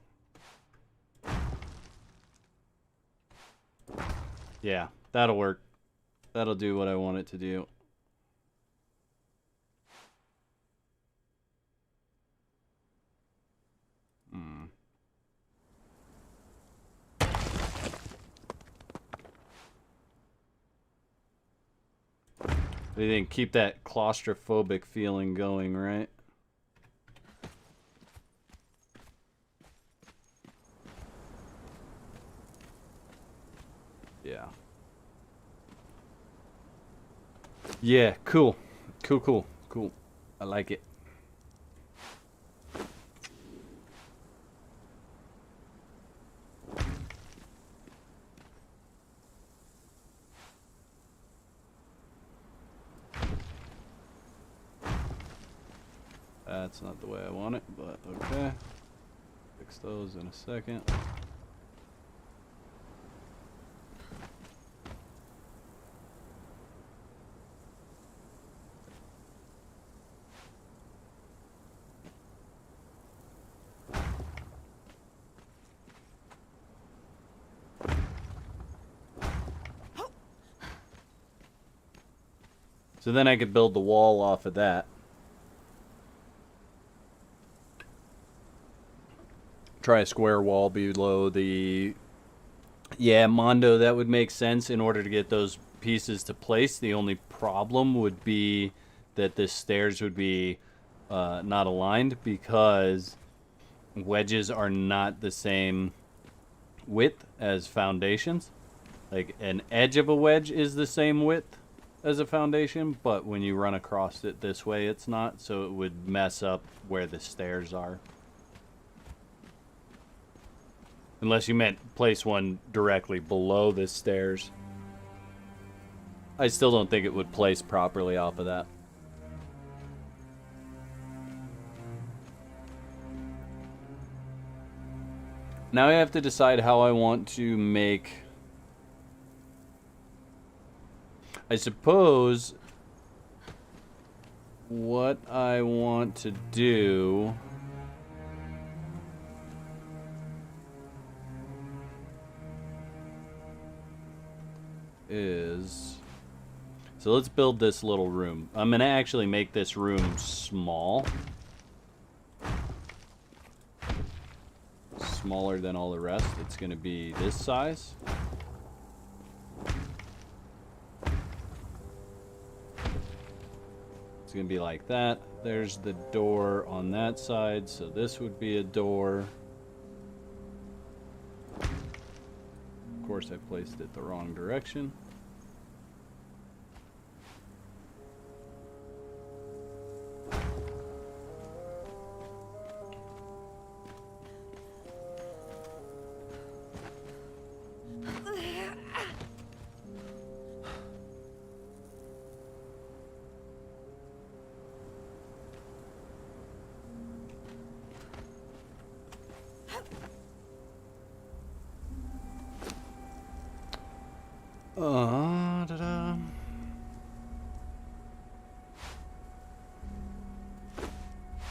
Yeah, that'll work. That'll do what I want it to do. They didn't keep that claustrophobic feeling going, right? Yeah. Yeah, cool. Cool. I like it. That's not the way I want it, but okay. Fix those in a second. So then I could build the wall off of that. Try a square wall below the... Yeah, Mondo, that would make sense in order to get those pieces to place. The only problem would be that the stairs would be not aligned because wedges are not the same width as foundations. Like, an edge of a wedge is the same width as a foundation, but when you run across it this way, it's not, so it would mess up where the stairs are. Unless you meant place one directly below the stairs. I still don't think it would place properly off of that. Now I have to decide how I want to make... I suppose what I want to do is, so let's build this little room. I'm gonna actually make this room small, smaller than all the rest. It's gonna be this size. It's gonna be like that. There's the door on that side, so this would be a door. Of course, I placed it the wrong direction.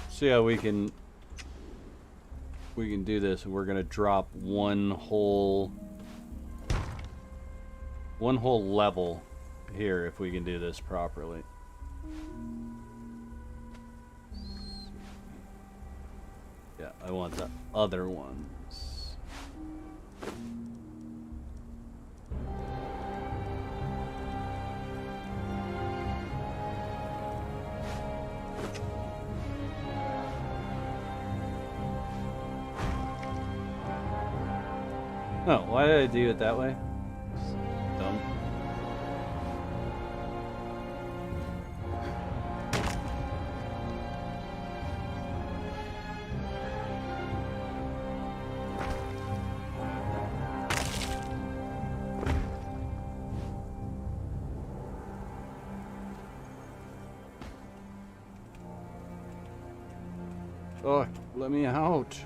See how we can do this. We're gonna drop one whole level here if we can do this properly. Yeah, I want the other ones. Oh, why did I do it that way? Dumb. Oh, let me out.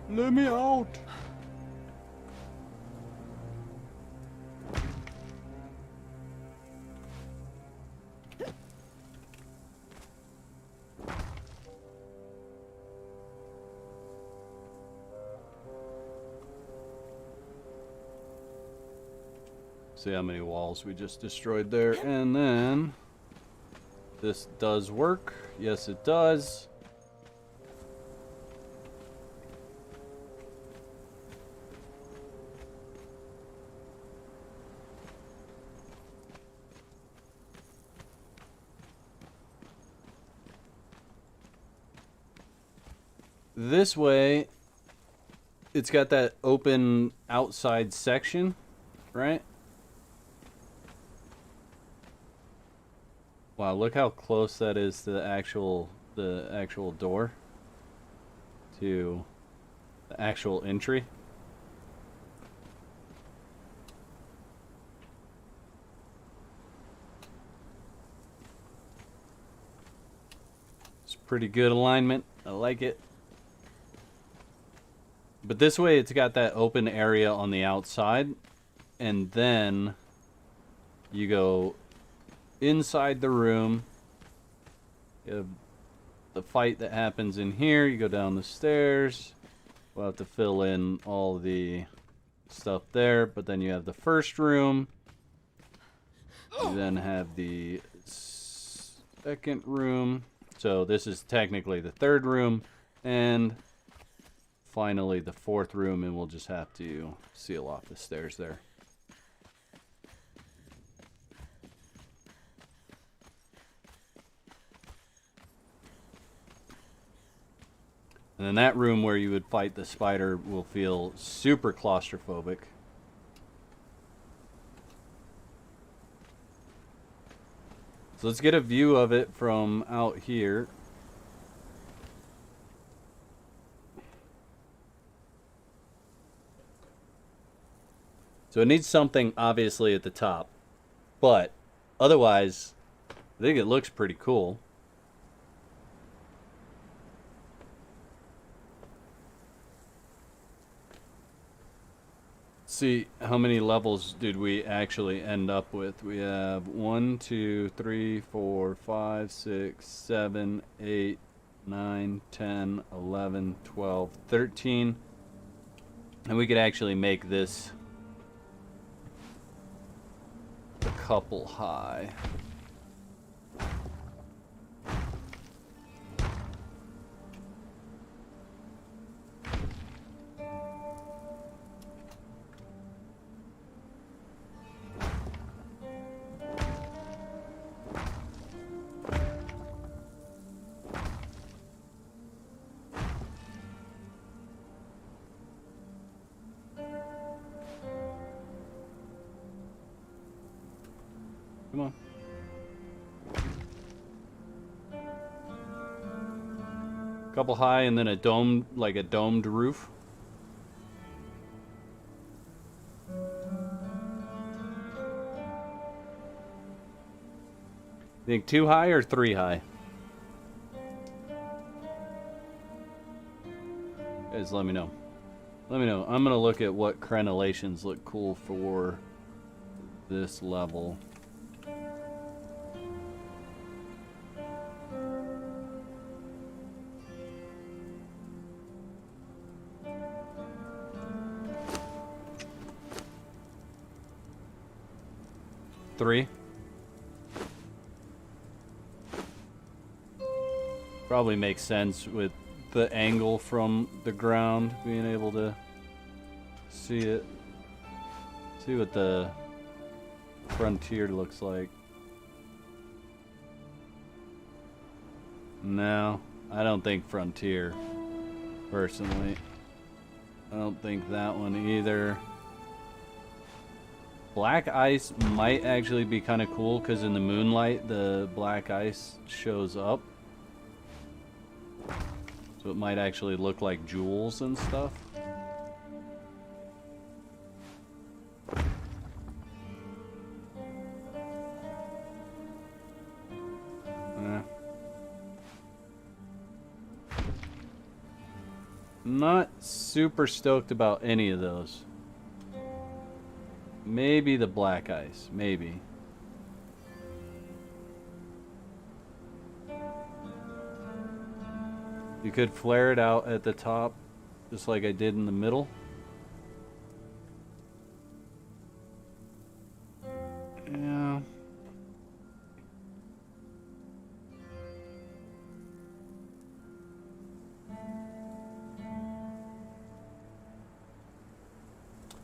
Let me out. See how many walls we just destroyed there. And then this does work. Yes, it does. This way, it's got that open outside section, right? Wow, look how close that is to the actual door, to the actual entry. It's pretty good alignment. I like it. But this way it's got that open area on the outside, and then you go inside the room. You have the fight that happens in here. You go down the stairs. We'll have to fill in all the stuff there, but then you have the first room. You then have the second room. So this is technically the third room, and finally the fourth room, and we'll just have to seal off the stairs there. And then that room where you would fight the spider will feel super claustrophobic. So let's get a view of it from out here. So it needs something obviously at the top, but otherwise I think it looks pretty cool. See how many levels did we actually end up with. We have 1, 2, 3, 4, 5, 6, 7, 8, 9, 10, 11, 12, 13. And we could actually make this a couple high. Come on. Couple high and then a domed, like a domed roof. Think 2 high or 3 high? Guys, let me know. Let me know. I'm gonna look at what crenellations look cool for this level. Three. Probably makes sense with the angle from the ground, being able to see it. See what the frontier looks like. No, I don't think frontier, personally. I don't think that one either. Black ice might actually be kind of cool because in the moonlight the black ice shows up. So it might actually look like jewels and stuff. Not super stoked about any of those. Maybe the black ice. Maybe. You could flare it out at the top, just like I did in the middle. Yeah.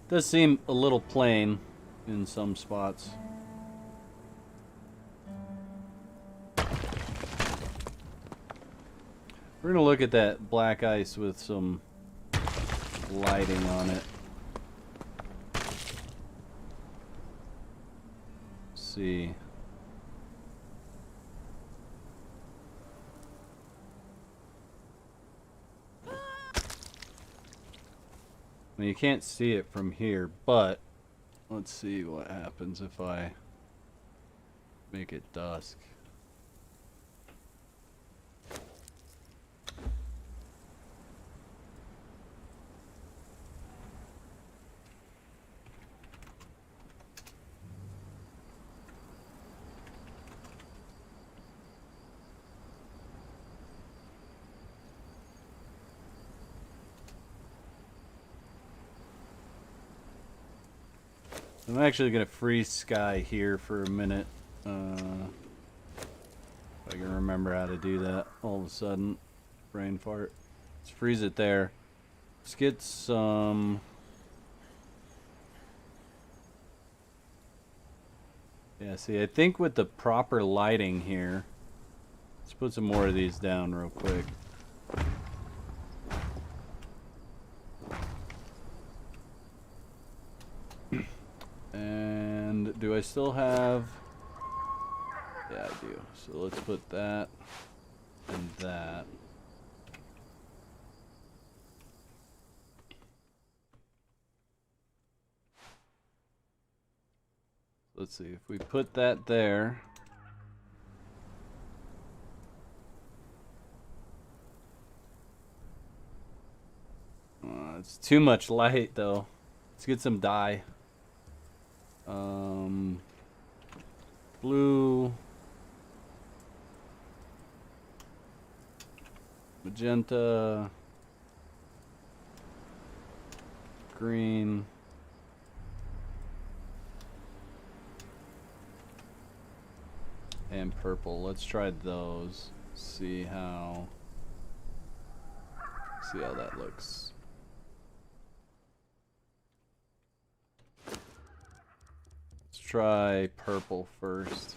Does seem a little plain in some spots. We're gonna look at that black ice with some lighting on it. See. I mean, you can't see it from here, but let's see what happens if I make it dusk. I'm actually going to freeze sky here for a minute. If I can remember how to do that all of a sudden. Brain fart. Let's freeze it there. Let's get some... Yeah, see, I think with the proper lighting here... Let's put some more of these down real quick. And do I still have... Yeah, I do. So let's put that and that. Let's see, if we put that there... it's too much light, though. Let's get some dye. Blue, magenta, green, and purple. Let's try those. See how that looks. Try purple first.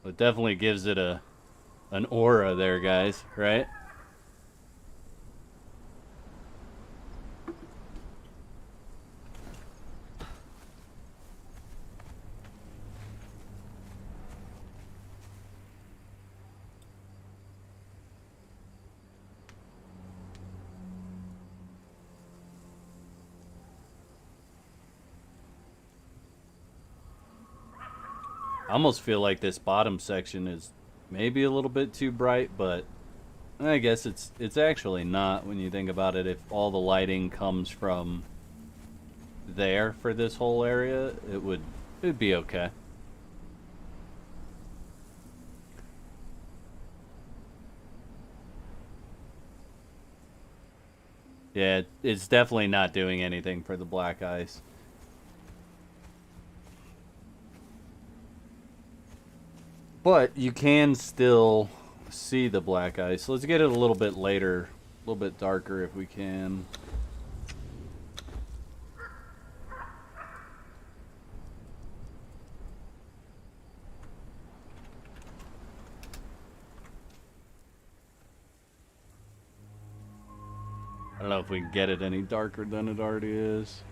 It definitely gives it an aura there, guys, right? I almost feel like this bottom section is maybe a little bit too bright, but I guess it's actually not when you think about it. If all the lighting comes from there for this whole area, it'd be okay. Yeah, it's definitely not doing anything for the black ice. But you can still see the black ice. Let's get it a little bit later, a little bit darker if we can. I don't know if we can get it any darker than it already is.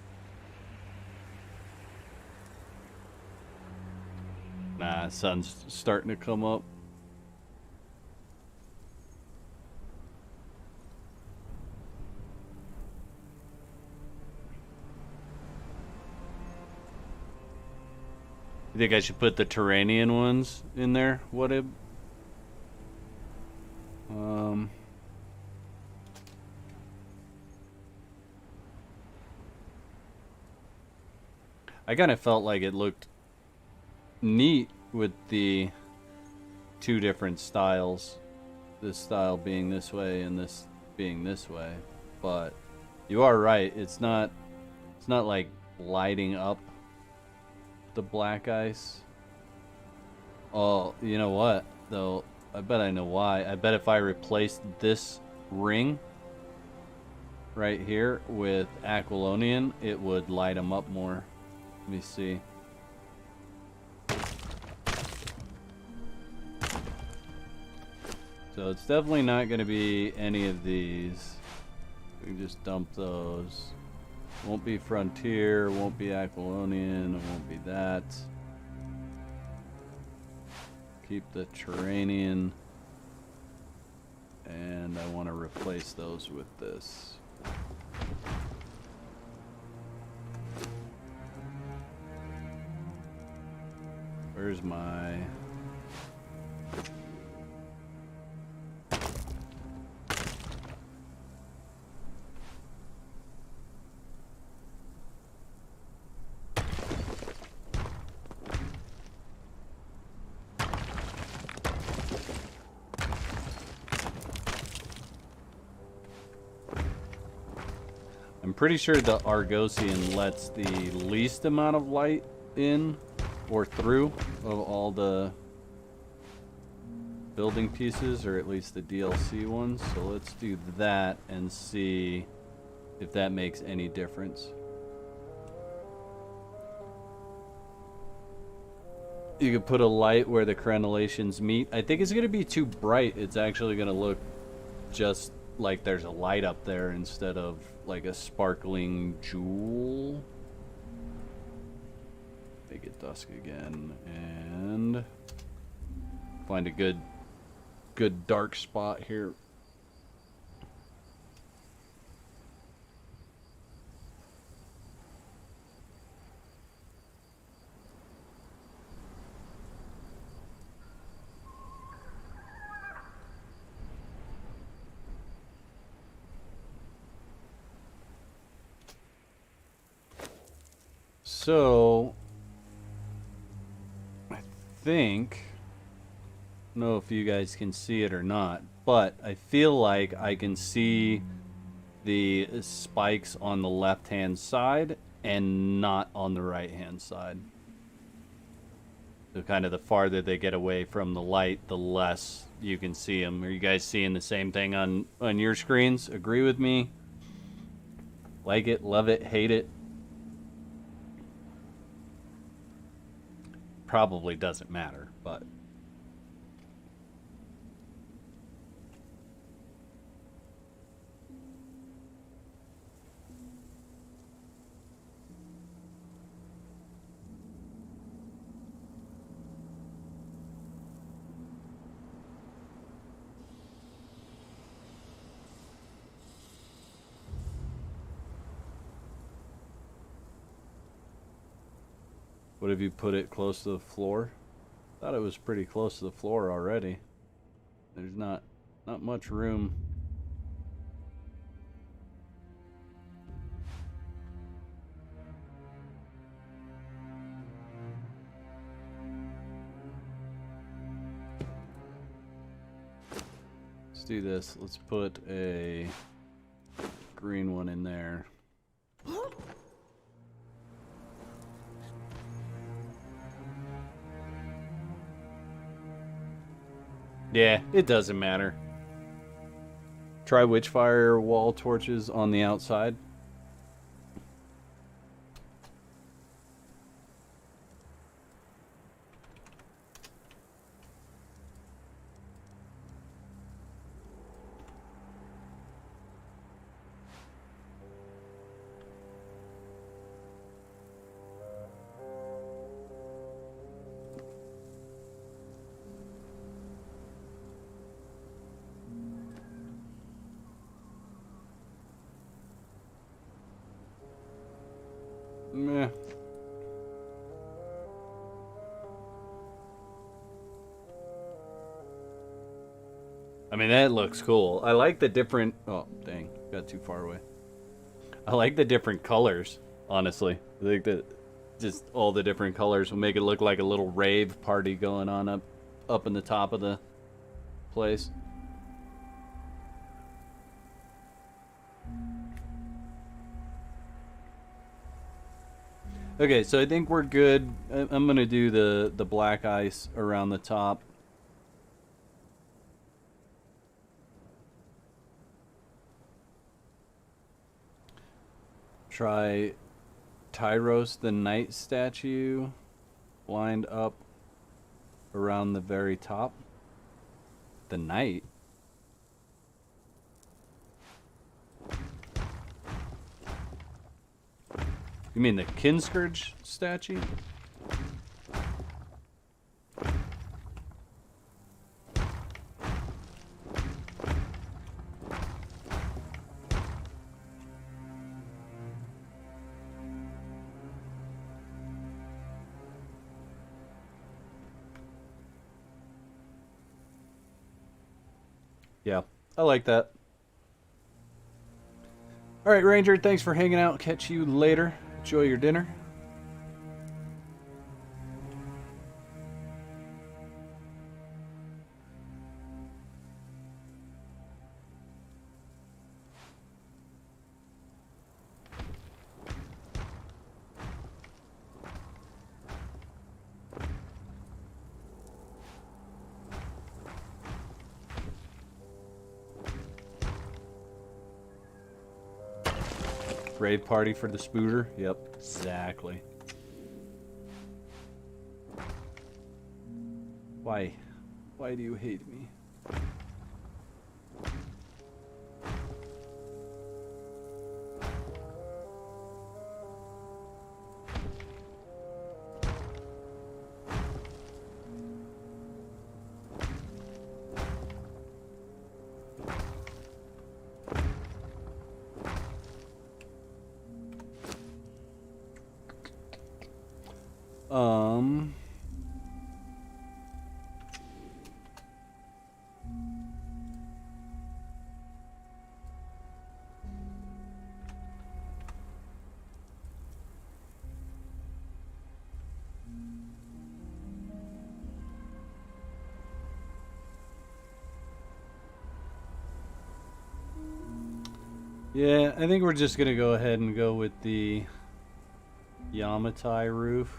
Nah, sun's starting to come up. You think I should put the Turanian ones in there? What if... I kind of felt like it looked neat with the two different styles. This style being this way and this being this way. But you are right. It's not like lighting up the black ice. Oh, you know what though? I bet I know why. I bet if I replaced this ring right here with Aquilonian, it would light them up more. Let me see. So it's definitely not going to be any of these. We can just dump those. Won't be Frontier, won't be Aquilonian, it won't be that. Keep the Turanian. And I want to replace those with this. Where's my... I'm pretty sure the Argosian lets the least amount of light in or through of all the building pieces, or at least the DLC ones. So let's do that and see if that makes any difference. You could put a light where the crenellations meet. I think it's going to be too bright. It's actually going to look just like there's a light up there instead of like a sparkling jewel. Make it dusk again and find a good dark spot here. So I think, I don't know if you guys can see it or not, but I feel like I can see the spikes on the left hand side and not on the right hand side. So kind of the farther they get away from the light, the less you can see them. Are you guys seeing the same thing on your screens? Agree with me? Like it, love it, hate it? Probably doesn't matter, but what have you put it close to the floor? Thought it was pretty close to the floor already. There's not much room. Let's do this. Let's put a green one in there. Yeah, it doesn't matter. Try Witchfire wall torches on the outside. Meh. I mean, that looks cool. I like the different... Oh, dang. Got too far away. I like the different colors, honestly. I think that just all the different colors will make it look like a little rave party going on up in the top of the place. Okay, so I think we're good. I'm going to do the black ice around the top. Try Tyros the Knight statue lined up around the very top. The Knight? You mean the Kinscourge statue? Yeah, I like that. All right, Ranger, thanks for hanging out. Catch you later. Enjoy your dinner. Rave party for the spooter? Yep, exactly. Why? Why do you hate me? Yeah, I think we're just gonna go ahead and go with the Yamatai roof.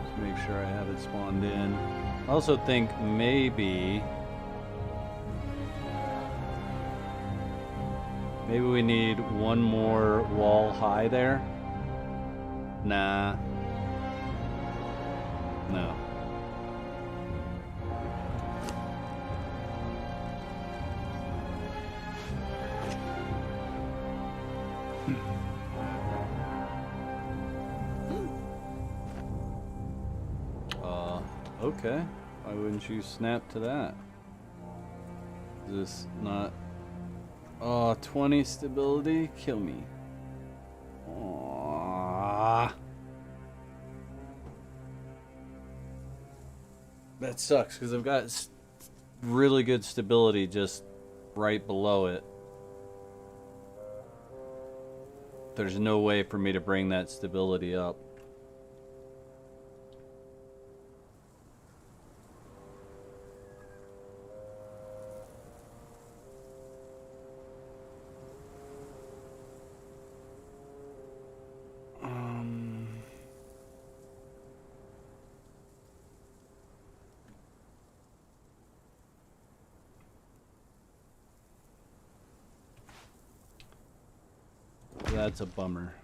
Just make sure I have it spawned in. I also think maybe we need one more wall high there. Nah. No. Okay. Why wouldn't you snap to that? Is this not... Oh, 20 stability? Kill me. Aww. That sucks, because I've got really good stability just right below it. There's no way for me to bring that stability up. That's a bummer.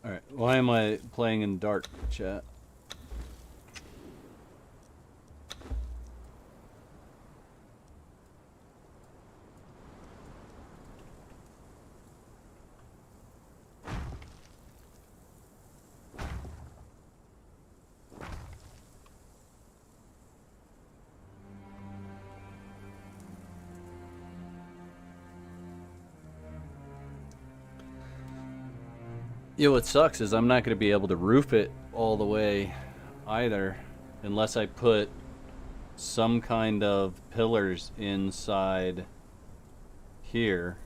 Alright, why am I playing in dark, chat? Yeah, what sucks is I'm not going to be able to roof it all the way either unless I put some kind of pillars inside here.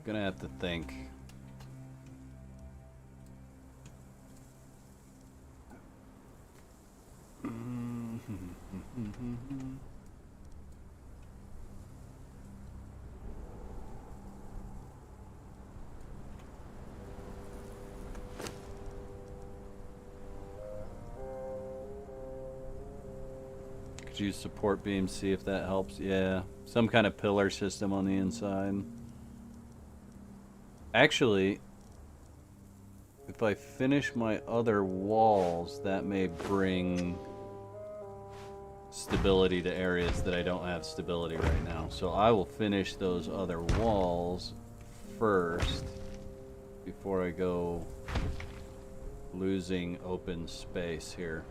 Gonna have to think. Could use support beams, see if that helps. Yeah, some kind of pillar system on the inside. Actually, if I finish my other walls, that may bring stability to areas that I don't have stability right now. So I will finish those other walls first before I go losing open space here.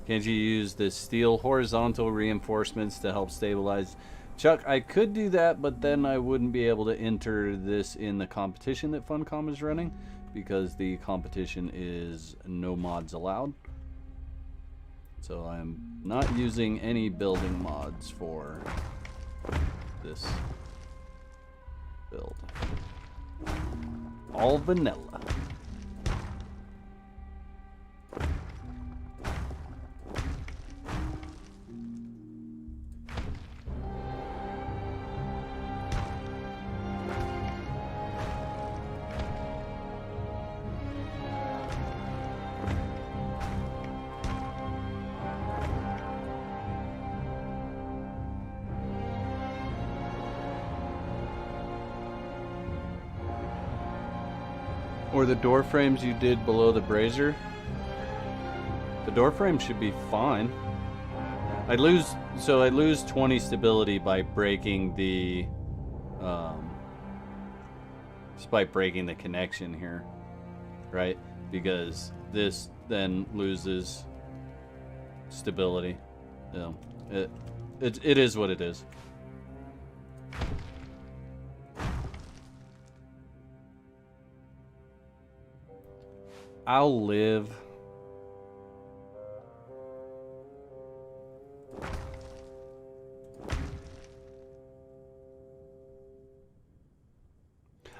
Can't you use the steel horizontal reinforcements to help stabilize? Chuck, I could do that, but then I wouldn't be able to enter this in the competition that Funcom is running because the competition is no mods allowed. So I'm not using any building mods for this build. All vanilla. Or the door frames you did below the brazier. The door frame should be fine. I lose 20 stability by breaking the just by breaking the connection here, right? Because this then loses stability. It is what it is. I'll live.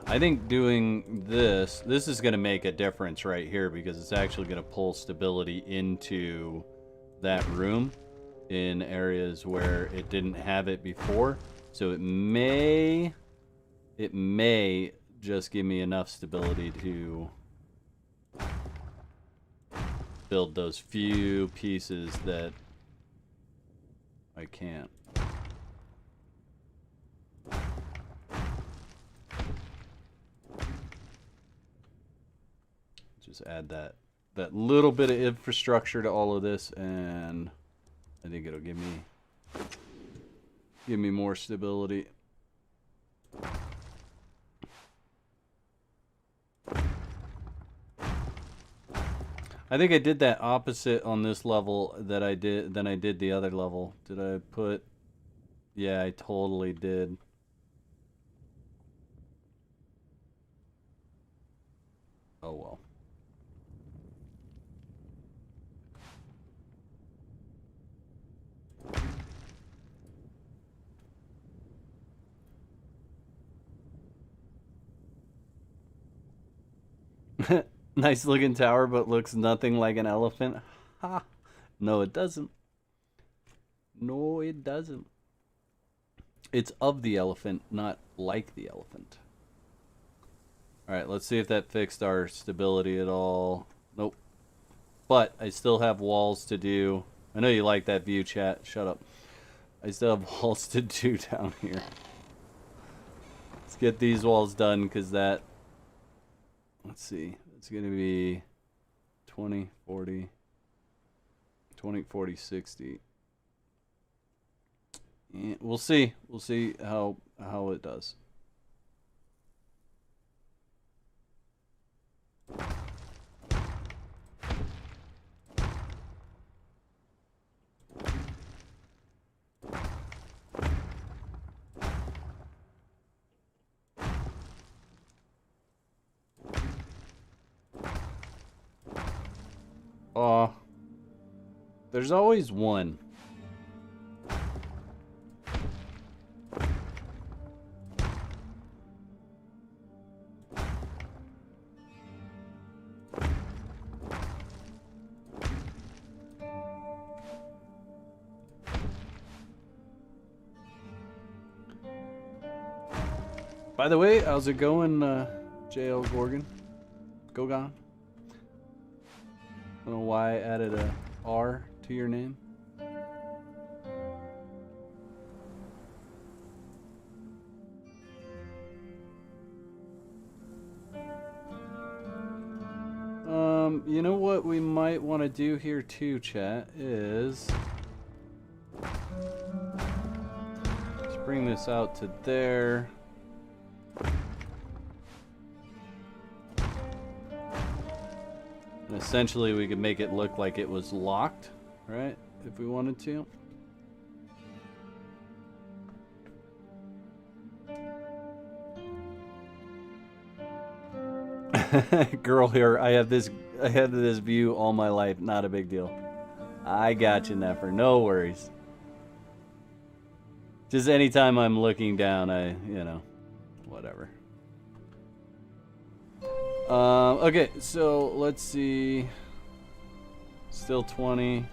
I think doing this is going to make a difference right here because it's actually going to pull stability into that room in areas where it didn't have it before. So it may just give me enough stability to build those few pieces that I can't. Just add that little bit of infrastructure to all of this, and I think it'll give me more stability. I think I did that opposite on this level than I did the other level. Did I put? Yeah, I totally did. Oh well. Nice looking tower, but looks nothing like an elephant. Ha! No, it doesn't. No, it doesn't. It's of the elephant, not like the elephant. Alright, let's see if that fixed our stability at all. Nope. But I still have walls to do. I know you like that view, chat. Shut up. I still have walls to do down here. Let's get these walls done, because that... Let's see. It's going to be 20, 40, 20, 40, 60. Yeah, we'll see. We'll see how it does. There's always one. By the way, how's it going, JL Gorgon? Gogon? I don't know why I added a R to your name. You know what we might want to do here too, chat, is let's bring this out to there. And essentially we could make it look like it was locked, right? If we wanted to. Girl here, I have this view all my life, not a big deal. I got you, Nefer, no worries. Just anytime I'm looking down, you know, whatever. Okay, so let's see. Still 20.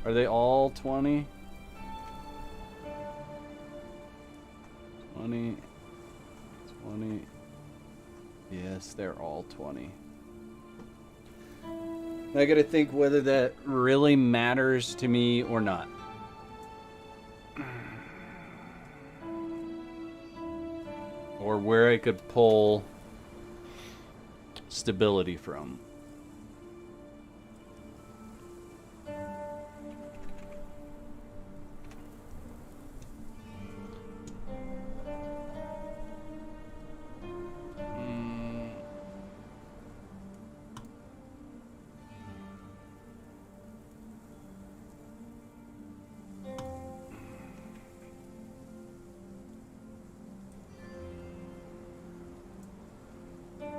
Are they all 20? 20. 20. Yes, they're all 20. I gotta think whether that really matters to me or not. Or where I could pull stability from.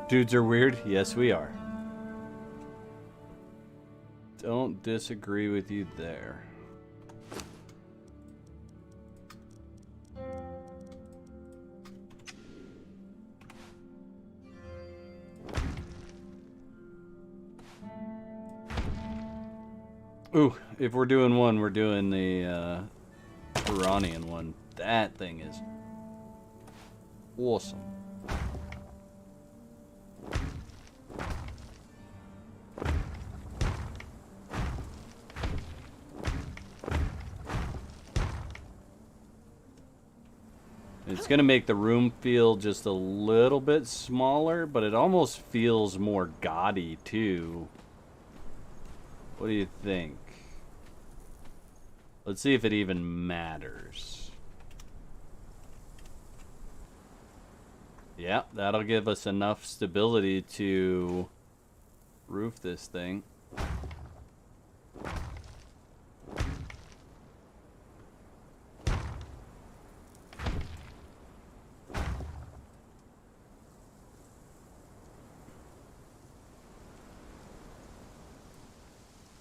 Dudes are weird? Yes, we are. Don't disagree with you there. Ooh, if we're doing one, we're doing the Iranian one. That thing is awesome. It's going to make the room feel just a little bit smaller, but it almost feels more gaudy too. What do you think? Let's see if it even matters. Yeah, that'll give us enough stability to roof this thing.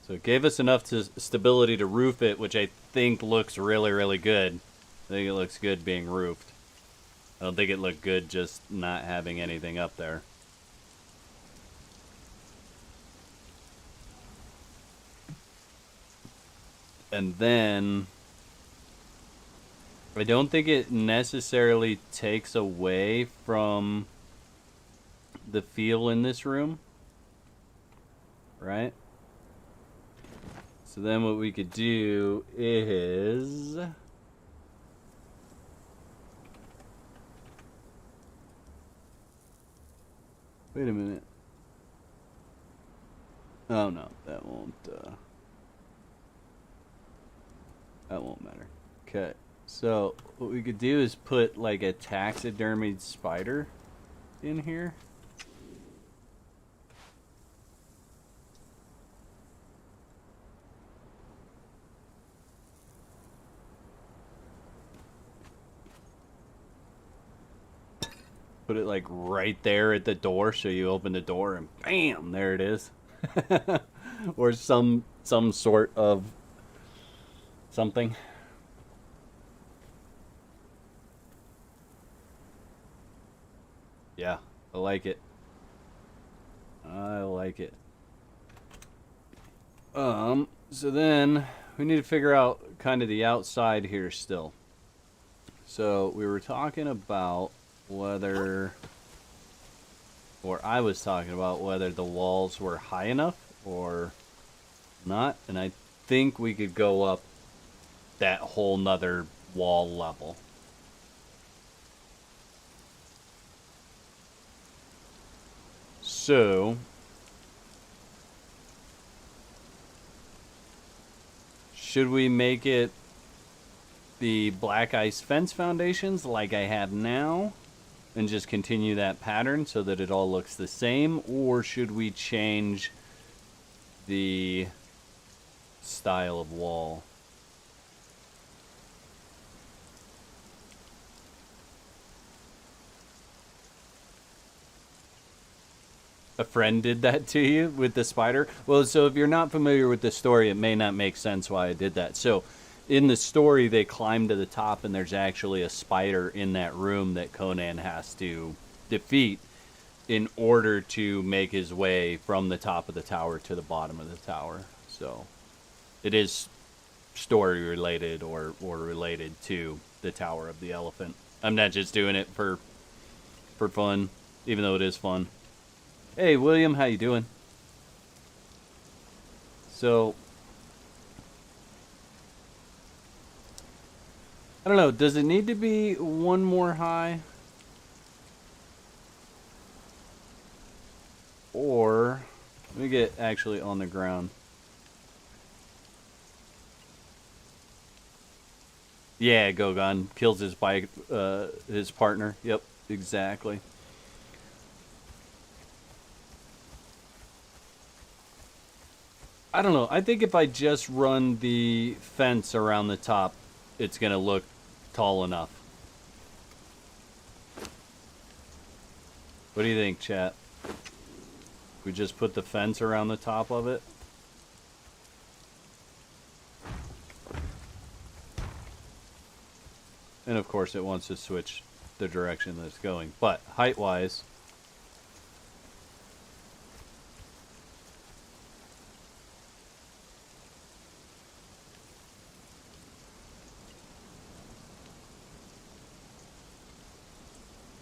So it gave us enough stability to roof it, which I think looks really, really good. I think it looks good being roofed. I don't think it looked good just not having anything up there. And then I don't think it necessarily takes away from the feel in this room, right? So then what we could do is wait a minute. Oh no, that won't matter. Okay. So what we could do is put like a taxidermied spider in here. Put it like right there at the door, so you open the door and bam, there it is. Or some sort of something. Yeah, I like it. I like it. So then we need to figure out kind of the outside here still. So we were talking about whether, or I was talking about whether the walls were high enough or not, and I think we could go up that whole nother wall level. So should we make it the black ice fence foundations like I have now and just continue that pattern so that it all looks the same, or should we change the style of wall? A friend did that to you with the spider? Well, so if you're not familiar with the story, it may not make sense why I did that. So in the story, they climb to the top, and there's actually a spider in that room that Conan has to defeat in order to make his way from the top of the tower to the bottom of the tower. So it is story related or related to the Tower of the Elephant. I'm not just doing it for fun, even though it is fun. Hey, William, how you doing? So, I don't know, does it need to be one more high? Or, let me get actually on the ground. Yeah, Gogon kills his bike, his partner. Yep, exactly. I don't know. I think if I just run the fence around the top, it's going to look tall enough. What do you think, chat? We just put the fence around the top of it? And of course it wants to switch the direction that it's going. But height-wise,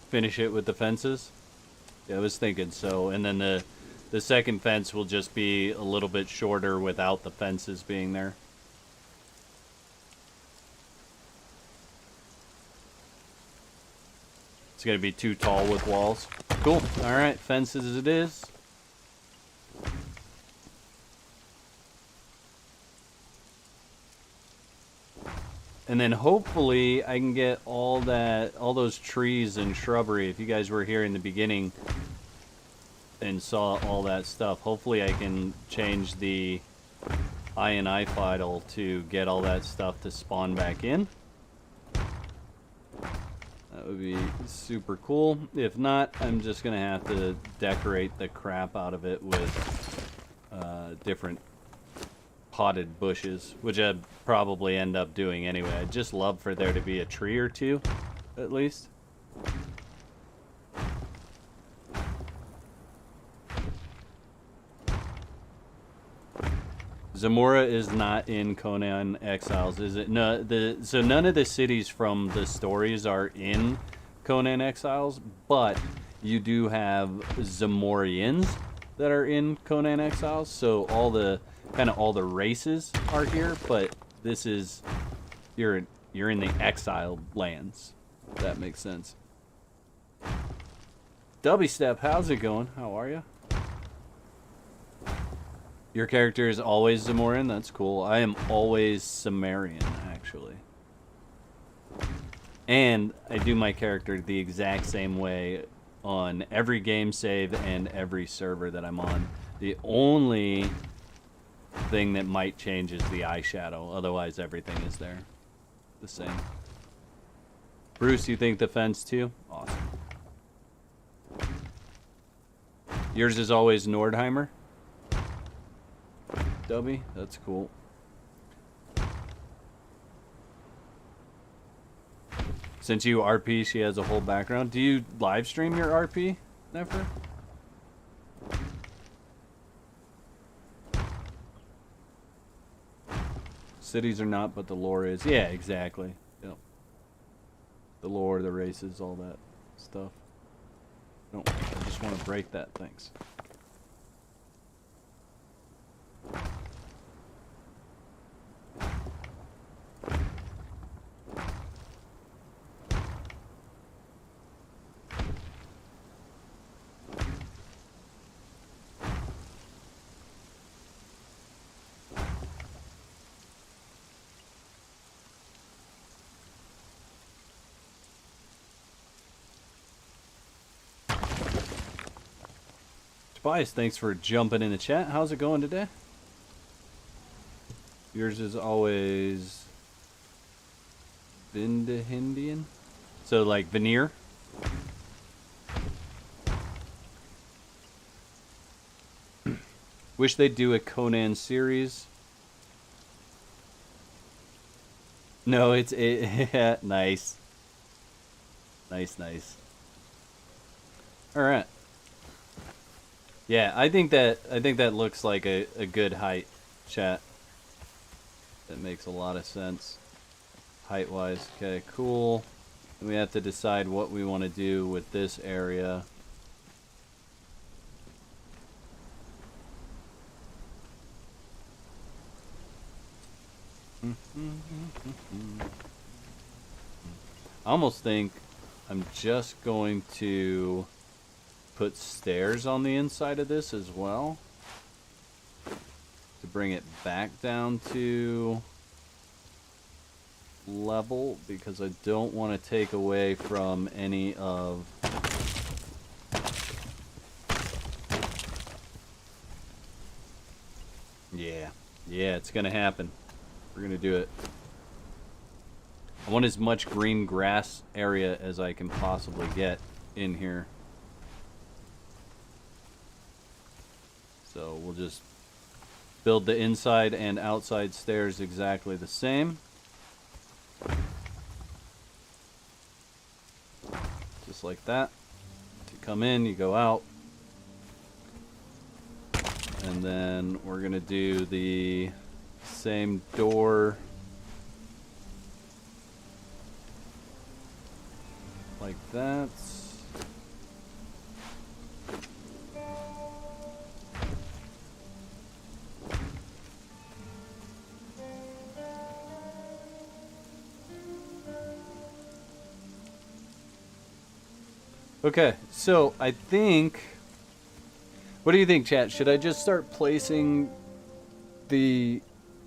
finish it with the fences? Yeah, I was thinking so. And then the second fence will just be a little bit shorter without the fences being there. It's going to be too tall with walls. Cool. All right, fences it is. And then hopefully I can get all those trees and shrubbery. If you guys were here in the beginning and saw all that stuff, hopefully I can change the INI file to get all that stuff to spawn back in. That would be super cool. If not, I'm just going to have to decorate the crap out of it with different potted bushes, which I'd probably end up doing anyway. I'd just love for there to be a tree or two, at least. Zamora is not in Conan Exiles, is it? No, so none of the cities from the stories are in Conan Exiles, but you do have Zamorians that are in Conan Exiles. So all the races are here, but this is you're in the exiled lands. If that makes sense. Dubby how's it going? How are you? Your character is always Zamorian? That's cool. I am always Sumerian, actually. And I do my character the exact same way on every game save and every server that I'm on. The only thing that might change is the eyeshadow. Otherwise, everything is there. The same. Bruce, you think the fence too? Awesome. Yours is always Nordheimer? Dubby? That's cool. Since you RP, she has a whole background. Do you live stream your RP, Nefer? Cities are not, but the lore is. Yeah, exactly. Yep. The lore, the races, all that stuff. No, I just want to break that. Thanks. Tobias, thanks for jumping in the chat. How's it going today? Yours is always Vindihindian. So like veneer. Wish they'd do a Conan series. No, it's nice. Nice. All right. Yeah, I think that looks like a good height, chat. That makes a lot of sense, height-wise. Okay, cool. We have to decide what we want to do with this area. I almost think I'm just going to put stairs on the inside of this as well to bring it back down to level, because I don't want to take away from any of yeah, it's gonna happen. We're gonna do it. I want as much green grass area as I can possibly get in here. So we'll just build the inside and outside stairs exactly the same. Just like that. You come in, you go out. And then we're going to do the same door like that. Okay, so I think... What do you think, chat? Should I just start placing the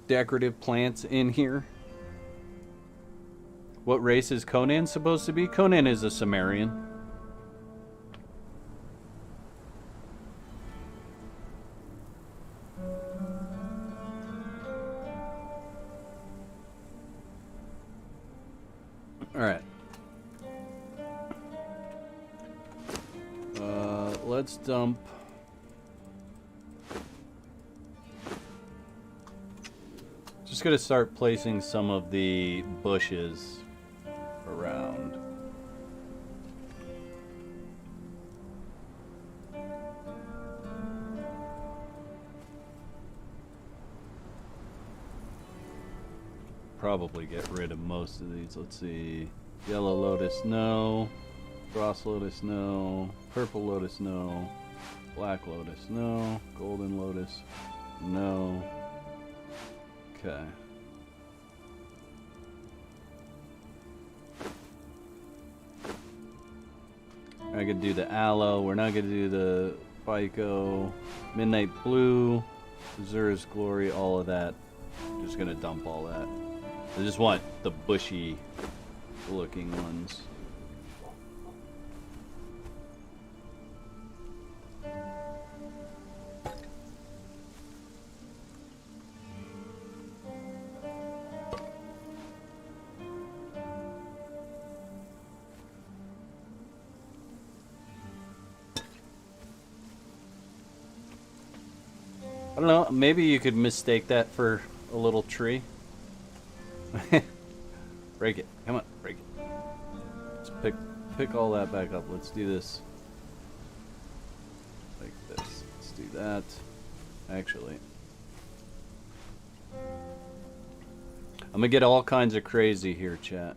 decorative plants in here? What race is Conan supposed to be? Conan is a Sumerian. Alright. Let's dump... Just gonna start placing some of the bushes around. Probably get rid of most of these. Let's see. Yellow lotus, no. Frost lotus, no. Purple lotus, no. Black lotus, no. Golden lotus, no. Okay. I could do the aloe. We're not gonna do the FICO. Midnight blue. Azura's glory. All of that. I'm just gonna dump all that. I just want the bushy looking ones. I don't know, maybe you could mistake that for a little tree. Break it. Come on, break it. pick all that back up. Let's do this like this. Let's do that. Actually, I'm gonna get all kinds of crazy here, chat.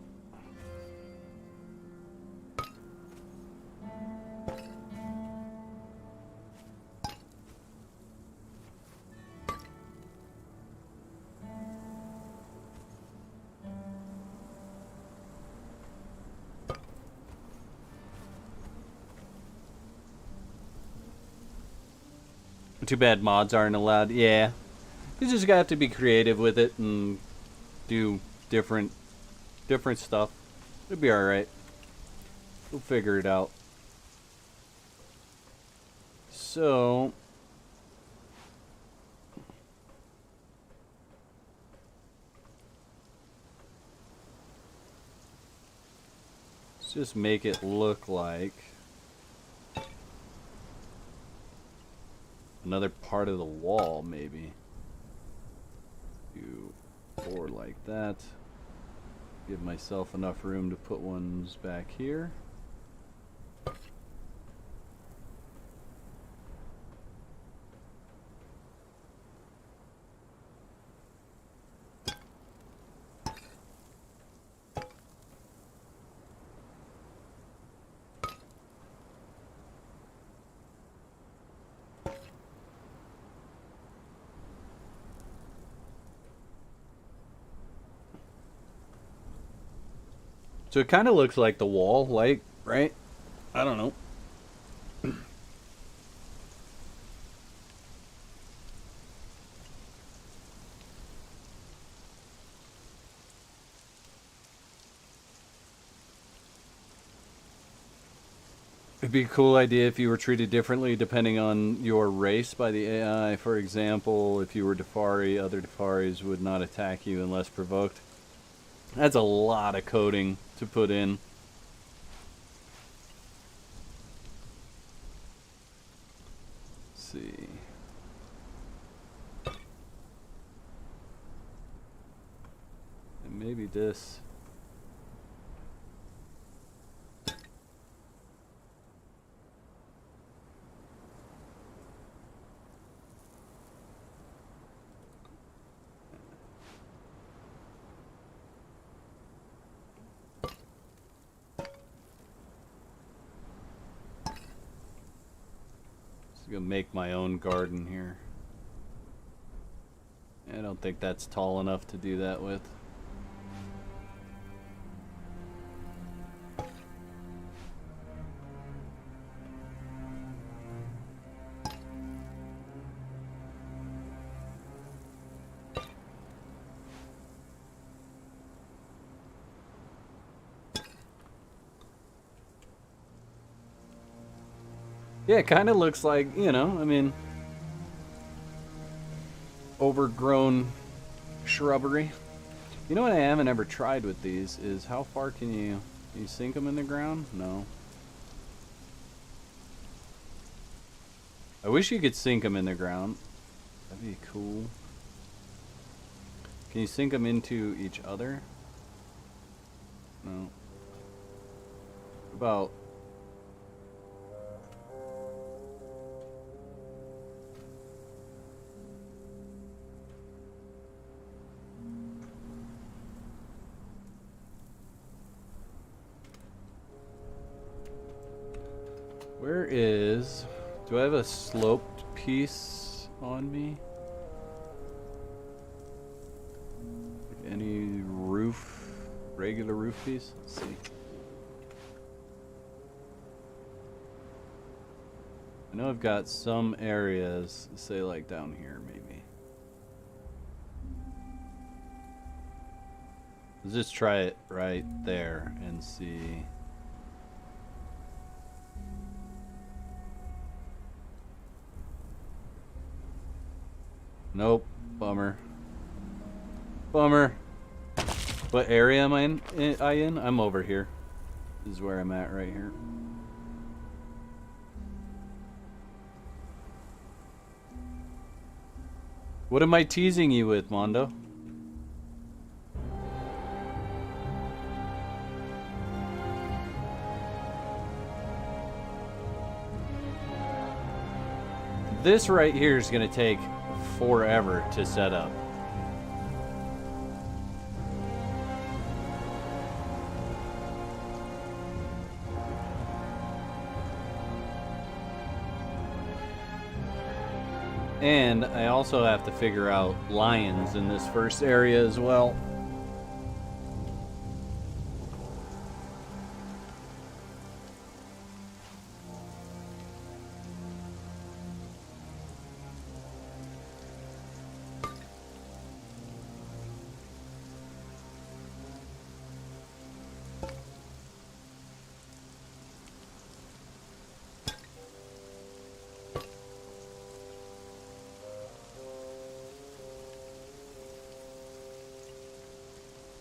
Too bad mods aren't allowed. Yeah. You just have to be creative with it and do different stuff. It'll be alright. We'll figure it out. So... let's just make it look like... another part of the wall, maybe. Do 4 like that. Give myself enough room to put ones back here. So it kind of looks like the wall, like, right? I don't know. It'd be a cool idea if you were treated differently depending on your race by the AI. For example, if you were Defari, other Defaris would not attack you unless provoked. That's a lot of coding to put in. Let's see. And maybe this. I'm gonna make my own garden here. I don't think that's tall enough to do that with. Yeah, it kind of looks like, you know, I mean, overgrown shrubbery. You know what I haven't ever tried with these is how far can you sink them in the ground? No. I wish you could sink them in the ground. That'd be cool. Can you sink them into each other? No. About... where is... do I have a sloped piece on me? Any roof, regular roof piece? Let's see. I know I've got some areas, say like down here maybe. Let's just try it right there and see. Nope. Bummer. Bummer. What area am I in? I'm over here. This is where I'm at right here. What am I teasing you with, Mondo? this right here is going to take forever to set up. And I also have to figure out lions in this first area as well.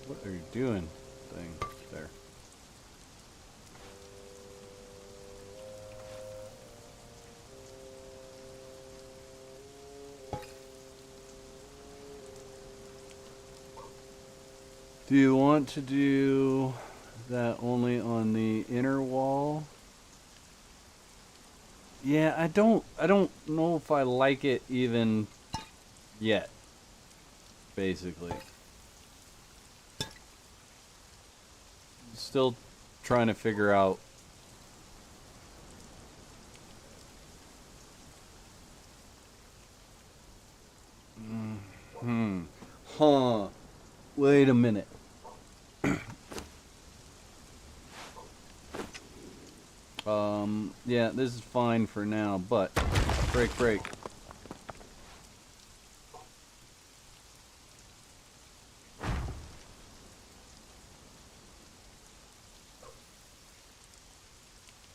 What are you doing, thing there? Do you want to do that only on the inner wall? Yeah, I don't know if I like it even yet, basically. Still trying to figure out. Huh. Wait a minute. Yeah, this is fine for now, but break.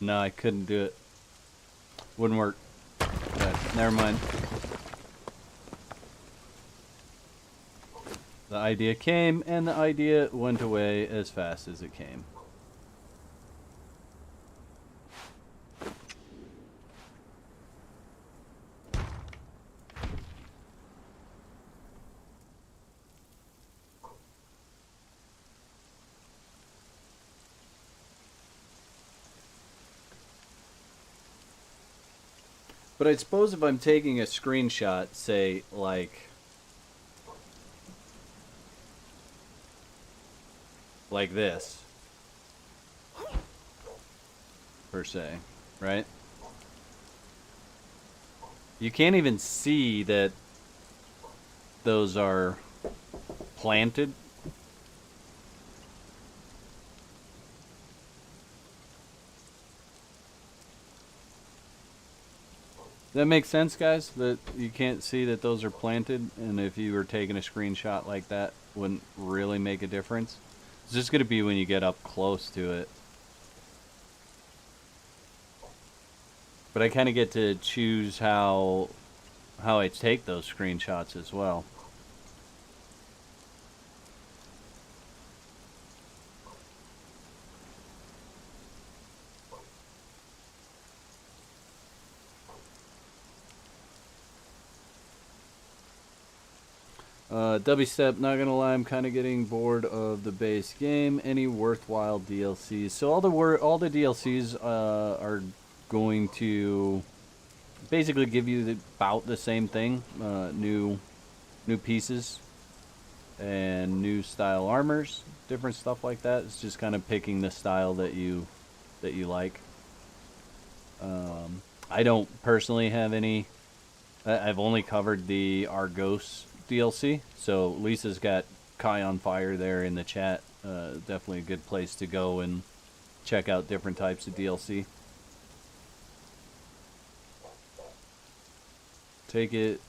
No, I couldn't do it. Wouldn't work. Okay, never mind. The idea came, and the idea went away as fast as it came. But I suppose if I'm taking a screenshot, say, like this, per se, right? You can't even see that those are planted. That makes sense, guys? That you can't see that those are planted, and if you were taking a screenshot like that, wouldn't really make a difference. It's just going to be when you get up close to it. But I kind of get to choose how I take those screenshots as well. Step, not gonna lie, I'm kind of getting bored of the base game. Any worthwhile DLCs? So all the DLCs are going to basically give you about the same thing. New pieces and new style armors, different stuff like that. It's just kind of picking the style that you like. I don't personally have any. I've only covered the Argos DLC, so Lisa's got Kai on Fire there in the chat. Definitely a good place to go and check out different types of DLC. Take it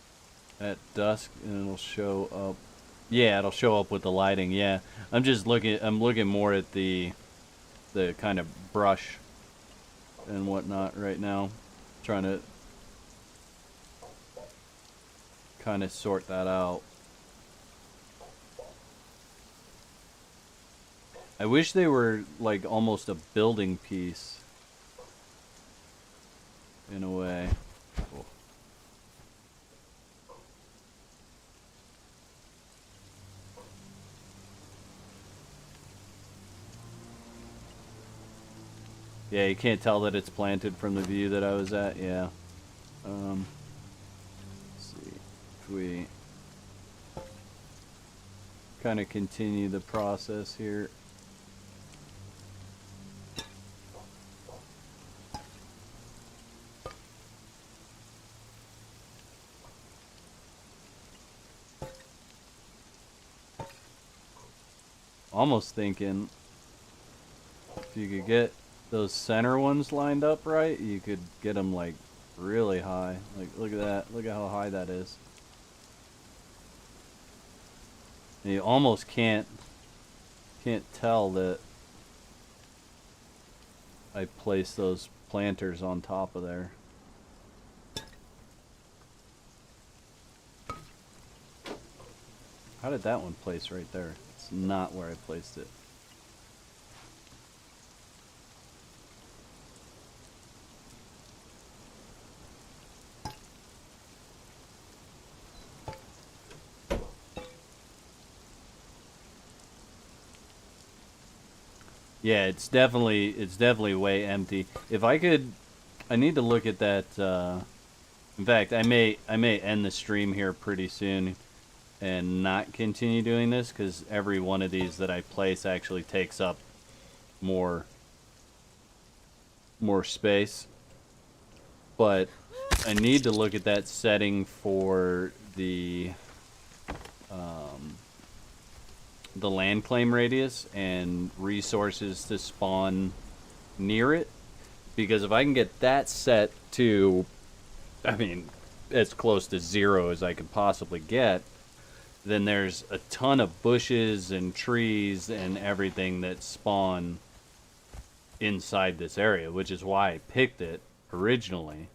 at dusk and it'll show up. Yeah, it'll show up with the lighting. Yeah, I'm looking more at the kind of brush and whatnot right now, trying to kind of sort that out. I wish they were like almost a building piece in a way. Cool. Yeah, you can't tell that it's planted from the view that I was at. Yeah. we kind of continue the process here. Almost thinking if you could get those center ones lined up right, you could get them like really high. Like, look at that. Look at how high that is. And you almost can't tell that I placed those planters on top of there. How did that one place right there? It's not where I placed it. Yeah, it's definitely way empty. If I could, I need to look at that. In fact, I may end the stream here pretty soon and not continue doing this, because every one of these that I place actually takes up more space. But I need to look at that setting for the land claim radius and resources to spawn near it, because if I can get that set to, I mean, as close to 0 as I could possibly get, then there's a ton of bushes and trees and everything that spawn inside this area, which is why I picked it originally.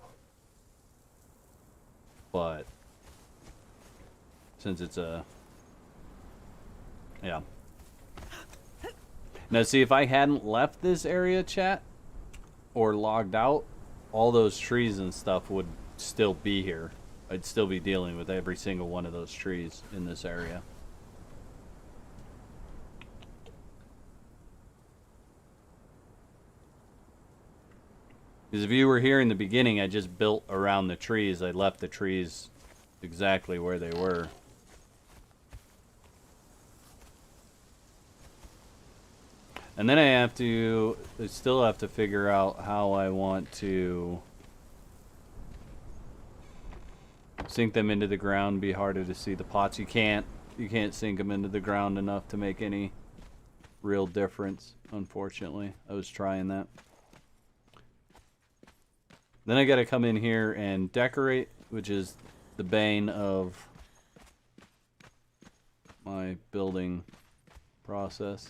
But since it's a, yeah. Now see, if I hadn't left this area, chat, or logged out, all those trees and stuff would still be here. I'd still be dealing with every single one of those trees in this area. Because if you were here in the beginning, I just built around the trees. I left the trees exactly where they were. And then I still have to figure out how I want to sink them into the ground. Be harder to see the pots. You can't sink them into the ground enough to make any real difference, unfortunately. I was trying that. Then I gotta come in here and decorate, which is the bane of my building process.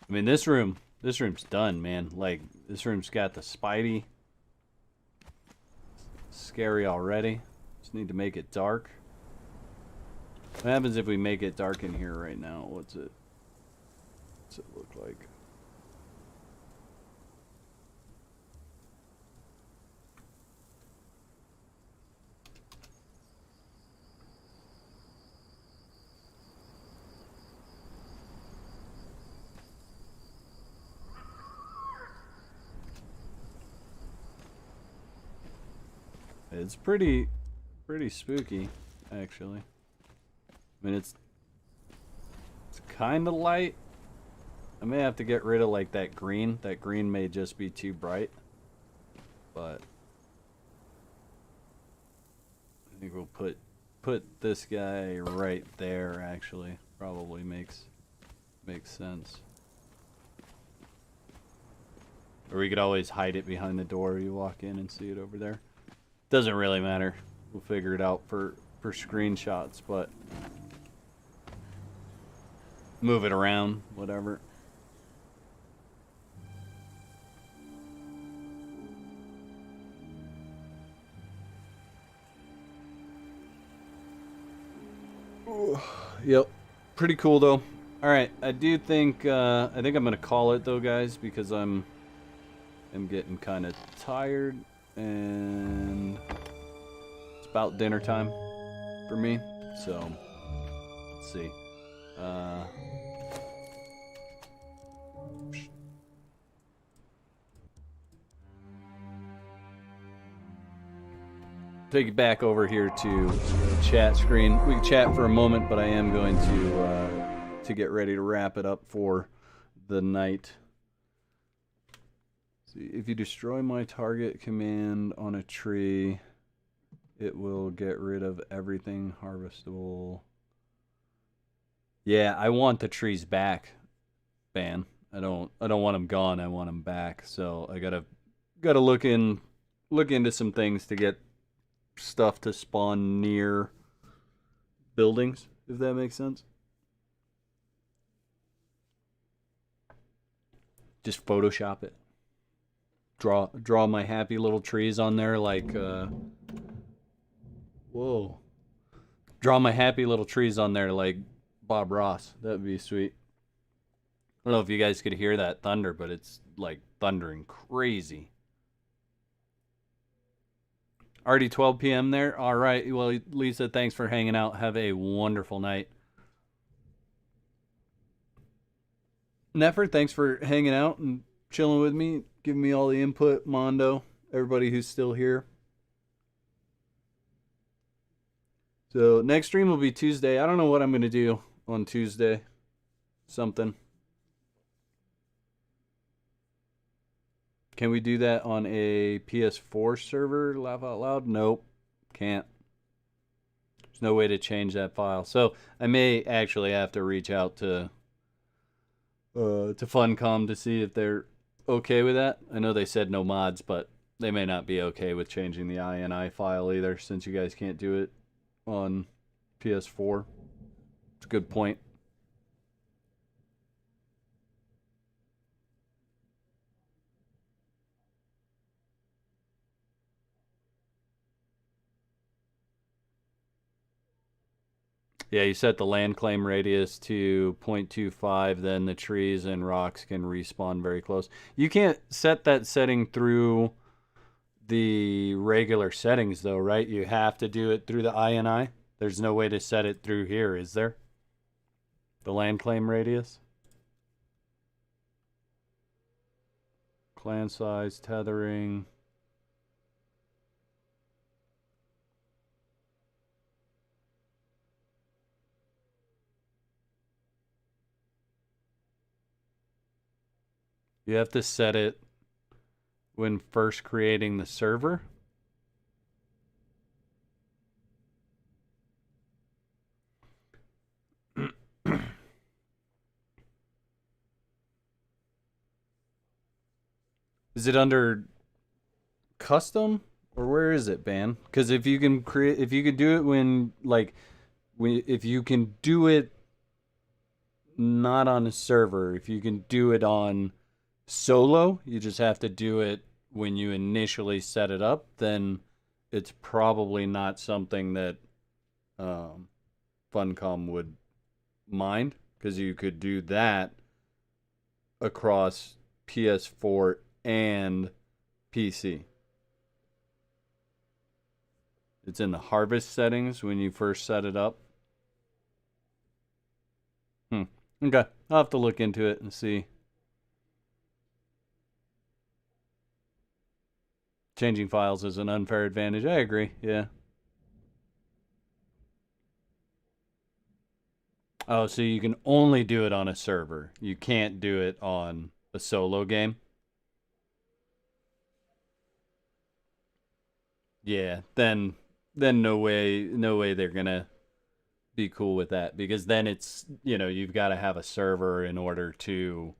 I mean, this room's done, man. Like, this room's got the Spidey. Scary already. Just need to make it dark. What happens if we make it dark in here right now? What's it look like? It's pretty spooky, actually. I mean, it's kind of light. I may have to get rid of like that green. That green may just be too bright. But I think we'll put this guy right there, actually. Probably makes sense. Or we could always hide it behind the door. You walk in and see it over there. Doesn't really matter. We'll figure it out for screenshots, but move it around, whatever. Ooh, yep, pretty cool though. All right, I think I'm gonna call it though, guys, because I'm getting kind of tired. And it's about dinner time for me, so let's see. Take it back over here to the chat screen. We can chat for a moment, but I am going to get ready to wrap it up for the night. See, if you destroy my target command on a tree, it will get rid of everything harvestable. Yeah, I want the trees back, Ban. I don't want them gone. I want them back. So I gotta look into some things to get stuff to spawn near buildings, if that makes sense. Just Photoshop it. Draw my happy little trees on there like whoa. Draw my happy little trees on there like Bob Ross. That'd be sweet. I don't know if you guys could hear that thunder, but it's like thundering crazy. Already 12 p.m. there? All right. Well, Lisa, thanks for hanging out. Have a wonderful night. Nefer, thanks for hanging out and chilling with me, giving me all the input. Mondo, everybody who's still here. So next stream will be Tuesday. I don't know what I'm going to do on Tuesday. Something. Can we do that on a PS4 server? Laugh out loud? Nope. Can't. There's no way to change that file. So I may actually have to reach out to Funcom to see if they're okay with that. I know they said no mods, but they may not be okay with changing the INI file either, since you guys can't do it on PS4. It's a good point. Yeah, you set the land claim radius to 0.25, then the trees and rocks can respawn very close. You can't set that setting through the regular settings though, right? You have to do it through the INI. There's no way to set it through here, is there? The land claim radius? Clan size, tethering. You have to set it when first creating the server. Is it under custom or where is it, Ban? Because if you can do it when if you can do it not on a server, if you can do it on solo, you just have to do it when you initially set it up, then it's probably not something that Funcom would mind, because you could do that across PS4 and PC. It's in the harvest settings when you first set it up. Okay, I'll have to look into it and see. Changing files is an unfair advantage. I agree, yeah. Oh, so you can only do it on a server. You can't do it on a solo game? Yeah, then no way they're gonna be cool with that, because then it's, you've got to have a server in order to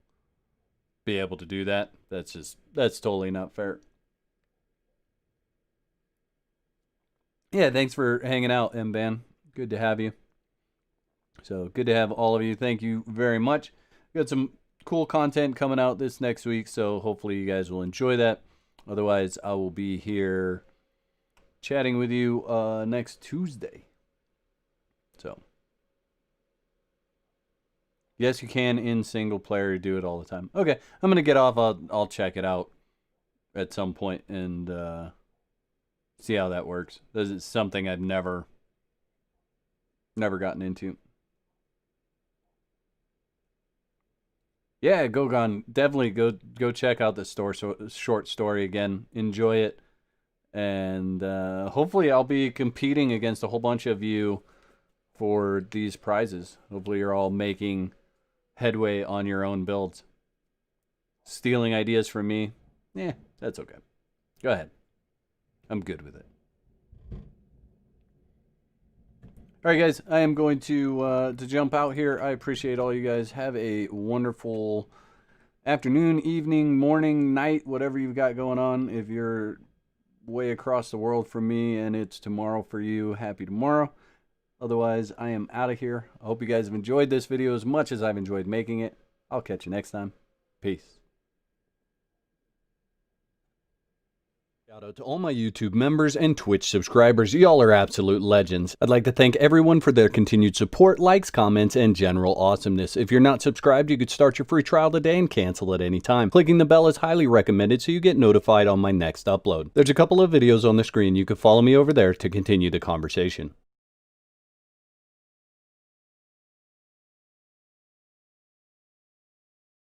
be able to do that. That's totally not fair. Yeah, thanks for hanging out, M-Ban. Good to have you. So good to have all of you. Thank you very much. We got some cool content coming out this next week, so hopefully you guys will enjoy that. Otherwise, I will be here chatting with you next Tuesday. So, yes, you can in single player do it all the time. Okay, I'm gonna get off. I'll check it out at some point and see how that works. This is something I've never gotten into. Yeah, Gogon, definitely go check out the short story again. Enjoy it, and hopefully I'll be competing against a whole bunch of you for these prizes. Hopefully you're all making headway on your own builds. Stealing ideas from me, that's okay. Go ahead. I'm good with it. All right, guys, I am going to jump out here. I appreciate all you guys. Have a wonderful afternoon, evening, morning, night, whatever you've got going on. If you're way across the world from me and it's tomorrow for you, happy tomorrow. Otherwise, I am out of here. I hope you guys have enjoyed this video as much as I've enjoyed making it. I'll catch you next time. Peace. Shout out to all my YouTube members and Twitch subscribers. Y'all are absolute legends. I'd like to thank everyone for their continued support, likes, comments, and general awesomeness. If you're not subscribed, you could start your free trial today and cancel at any time. Clicking the bell is highly recommended so you get notified on my next upload. There's a couple of videos on the screen. You can follow me over there to continue the conversation.